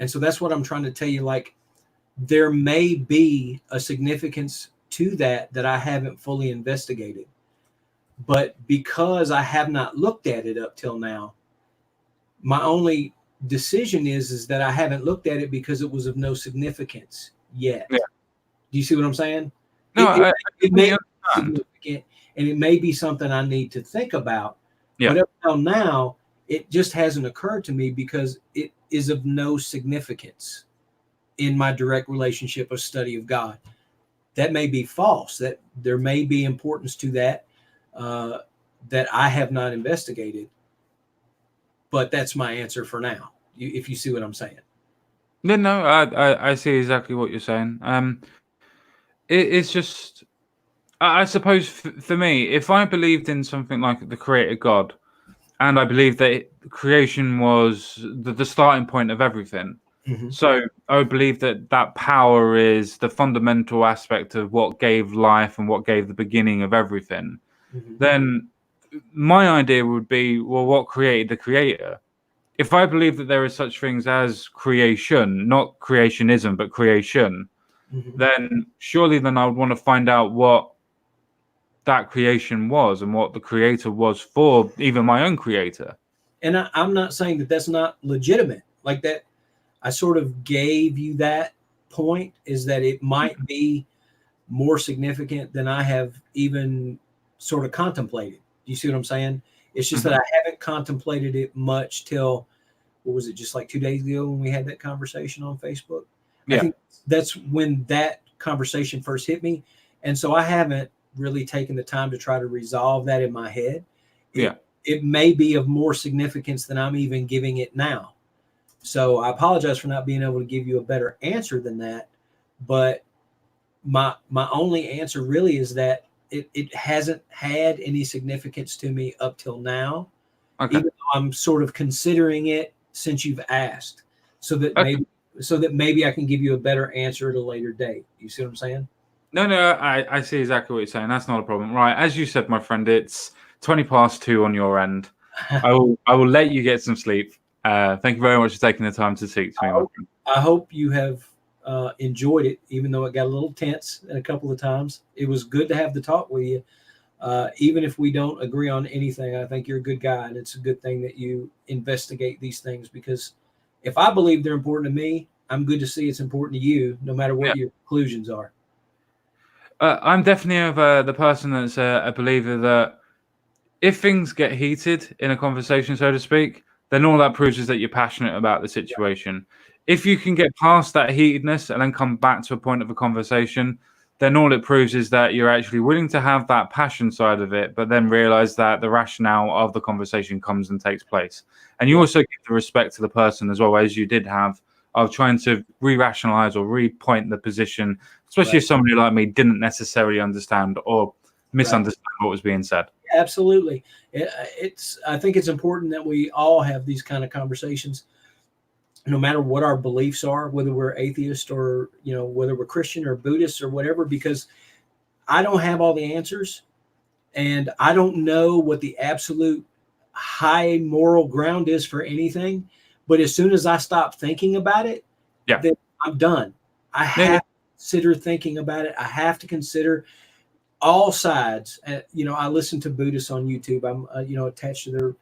[SPEAKER 2] And so that's what I'm trying to tell you. Like, there may be a significance to that I haven't fully investigated. But because I have not looked at it up till now, my only decision is that I haven't looked at it because it was of no significance yet.
[SPEAKER 1] Yeah.
[SPEAKER 2] Do you see what I'm saying?
[SPEAKER 1] No,
[SPEAKER 2] it may be significant, and it may be something I need to think about.
[SPEAKER 1] Yeah.
[SPEAKER 2] But up until now, it just hasn't occurred to me because it is of no significance in my direct relationship of study of God. That may be false. That there may be importance to that that I have not investigated. But that's my answer for now, if you see what I'm saying.
[SPEAKER 1] No, I see exactly what you're saying. It's just, I suppose for me, if I believed in something like the creator God, and I believed that creation was the starting point of everything, so I would believe that power is the fundamental aspect of what gave life and what gave the beginning of everything, then my idea would be, well, what created the creator? If I believe that there is such things as creation, not creationism, but creation, then surely I would want to find out what that creation was and what the creator was for, even my own creator.
[SPEAKER 2] And I'm not saying that that's not legitimate. Like that, I sort of gave you that point, is that it might be more significant than I have even sort of contemplated. Do you see what I'm saying? It's just that I haven't contemplated it much till, what was it, just like 2 days ago when we had that conversation on Facebook?
[SPEAKER 1] Yeah.
[SPEAKER 2] I think that's when that conversation first hit me. And so I haven't really taken the time to try to resolve that in my head. It may be of more significance than I'm even giving it now. So I apologize for not being able to give you a better answer than that. But my only answer really is that it hasn't had any significance to me up till now.
[SPEAKER 1] Okay.
[SPEAKER 2] Even though I'm sort of considering it since you've asked, so that maybe I can give you a better answer at a later date. You see what I'm saying?
[SPEAKER 1] No, I see exactly what you're saying. That's not a problem. Right. As you said, my friend, it's 2:20 on your end. I will let you get some sleep. Thank you very much for taking the time to speak to me, my friend.
[SPEAKER 2] I hope you have enjoyed it, even though it got a little tense a couple of times. It was good to have the talk with you. Even if we don't agree on anything, I think you're a good guy, and it's a good thing that you investigate these things, because if I believe they're important to me, I'm good to see it's important to you, no matter what your conclusions are.
[SPEAKER 1] I'm definitely of the person that's a believer that if things get heated in a conversation, so to speak, then all that proves is that you're passionate about the situation. If you can get past that heatedness and then come back to a point of a conversation, then all it proves is that you're actually willing to have that passion side of it, but then realize that the rationale of the conversation comes and takes place. And you also give the respect to the person as well, as you did have, of trying to re-rationalize or re-point the position, especially if somebody like me didn't necessarily understand or misunderstand what was being said.
[SPEAKER 2] Absolutely. I think it's important that we all have these kind of conversations, no matter what our beliefs are, whether we're atheist or, whether we're Christian or Buddhist or whatever, because I don't have all the answers, and I don't know what the absolute high moral ground is for anything. But as soon as I stop thinking about it, then I'm done. I have to consider thinking about it. I have to consider all sides. I listen to Buddhists on YouTube. I'm, attached to their,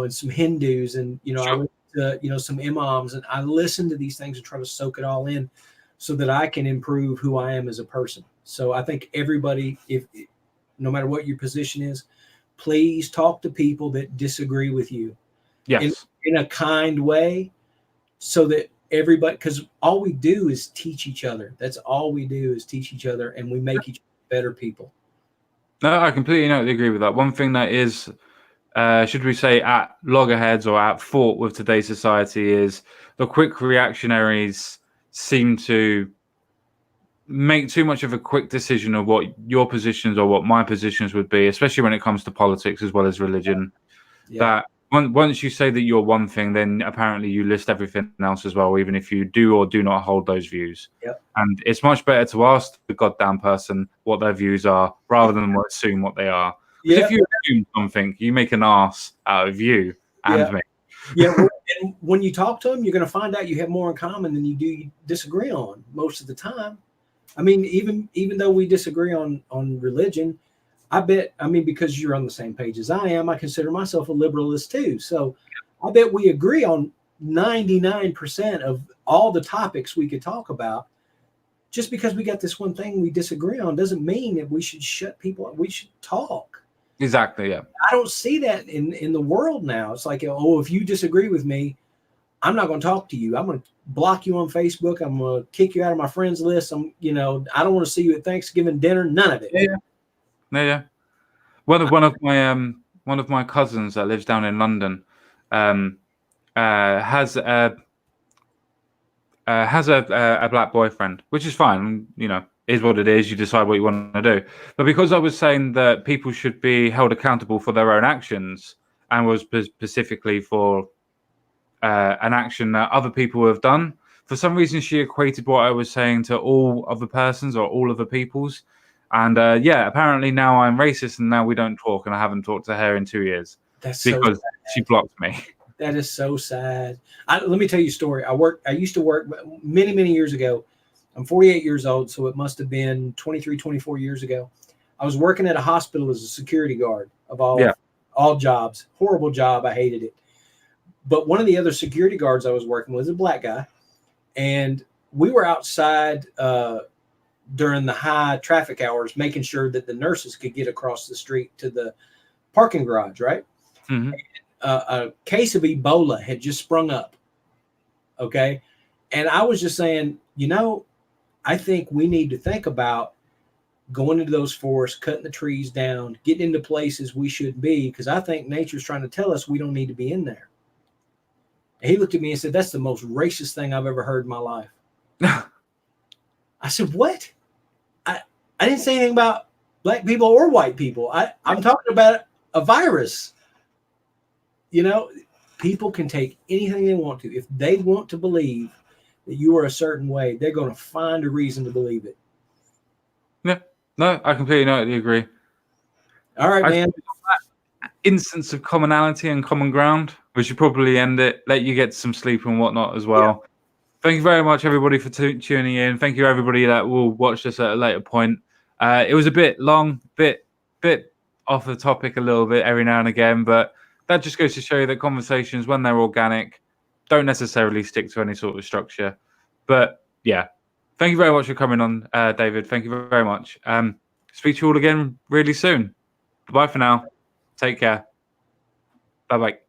[SPEAKER 2] and some Hindus, and, I listen to, some imams, and I listen to these things and try to soak it all in so that I can improve who I am as a person. So I think everybody, no matter what your position is, please talk to people that disagree with you.
[SPEAKER 1] Yes.
[SPEAKER 2] In a kind way, so that everybody, because all we do is teach each other. That's all we do is teach each other, and we make each other better people.
[SPEAKER 1] No, I completely agree with that. One thing that is, should we say, at loggerheads or at fault with today's society is the quick reactionaries seem to make too much of a quick decision of what your positions or what my positions would be, especially when it comes to politics as well as religion. That once you say that you're one thing, then apparently you list everything else as well, even if you do or do not hold those views. And it's much better to ask the goddamn person what their views are rather than assume what they are. Because if you assume something, you make an ass out of you and me.
[SPEAKER 2] And when you talk to them, you're going to find out you have more in common than you do disagree on most of the time. I mean, even though we disagree on religion, because you're on the same page as I am, I consider myself a liberalist too. So I bet we agree on 99% of all the topics we could talk about. Just because we got this one thing we disagree on doesn't mean that we should shut people up. We should talk.
[SPEAKER 1] Exactly, yeah.
[SPEAKER 2] I don't see that in the world now. It's like, if you disagree with me, I'm not going to talk to you. I'm going to block you on Facebook. I'm going to kick you out of my friends list. I don't want to see you at Thanksgiving dinner. None of it.
[SPEAKER 1] Yeah. One of my cousins that lives down in London has a black boyfriend, which is fine. Is what it is. You decide what you want to do. But because I was saying that people should be held accountable for their own actions, and was specifically for an action that other people have done, for some reason she equated what I was saying to all other persons or all other people's. And apparently now I'm racist, and now we don't talk, and I haven't talked to her in 2 years.
[SPEAKER 2] That's
[SPEAKER 1] because she blocked me.
[SPEAKER 2] That is so sad. Let me tell you a story. I used to work many, many years ago. I'm 48 years old, so it must have been 23, 24 years ago. I was working at a hospital as a security guard of all jobs. Horrible job. I hated it. But one of the other security guards I was working with was a black guy, and we were outside during the high traffic hours, making sure that the nurses could get across the street to the parking garage, right?
[SPEAKER 1] Mm-hmm.
[SPEAKER 2] A case of Ebola had just sprung up. Okay. And I was just saying, I think we need to think about going into those forests, cutting the trees down, getting into places we shouldn't be, because I think nature's trying to tell us we don't need to be in there. And he looked at me and said, that's the most racist thing I've ever heard in my life. I said, what? I didn't say anything about black people or white people. I'm talking about a virus. People can take anything they want to. If they want to believe that you are a certain way, they're going to find a reason to believe it.
[SPEAKER 1] Yeah, no, I completely agree.
[SPEAKER 2] All right, man.
[SPEAKER 1] Instance of commonality and common ground, we should probably end it, let you get some sleep and whatnot as well. Yeah. Thank you very much, everybody, for tuning in. Thank you, everybody that will watch this at a later point. It was a bit long, bit off the topic a little bit every now and again, but that just goes to show you that conversations, when they're organic, don't necessarily stick to any sort of structure. But yeah, thank you very much for coming on, David. Thank you very much. Speak to you all again really soon. Bye for now. Take care. Bye-bye.